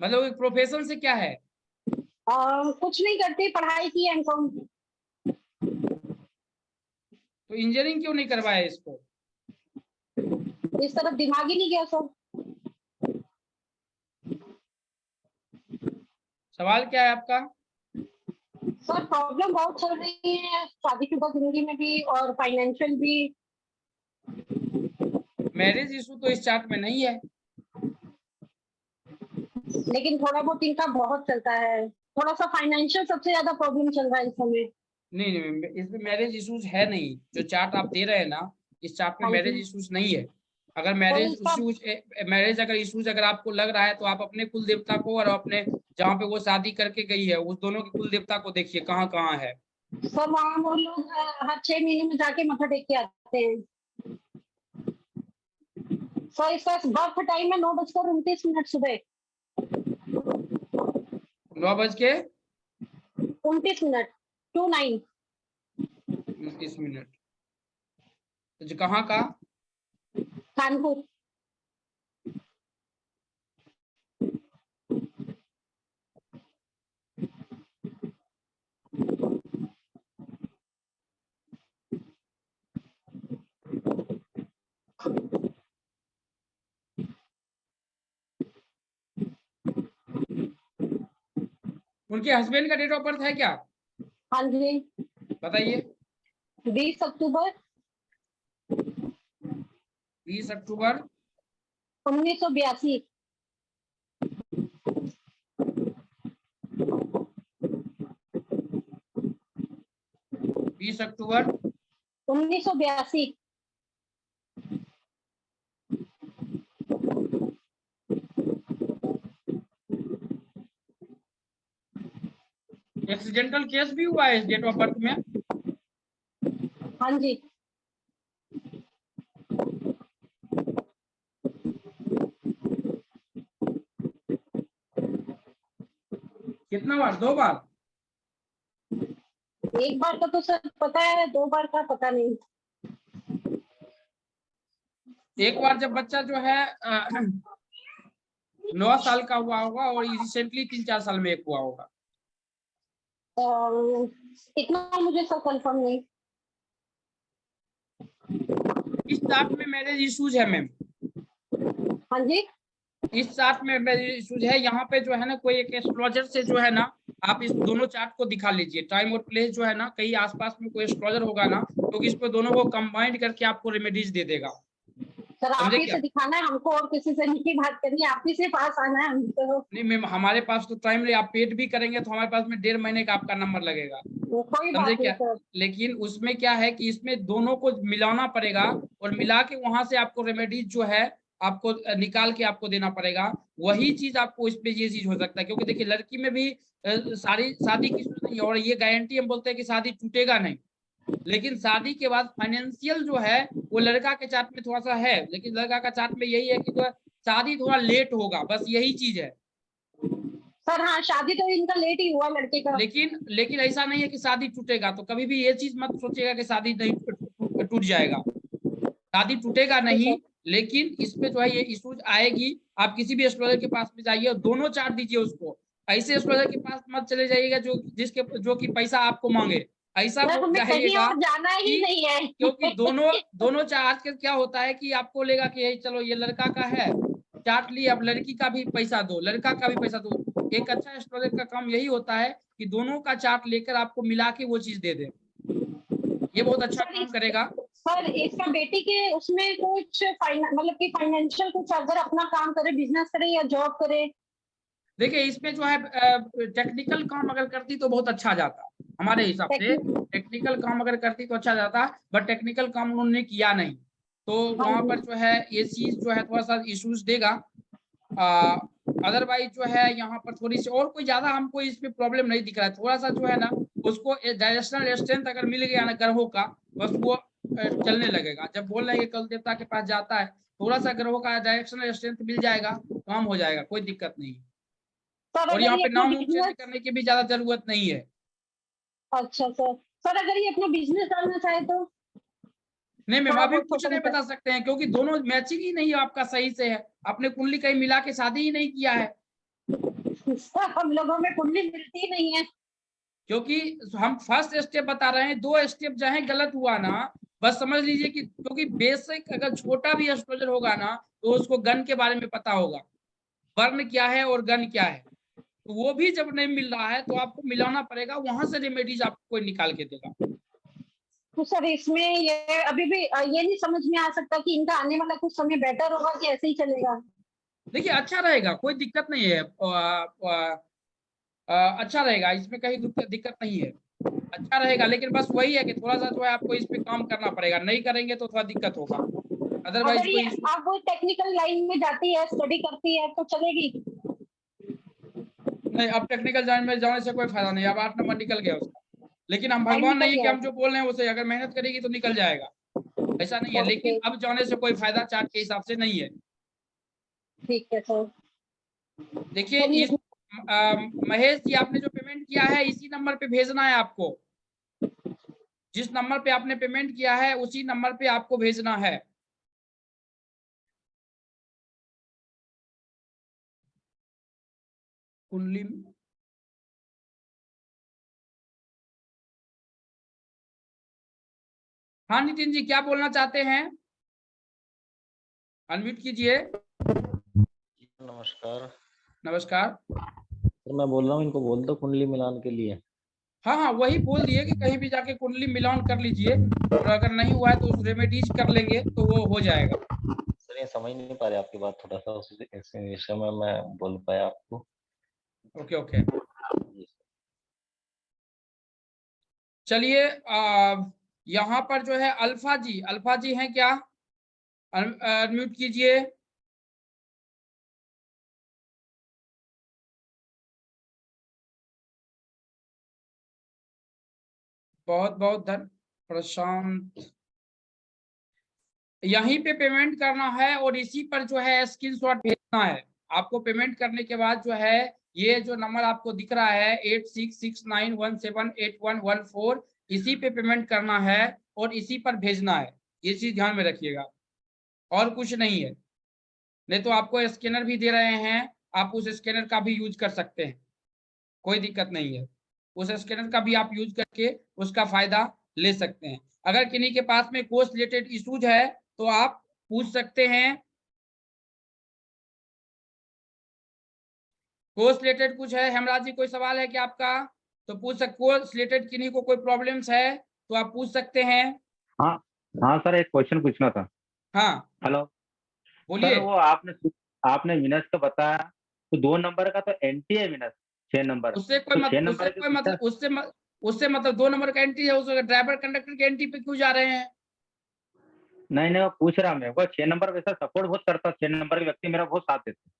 मतलब प्रोफेशन से क्या है? कुछ नहीं करती, पढ़ाई की है एमकॉम। तो इंजीनियरिंग क्यों नहीं करवाया इसको? इस तरफ दिमाग ही नहीं गया सर। सवाल क्या है आपका? सर प्रॉब्लम बहुत चल रही है शादीशुदा जिंदगी में भी और फाइनेंशियल भी। मैरिज इशू तो इस चार्ट में नहीं है। लेकिन थोड़ा बहुत इनका बहुत चलता है। थोड़ा सा फाइनेंशियल सबसे ज्यादा प्रॉब्लम चल रहा है इस समय। नहीं नहीं, इसमें मैरिज इश्यूज है नहीं, जो चार्ट आप दे रहे हैं ना, इस चार्ट में हाँ मैरिज जी। इश्यूज नहीं है। अगर तो मैरिज इसका इश्यूज, अगर इश्यूज अगर आपको लग रहा है तो आप अपने कुल देवता को और अपने जहाँ पे वो शादी करके गई है उस दोनों के कुल देवता को देखिए कहाँ कहाँ है। सर वहाँ वो लोग हर 6 महीने में जाके मत्था टेक के आते हैं। सर इसका बर्थ टाइम है 9:29 सुबह। 9:29 29 तो कहाँ का? कानपुर। उनके हस्बैंड का डेट ऑफ बर्थ है क्या? हाँ जी, बताइए। 20 अक्टूबर 20 अक्टूबर 1982। 20 अक्टूबर 1982। एक्सीडेंटल केस भी हुआ है इस डेट ऑफ बर्थ में? हाँ जी, कितना बार? 2 बार? एक बार का तो सर पता है, 2 बार का पता नहीं। एक बार जब बच्चा जो है 9 साल का हुआ होगा और रिसेंटली 3-4 साल में एक हुआ होगा। इतना मुझे सर कंफर्म नहीं। इस चार्ट में मैरिज इश्यूज है मैम। हाँ जी, इस चार्ट में मैरिज इश्यूज है। यहाँ पे जो है ना कोई एक एस्ट्रोलॉजर से जो है ना आप इस दोनों चार्ट को दिखा लीजिए। टाइम और प्लेस जो है ना कहीं आसपास में कोई एस्ट्रोलॉजर होगा ना तो इस पे दोनों को कंबाइंड करके आपको रेमेडीज दे देगा। सर आप समझे ही क्या? से दिखाना है हमको, और किसी से नहीं बात करनी है, आप ही से पास आना है हमको। नहीं मैम, हमारे पास तो टाइम आप पेड भी करेंगे तो हमारे पास में 1.5 महीने का आपका नंबर लगेगा। कोई समझे बात नहीं क्या? सर। लेकिन उसमें क्या है कि इसमें दोनों को मिलाना पड़ेगा और मिला के वहां से आपको रेमेडीज जो है आपको निकाल के आपको देना पड़ेगा। वही चीज आपको इस पे ये चीज हो सकता है, क्योंकि देखिए लड़की में भी सारी शादी की सूरत नहीं है और ये गारंटी हम बोलते हैं कि शादी टूटेगा नहीं। लेकिन शादी के बाद फाइनेंशियल जो है वो लड़का के चार्ट में थोड़ा सा है, लेकिन लड़का का चार्ट में यही है कि जो है शादी थोड़ा लेट होगा, बस यही चीज है। सर हाँ, शादी तो इनका लेट ही हुआ लड़के का। लेकिन ऐसा नहीं है कि शादी टूटेगा। तो कभी भी ये चीज मत सोचिएगा कि शादी नहीं टूट जाएगा। शादी टूटेगा ठीक नहीं, है लेकिन इसमें जो है ये इश्यूज आएगी। आप किसी भी एस्ट्रोलॉजर के पास में जाइए और दोनों चार्ट दीजिए उसको। ऐसे एस्ट्रोलॉजर के पास मत चले जाइएगा जो कि पैसा आपको मांगे। ऐसा सर, वो हमें कहीं जाइएगा और जाना ही कि नहीं है। क्योंकि दोनों दोनों चार्ट आजकल क्या होता है कि आपको लेगा कि चलो ये लड़का का है चार्ट ली, अब लड़की का भी पैसा दो, लड़का का भी पैसा दो। एक अच्छा एस्ट्रोलॉजर का काम यही होता है कि दोनों का चार्ट लेकर आपको मिला के वो चीज दे दे। ये बहुत अच्छा सर काम करेगा। सर इसका बेटी के उसमें कुछ मतलब कि फाइनेंशियल कुछ अगर अपना काम करे, बिजनेस करे या जॉब करे। देखिए इसमें जो है टेक्निकल काम अगर करती तो बहुत अच्छा जाता हमारे हिसाब से। टेक्निकल काम अगर करती तो अच्छा जाता, बट टेक्निकल काम उन्होंने किया नहीं, तो हाँ वहां पर जी, जो है ये चीज जो है थोड़ा सा इश्यूज देगा। अदरवाइज जो है यहाँ पर थोड़ी सी और कोई ज्यादा हमको इसमें प्रॉब्लम नहीं दिख रहा है। थोड़ा सा जो है ना उसको डायरेक्शनल स्ट्रेंथ अगर मिल गया ना ग्रहों का, बस वो चलने लगेगा। जब बोल रहे हैं कल देवता के पास जाता है, थोड़ा सा ग्रहों का डायरेक्शनल स्ट्रेंथ मिल जाएगा, काम हो जाएगा, कोई दिक्कत नहीं। सर और अगर यहाँ ये पे अपना नाम चेंज बिजनेस। करने की भी ज्यादा जरूरत नहीं है। अच्छा सर, सर अगर ये अपना बिजनेस डालना चाहे तो नहीं मैम, थोड़ा अभी बहुत कुछ छोटा नहीं मोटा। बता सकते हैं क्योंकि दोनों मैचिंग ही नहीं है आपका सही से है। आपने कुंडली कहीं मिला के शादी ही नहीं किया है। सर हम लोगों में कुंडली मिलती नहीं है। क्योंकि हम फर्स्ट स्टेप बता रहे हैं, 2 स्टेप जहां गलत हुआ ना बस समझ लीजिए कि क्योंकि बेसिक अगर छोटा भी एस्ट्रोलॉजर होगा ना तो उसको गन के बारे में पता होगा, वर्ण क्या है और गन क्या है। तो वो भी जब नहीं मिल रहा है तो आपको मिलाना पड़ेगा, वहां से रेमेडीज आपको कोई निकाल के देगा। तो सर इसमें ये अभी भी ये नहीं समझ में आ सकता कि इनका आने वाला कुछ समय बेटर होगा कि ऐसे ही चलेगा। देखिए अच्छा रहेगा, कोई दिक्कत नहीं है। अच्छा रहेगा, इसमें कहीं दिक्कत नहीं है। अच्छा रहेगा, लेकिन बस वही है कि थोड़ा सा जो है आपको इस पे काम करना पड़ेगा। नहीं करेंगे तो थोड़ा दिक्कत होगा, अगर अदरवाइज ये कोई इशू। आप वो टेक्निकल लाइन में जाती है, स्टडी करती है तो चलेगी। नहीं, अब टेक्निकल लाइन में जाने से कोई फायदा नहीं, अब 8 नंबर निकल गया उसका। लेकिन हम भगवान नहीं है कि निकल हम जो बोल रहे हैं उसे अगर मेहनत करेगी तो निकल जाएगा, ऐसा नहीं है। लेकिन अब जाने से कोई फायदा चार्ट के हिसाब से नहीं है। ठीक है सर। देखिए इस महेश जी आपने जो पेमेंट किया है इसी नंबर पे भेजना है आपको, जिस नंबर पे आपने पेमेंट किया है उसी नंबर पे आपको भेजना है। कुंडली हाँ नितिन जी क्या बोलना चाहते हैं, अनम्यूट कीजिए। नमस्कार नमस्कार। सर, मैं बोल रहा हूँ इनको बोल दो कुंडली मिलान के लिए। हाँ हाँ वही बोल दिए कि कहीं भी जाके कुंडली मिलान कर लीजिए, और अगर नहीं हुआ है तो उस रेमेडीज कर लेंगे तो वो हो जाएगा। सर ये समझ नहीं पा रहे आपकी बात, थोड़ा सा उस विषय में मैं बोल पाया आपको। ओके ओके जी सर। चलिए यहाँ पर जो है अल्फा जी हैं क्या, अनम्यूट कीजिए। बहुत बहुत धन प्रशांत, यहीं पे पेमेंट करना है और इसी पर जो है स्क्रीनशॉट भेजना है आपको। पेमेंट करने के बाद जो है ये जो नंबर आपको दिख रहा है 8669178114, इसी पे पेमेंट करना है और इसी पर भेजना है, ये चीज ध्यान में रखिएगा, और कुछ नहीं है। नहीं तो आपको स्कैनर भी दे रहे हैं, आप उस स्कैनर का भी यूज कर सकते हैं, कोई दिक्कत नहीं है। उस स्कैनर का भी आप यूज करके उसका फायदा ले सकते हैं। अगर किन्हीं के पास में कोर्स रिलेटेड इश्यूज है तो आप पूछ सकते हैं, कोर्स रिलेटेड कुछ है हेमराज जी, कोई सवाल है क्या आपका तो पूछ सकते, कोर्स रिलेटेड किन्हीं को कोई प्रॉब्लम्स है तो आप पूछ सकते हैं। हाँ हाँ सर, एक क्वेश्चन पूछना था। हाँ हेलो बोलिए। सर, वो आपने विनस का बताया, तो 2 नंबर का तो एंटी है विनस, 6 नंबर, उससे तो 6 उससे नंबर के कोई पीछे। मतलब उससे मतलब 2 नंबर का एंट्री है, उस ड्राइवर कंडक्टर की एंट्री पे क्यों जा रहे हैं। नहीं नहीं, वो पूछ रहा मैं, वो 6 नंबर वैसा सपोर्ट बहुत करता, 6 नंबर के व्यक्ति मेरा बहुत साथ देते।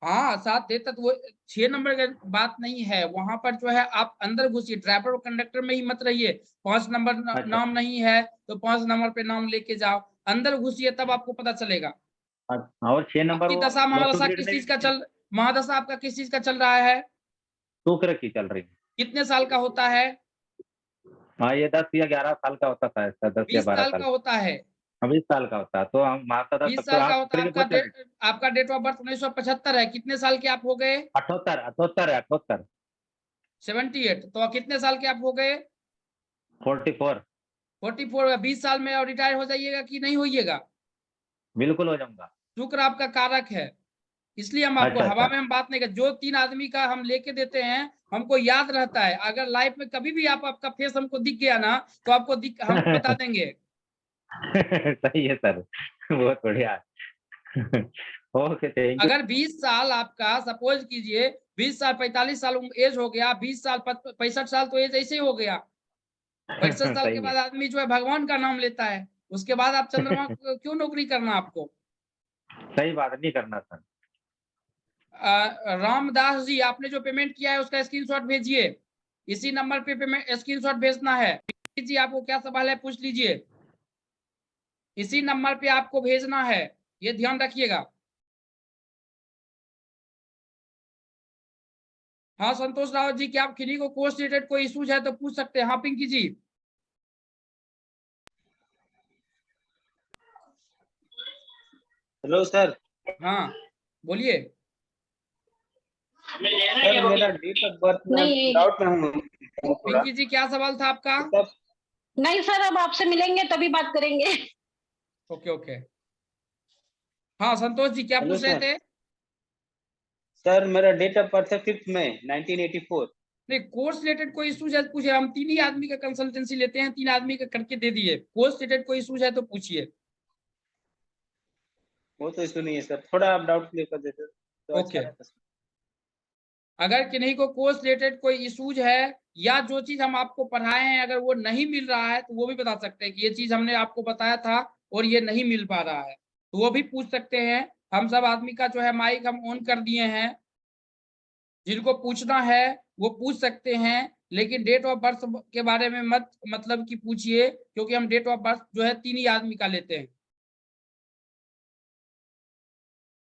हाँ साथ देता तो वो 6 नंबर का बात नहीं है, वहां पर जो है आप अंदर घुसिए, ड्राइवर और कंडक्टर में ही मत रहिए। 5 नंबर अच्छा नाम नहीं है तो 5 नंबर पे नाम लेके जाओ, अंदर घुसिए तब आपको पता चलेगा। अच्छा, और 6 नंबर आपकी वो दशा मोटू महादशा ब्रीड किस में चीज का भी महादशा आपका किस चीज का चल रहा है, शुक्र की चल रही है। कितने साल का होता है। हाँ, ये 10 या 11 साल का होता था इसका, 10 या 20 12 साल साल का होता है। का, 20 साल का होता है, तो हम माता था 20 तब तो साल का आप होता है शुक्र की आपका बहुत चल रही थी। आपका डेट ऑफ बर्थ 1975 है, कितने साल के आप हो गए। 78 78 78 78, तो कितने साल के आप हो गए। 44। 44, 20 साल में और रिटायर हो जाइएगा कि नहीं होइएगा। बिल्कुल हो जाऊंगा। शुक्र आपका कारक है, इसलिए हम आपको अच्छा हवा अच्छा। में हम बात नहीं करते। जो 3 आदमी का हम लेके देते हैं हमको याद रहता है, अगर लाइफ में कभी भी आपका फेस हमको दिख गया ना तो आपको हम बता देंगे। सही है सर, बहुत बढ़िया। Okay, thank you. अगर 20 साल आपका सपोज कीजिए 20 साल 45 साल एज हो गया, 20 साल 65 साल तो एज ऐसे ही हो गया। 65 साल के सही है। बाद आदमी जो है भगवान का नाम लेता है, उसके बाद आप चंद्रमा क्यों नौकरी करना आपको। सही बात, नहीं करना सर। रामदास जी आपने जो पेमेंट किया है उसका स्क्रीनशॉट भेजिए, इसी नंबर पे पेमेंट स्क्रीनशॉट भेजना है। जी आपको क्या सवाल है पूछ लीजिए, इसी नंबर पे आपको भेजना है, ये ध्यान रखिएगा। हाँ संतोष रावत जी, क्या आप किन्हीं को कोर्स रिलेटेड कोई इश्यूज है तो पूछ सकते हैं। हाँ पिंकी जी। Hello sir. हाँ बोलिए। सर मेरा डेट ऑफ बर्थ में नहीं डाउट में हूँ थोड़ा। पिंकी जी क्या सवाल था आपका। मतलब नहीं सर, अब आपसे मिलेंगे तभी बात करेंगे। Okay okay. हाँ संतोष जी क्या हेलो पूछ रहे सर। थे। सर मेरा डेट ऑफ बर्थ है 5 मई 1984। नहीं कोर्स रिलेटेड कोई इश्यूज है तो पूछिए, हम 3 ही आदमी का कंसल्टेंसी लेते हैं, 3 आदमी का करके दे दिए। कोर्स रिलेटेड कोई इश्यूज है तो पूछिए। वो तो इशू नहीं है सर, थोड़ा आप डाउट क्लियर कर देते तो अच्छा ओके, रहता सर। अगर किन्हीं को कोर्स रिलेटेड कोई इश्यूज है या जो चीज हम आपको पढ़ाए हैं अगर वो नहीं मिल रहा है तो वो भी बता सकते हैं कि ये चीज हमने आपको बताया था और ये नहीं मिल पा रहा है, तो वो भी पूछ सकते हैं। हम सब आदमी का जो है माइक हम ऑन कर दिए हैं, जिनको पूछना है वो पूछ सकते हैं। लेकिन डेट ऑफ बर्थ के बारे में मत मतलब कि पूछिए, क्योंकि हम डेट ऑफ बर्थ जो है 3 ही आदमी का लेते हैं।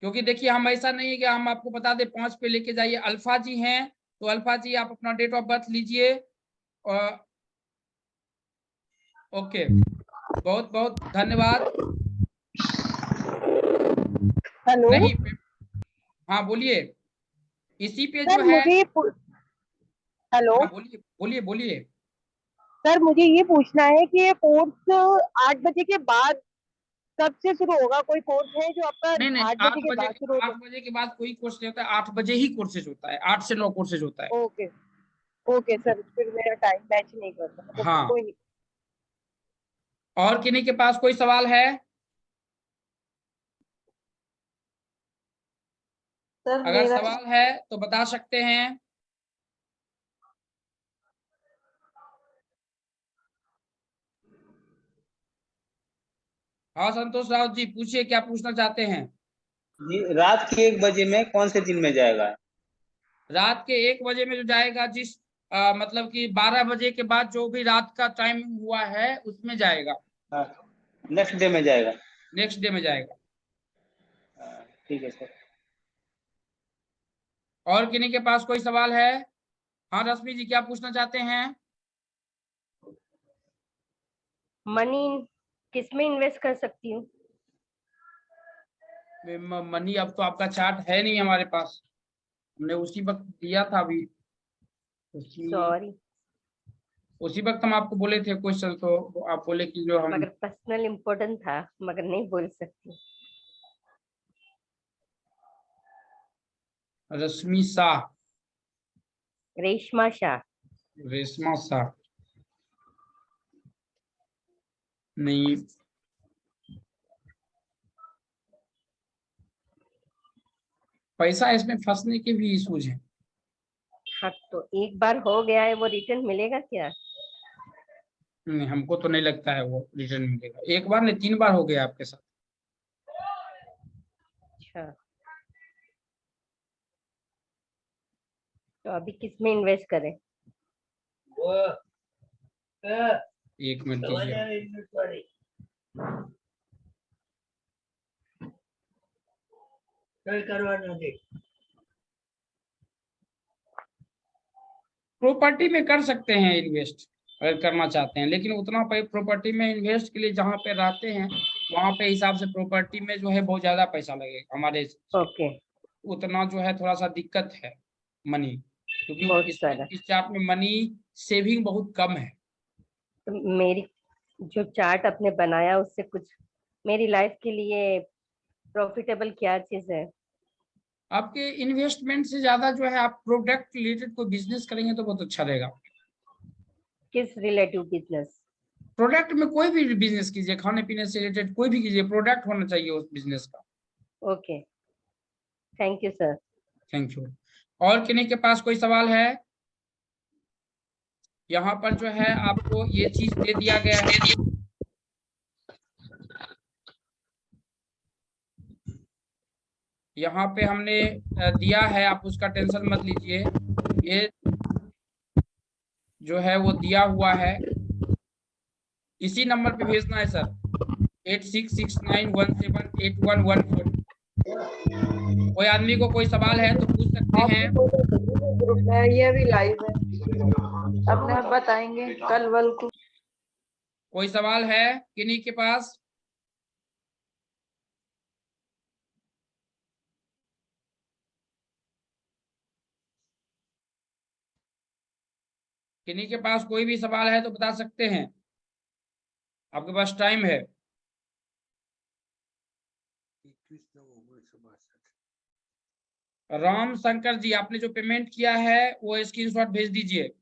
क्योंकि देखिए हम ऐसा नहीं है कि हम आपको बता दें 5 पे लेके जाइए। अल्फा जी हैं, तो अल्फा जी आप अपना डेट ऑफ बर्थ लीजिए। और ओके, बहुत बहुत धन्यवाद। हेलो नहीं, हाँ बोलिए। इसी पे जो सर, है, मुझे हेलो हाँ बोलिए बोलिए बोलिए। सर, मुझे ये पूछना है कि ये कोर्स 8 बजे के बाद कब से शुरू होगा? कोई कोर्स है जो आपका नहीं नहीं, 8 बजे के बाद शुरू होता 8 बजे के बाद कोई कोर्स नहीं होता है। 8 बजे ही कोर्सेज होता है, 8 से 9 कोर्सेज होता है। है? ओके ओके सर, फिर मेरा टाइम मैच नहीं करता, मतलब हाँ, कोई नहीं। और किन्हीं के पास कोई सवाल है? सर अगर मेरा सवाल है तो बता सकते हैं। हाँ संतोष राउत जी, पूछिए क्या पूछना चाहते हैं। जी, रात के 1 बजे में कौन से दिन में जाएगा? रात के 1 बजे में जो जाएगा, जिस मतलब कि 12 बजे के बाद जो भी रात का टाइम हुआ है उसमें जाएगा, हाँ, नेक्स्ट डे में जाएगा। नेक्स्ट डे में जाएगा। ठीक है सर। और किन्हीं के पास कोई सवाल है? हाँ रश्मि जी, क्या पूछना चाहते हैं? मनी किस में इन्वेस्ट कर सकती हूँ? मनी अब तो आपका चार्ट है नहीं हमारे पास, हमने उसी वक्त दिया था अभी। सॉरी, उसी वक्त हम आपको बोले थे क्वेश्चन, तो आप बोले कि जो हम मगर पर्सनल इम्पोर्टेंट था, मगर नहीं बोल सकती। रश्मि शाह, रेशमा शाह। रेशमा शाह नहीं। पैसा इसमें फंसने के भी इशूज हैं। हाँ, तो एक बार हो गया है, वो रिटर्न मिलेगा क्या? नहीं, हमको तो नहीं लगता है वो रिटर्न मिलेगा। एक बार नहीं, 3 बार हो गया आपके साथ। अच्छा, तो अभी किस में इन्वेस्ट करें? 1 मिनट दीजिए। प्रॉपर्टी में कर सकते हैं इन्वेस्ट अगर करना चाहते हैं, लेकिन उतना प्रॉपर्टी में इन्वेस्ट के लिए जहाँ पे रहते हैं वहाँ पे हिसाब से प्रॉपर्टी में जो है बहुत ज्यादा पैसा लगेगा हमारे से। ओके, उतना जो है थोड़ा सा दिक्कत है मनी, क्योंकि बहुत इसमें सारा। इस चार्ट में मनी सेविंग बहुत कम है। तो मेरी जो चार्ट आपने बनाया उससे कुछ मेरी लाइफ के लिए प्रॉफिटेबल क्या चीज है? आपके इन्वेस्टमेंट से ज्यादा जो है आप प्रोडक्ट रिलेटेड कोई बिजनेस करेंगे तो बहुत अच्छा रहेगा। किस रिलेटिव बिजनेस? प्रोडक्ट में कोई भी बिजनेस कीजिए, खाने पीने से रिलेटेड कोई भी कीजिए, प्रोडक्ट होना चाहिए उस बिजनेस का। Okay, thank you sir. Thank you. और किन्हीं के पास कोई सवाल है? यहाँ पर जो है आपको ये चीज दे दिया गया है। यहाँ पे हमने दिया है, आप उसका टेंशन मत लीजिए। ये जो है वो दिया हुआ है, इसी नंबर पे भेजना है सर, 8669178114। कोई आदमी को कोई सवाल है तो पूछ सकते हैं। ग्रुप में ये भी लाइव है, अपने आप बताएंगे कल वल को। कोई सवाल है किन्हीं के पास? किन्हीं के पास कोई भी सवाल है तो बता सकते हैं, आपके पास टाइम है। राम शंकर जी, आपने जो पेमेंट किया है वो स्क्रीनशॉट भेज दीजिए।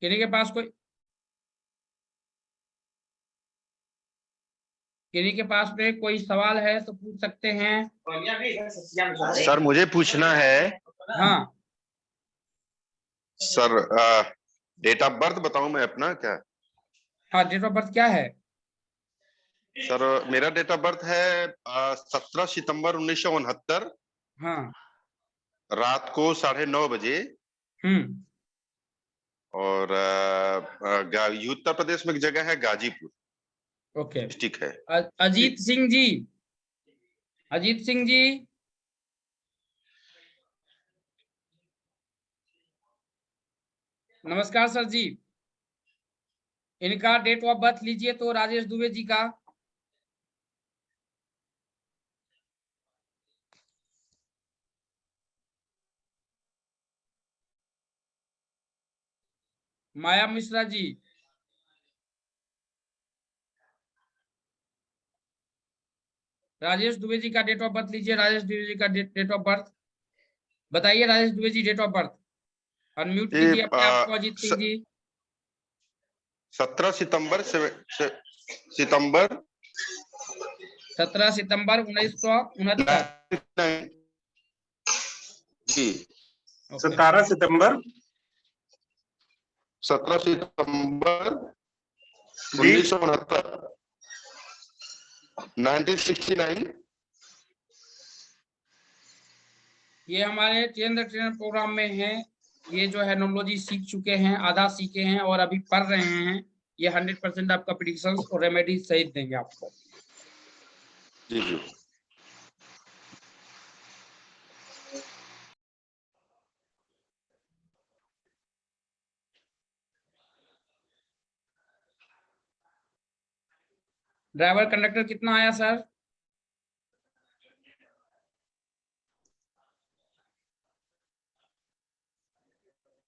किन्हीं के पास कोई किन्हीं के पास में कोई सवाल है तो पूछ सकते हैं। सर मुझे पूछना है हाँ सर, डेट ऑफ बर्थ बताऊं मैं अपना क्या? हाँ, डेट ऑफ बर्थ क्या है? सर मेरा डेट ऑफ बर्थ है 17 सितंबर 1969, हाँ। रात को 9:30 बजे। और उत्तर प्रदेश में एक जगह है गाजीपुर, ओके। डिस्ट्रिक्ट है। अजीत सिंह जी, अजीत सिंह जी, नमस्कार सर जी। इनका डेट ऑफ बर्थ लीजिए तो राजेश दुबे जी का। माया मिश्रा जी, राजेश दुबे जी का डेट ऑफ बर्थ लीजिए। राजेश दुबे जी का डेट ऑफ बर्थ बताइए। Rajesh Dubey ji date of birth unmute कीजिए अपने आप को। अजीत सिंह जी 17 सितंबर 17 सितंबर 1969 जी। 17 सितंबर 1969। ये हमारे चेंद्र ट्रेनर प्रोग्राम में है। ये जो है नोमोलॉजी सीख चुके हैं, आधा सीखे हैं और अभी पढ़ रहे हैं। ये 100% आपका प्रेडिक्शंस और रेमेडी सहित देंगे आपको। जी जी। ड्राइवर कंडक्टर कितना आया सर?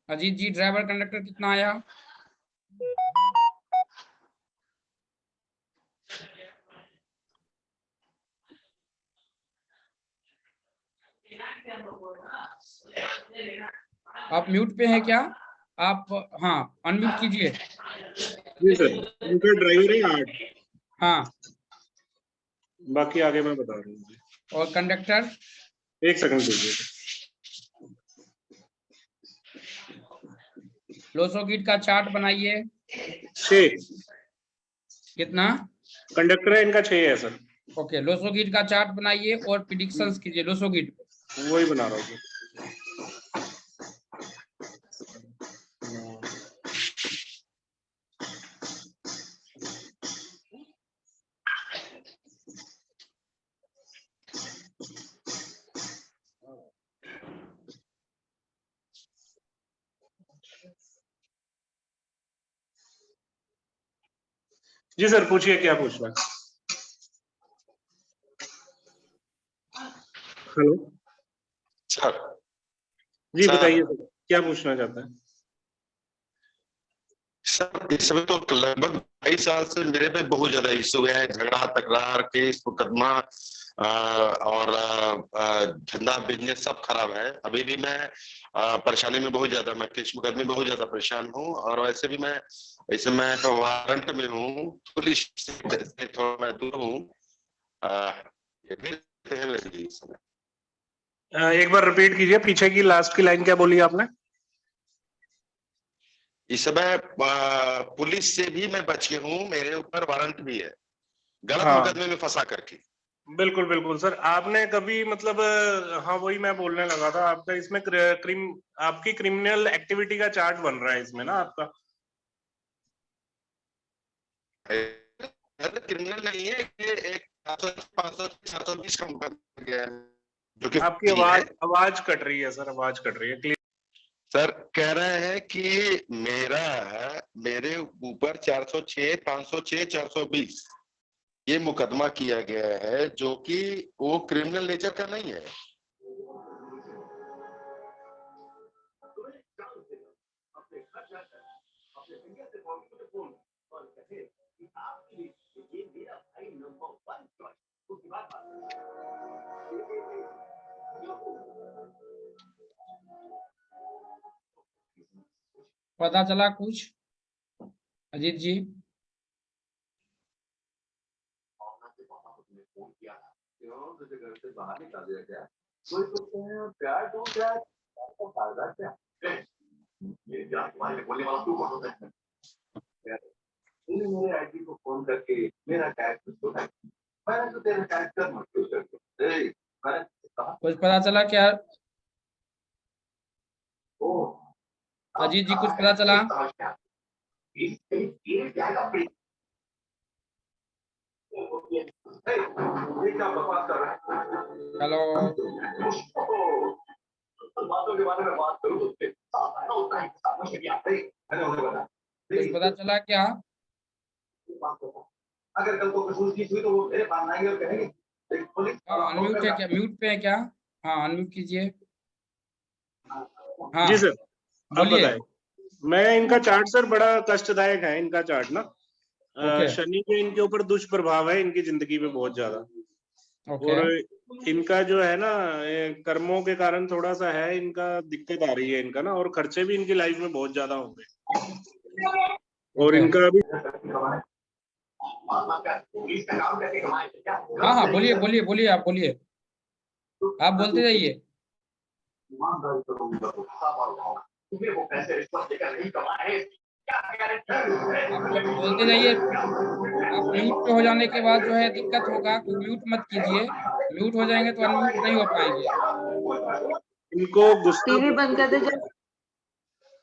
अजीत जी ड्राइवर कंडक्टर कितना आया? आप म्यूट पे हैं क्या आप? हाँ अनम्यूट कीजिए। जी सर, उनका ड्राइवर है 8। हाँ बाकी आगे मैं बता रहा हूँ। और कंडक्टर? एक सेकंड दीजिए। लोसो गिट का चार्ट बनाइए। 6 कितना? कंडक्टर है इनका 6 है सर। ओके, लोसो गिट का चार्ट बनाइए और प्रिडिक्शंस कीजिए लोसो गिट। वही बना रहा हूँ। जी सर पूछिए क्या पूछना है। हेलो सर जी बताइए सर क्या पूछना चाहते हैं। सर इस समय तो लगभग 22 साल से मेरे पे बहुत ज्यादा इश्यू है, झगड़ा तकरार केस मुकदमा और धंधा बिजनेस सब खराब है। अभी भी मैं परेशानी में बहुत ज्यादा, मैं केस मुकदमे में बहुत ज्यादा परेशान हूँ। और वैसे भी मैं इस समय वारंट में हूँ, पुलिस से थोड़ा मैं दूर हूँ। एक बार रिपीट कीजिए, पीछे की लास्ट की लाइन क्या बोली आपने। इस समय पुलिस से भी मैं बच के हूँ, मेरे ऊपर वारंट भी है गलत मुकदमे में फंसा करके। बिल्कुल बिल्कुल सर, आपने कभी मतलब हाँ वही मैं बोलने लगा था, आपका इसमें आपकी क्रिमिनल एक्टिविटी का चार्ट बन रहा है इसमें ना आपका। क्रिमिनल नहीं है, ये एक 520 का मुकदमा गया है जो कि आपकी आवाज कट रही है सर, आवाज कट रही है। सर कह रहे हैं कि मेरे ऊपर 406, 506, 420 ये मुकदमा किया गया है जो कि वो क्रिमिनल नेचर का नहीं है। पता चला कुछ अजीत जी? पता चला क्या? अजीत जी कुछ पता चला? हेलो, कुछ पता चला क्या? हाँ अनम्यूट है क्या? म्यूट पे है क्या? हाँ अनम्यूट कीजिए। हाँ जी सर, अब बोलिए। बताएं। मैं इनका चार्ट सर बड़ा कष्टदायक है इनका चार्ट ना। ओके शनि के इनके ऊपर दुष्प्रभाव है इनकी जिंदगी में बहुत ज्यादा। ओके और इनका जो है ना ये कर्मों के कारण थोड़ा सा है इनका दिक्कत आ रही है इनका ना, और खर्चे भी इनकी लाइफ में बहुत ज्यादा होंगे। और ओके। इनका अभी हाँ हाँ बोलिए बोलिए बोलिए, आप बोलिए, आप बोलते जाइए। आप बोलते जाइए। आप म्यूट पे हो जाने के बाद जो है दिक्कत होगा, तो म्यूट मत कीजिए। म्यूट हो जाएंगे तो अनम्यूट नहीं हो पाएंगे। इनको गुस्सा टीवी बंद कर दे जब,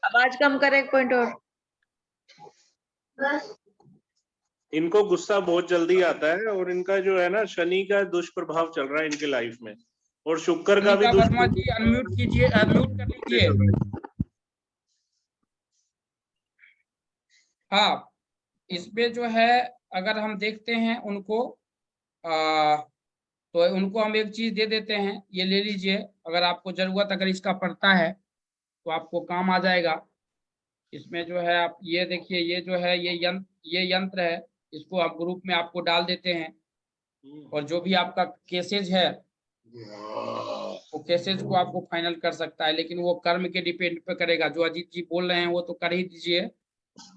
आवाज कम कर एक पॉइंट और। इनको गुस्सा बहुत जल्दी आता है, और इनका जो है ना शनि का दुष्प्रभाव चल रहा है इनके लाइफ में, और शुक्र का भी अनिका वर्मा जी अनम्यूट कीजिए, म्यूट कर लीजिए। हाँ इसमें जो है अगर हम देखते हैं उनको तो उनको हम एक चीज दे देते हैं, ये ले लीजिए। अगर आपको जरूरत अगर इसका पड़ता है तो आपको काम आ जाएगा। इसमें जो है आप ये देखिए, ये जो है ये यंत्र है, इसको आप ग्रुप में आपको डाल देते हैं। और जो भी आपका केसेज है वो केसेज को आपको फाइनल कर सकता है, लेकिन वो कर्म के डिपेंड पे करेगा। जो अजीत जी बोल रहे हैं वो तो कर ही दीजिए,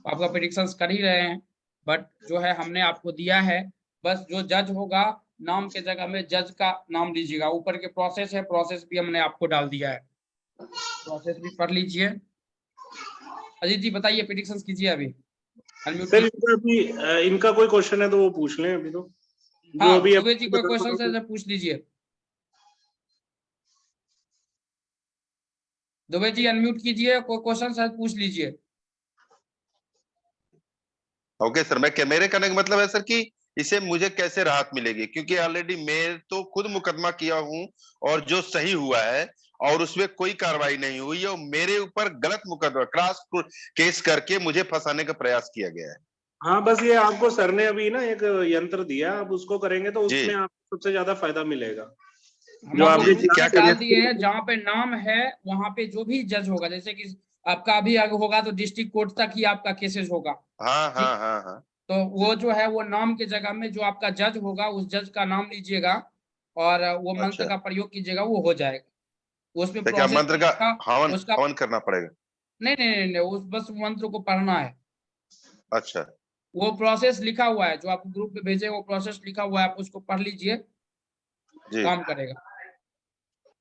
आपका प्रेडिक्शंस कर ही रहे हैं। बट जो है हमने आपको दिया है, बस जो जज होगा नाम के जगह में जज का नाम लीजिएगा। ऊपर के प्रोसेस है, प्रोसेस भी हमने आपको डाल दिया है, प्रोसेस भी पढ़ लीजिए। अजीत जी बताइए, प्रेडिक्शंस कीजिए अभी। अनम्यूट सर कीजिए। इनका अभी इनका कोई क्वेश्चन है तो वो पूछ लें अभी तो, जो हाँ अभी दुबे जी कोई बता क्वेश्चन रहा हूँ। है तो पूछ लीजिए। दुबे जी अनम्यूट कीजिए, कोई क्वेश्चन है पूछ लीजिए। ओके सर, मेरे कहने का मतलब है सर कि इसे मुझे कैसे राहत मिलेगी, क्योंकि ऑलरेडी मैं तो खुद मुकदमा किया हूं और जो सही हुआ है और उसमें कोई कार्रवाई नहीं हुई है, और मेरे ऊपर गलत मुकदमा क्रॉस केस करके मुझे फंसाने का प्रयास किया गया है। हाँ बस ये आपको सर ने अभी ना एक यंत्र दिया, आप उसको करेंगे तो जी उसमें आपको सबसे ज्यादा फायदा मिलेगा। हम जो आपको आपने जी ग्रुप क्या में करिए। डाल दिए हैं, जहाँ पे नाम है वहां पे जो भी जज होगा, जैसे कि आपका अभी आगे होगा तो डिस्ट्रिक्ट कोर्ट तक ही आपका केसेस होगा। हाँ ठीक, हाँ हाँ हाँ। तो वो जो है वो नाम के जगह में जो आपका जज होगा उस जज का नाम लीजिएगा और वो मंत्र अच्छा, का प्रयोग कीजिएगा, वो हो जाएगा। उसमें तो क्या प्रोसेस मंत्र में का लिखा हवन उसका। हवन करना पड़ेगा? नहीं, उस बस मंत्र को पढ़ना है। अच्छा वो प्रोसेस लिखा हुआ है, जो आपको ग्रुप में भेजे वो प्रोसेस लिखा हुआ है, आप उसको पढ़ लीजिए, जी। काम करेगा।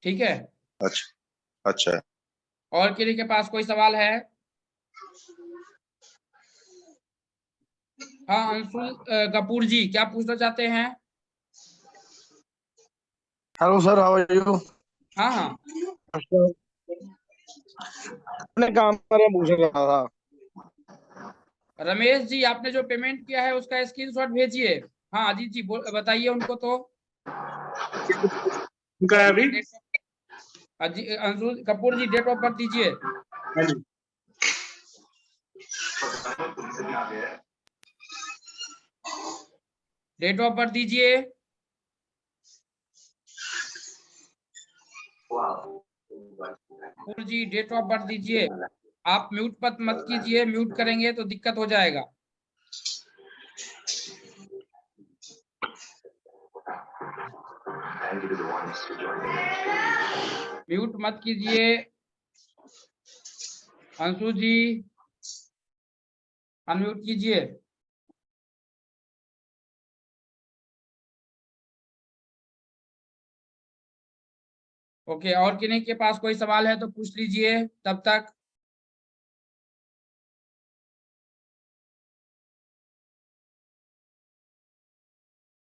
ठीक है। अच्छा अच्छा। और किसी के पास कोई सवाल है? हाँ अंशुल कपूर जी क्या पूछना चाहते हैं? Hello sir, how are you? हाँ हाँ अपने काम पर पूछ रहा था। रमेश जी, आपने जो पेमेंट किया है उसका स्क्रीनशॉट भेजिए। हाँ अजीत जी बताइए उनको तो। इनका है अभी। अंशुल कपूर जी डेट ऑफ बर्थ दीजिए। हाँ जी। डेट ऑफ बर्थ दीजिए। कपूर जी डेट ऑफ बर्थ दीजिए। आप म्यूट मत कीजिए, म्यूट करेंगे तो दिक्कत हो जाएगा। म्यूट मत कीजिए अंशु जी, अनम्यूट कीजिए। ओके, और किन्हीं के पास कोई सवाल है तो पूछ लीजिए तब तक।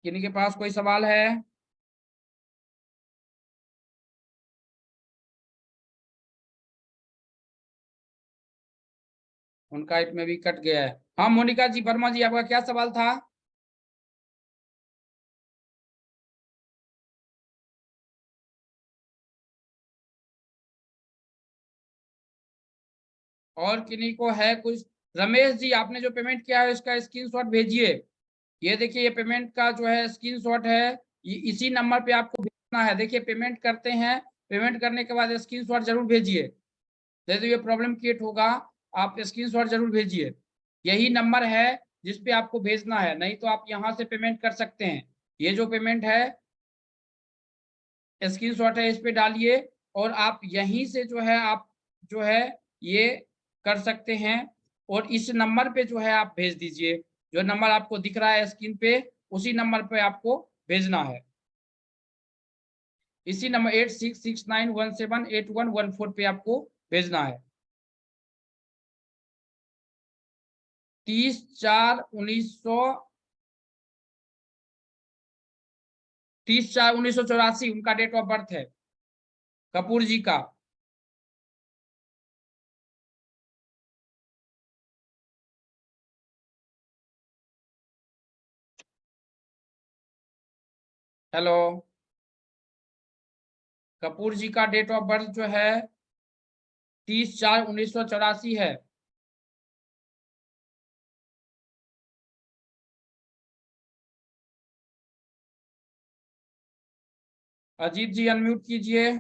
किन्हीं के पास कोई सवाल है? उनका इसमें भी कट गया है। हाँ मोनिका जी वर्मा जी, आपका क्या सवाल था? और किन्हीं को है कुछ? रमेश जी, आपने जो पेमेंट किया है इसका स्क्रीनशॉट भेजिए। ये देखिए, ये पेमेंट का जो है स्क्रीनशॉट है, ये इसी नंबर पे आपको भेजना है। देखिए पेमेंट करते हैं, पेमेंट करने के बाद स्क्रीनशॉट जरूर भेजिए। जैसे ये प्रॉब्लम क्रिएट होगा, आप स्क्रीनशॉट जरूर भेजिए। यही नंबर है जिस पे आपको भेजना है, नहीं तो आप यहाँ से पेमेंट कर सकते हैं। ये जो पेमेंट है स्क्रीनशॉट है, इस पे डालिए और आप यहीं से जो है आप जो है ये कर सकते हैं। और इस नंबर पे जो है आप भेज दीजिए, जो नंबर आपको दिख रहा है स्क्रीन पे, उसी नंबर पे आपको भेजना है। इसी नंबर 8669178114 पे आपको भेजना है। 30/4/1984 उनका डेट ऑफ बर्थ है, कपूर जी का। हेलो, कपूर जी का डेट ऑफ बर्थ जो है 30/4/1984 है। अजीत जी अनम्यूट कीजिए।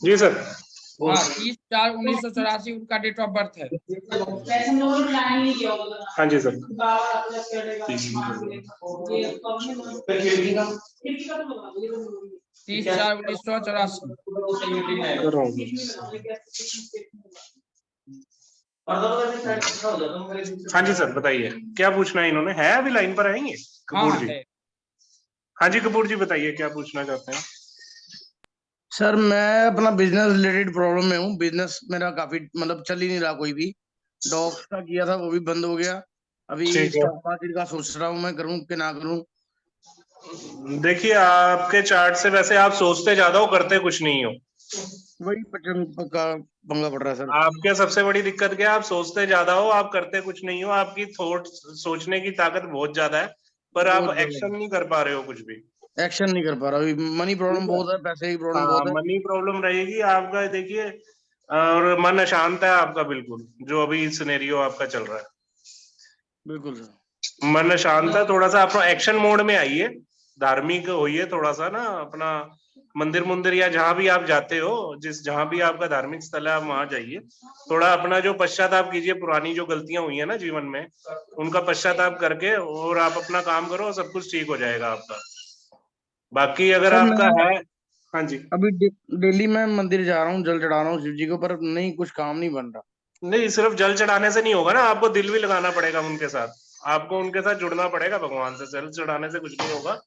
जी सर। हाँ 30/4/1984 उनका डेट ऑफ बर्थ है। हाँ जी सर। 30/4/1984। हाँ जी सर बताइए, क्या पूछना है इन्होंने? है अभी लाइन पर आएंगे कपूर जी? है। हाँ जी कपूर जी बताइए, क्या पूछना चाहते हैं? सर मैं अपना बिजनेस रिलेटेड प्रॉब्लम में हूँ। बिजनेस मेरा काफी मतलब चल ही नहीं रहा। कोई भी डॉग्स का किया था वो भी बंद हो गया। अभी ठीक है। स्टॉक मार्केट का सोच रहा हूँ मैं, करूँ कि ना करूँ। देखिए आपके चार्ट से वैसे आप सोचते ज्यादा हो, करते कुछ नहीं हो। वही का पंगा पड़ रहा है सर। आपके सबसे बड़ी दिक्कत क्या है? आप सोचते ज्यादा हो, आप करते कुछ नहीं हो। आपकी थॉट सोचने की ताकत बहुत ज्यादा है, पर आप बहुत ज्यादा एक्शन नहीं कर पा रहे हो कुछ भी। एक्शन नहीं कर पा रहा। अभी मनी प्रॉब्लम ठीक है। बहुत है, पैसे की प्रॉब्लम हाँ बहुत है। मनी प्रॉब्लम रहेगी आपका, देखिए। और मन अशांत है आपका बिल्कुल, जो अभी सिनेरियो आपका चल रहा है। बिल्कुल सर। मन शांत है, थोड़ा सा अपना एक्शन मोड में आइए, धार्मिक होइए थोड़ा सा ना। अपना मंदिर मुंदिर या जहां भी आप जाते हो, जहां भी आपका धार्मिक स्थल है, आप वहां जाइए। थोड़ा अपना जो पश्चाताप कीजिए, पुरानी जो गलतियां हुई है ना जीवन में, उनका पश्चाताप करके और आप अपना काम करो, सब कुछ ठीक हो जाएगा आपका। बाकी अगर सर आपका मैं है। हाँ जी। अभी डेली मैं मंदिर जा रहा हूँ, जल चढ़ा रहा हूँ शिव जी को, पर नहीं कुछ काम नहीं बन रहा। नहीं, सिर्फ जल चढ़ाने से नहीं होगा ना, आपको दिल भी लगाना पड़ेगा उनके साथ। आपको उनके साथ जुड़ना पड़ेगा भगवान से। जल चढ़ाने से कुछ नहीं होगा।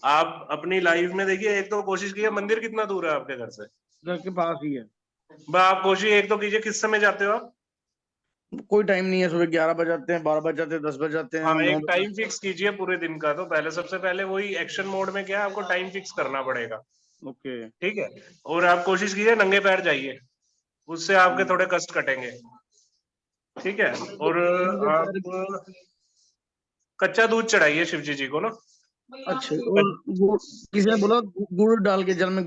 आप अपनी लाइफ में देखिए, एक तो कोशिश कीजिए, मंदिर कितना दूर है आपके घर से? घर के पास ही है। आप कोशिश एक तो कीजिए, किस समय जाते हो आप? कोई टाइम नहीं है। सुबह 11 बज जाते हैं, 12 बज जाते हैं, 10 बज जाते हैं, हाँ 9 एक बज टाइम फिक्स कीजिए पूरे दिन का। तो पहले सबसे पहले वही एक्शन मोड में क्या है, आपको टाइम फिक्स करना पड़ेगा। ओके। ठीक है। और आप कोशिश कीजिए नंगे पैर जाइए, उससे आपके थोड़े कष्ट कटेंगे। ठीक है। और आप कच्चा दूध चढ़ाइए शिव जी को ना। अच्छा, और गुड़ किसी ने बोला गुड़ डाल के जल में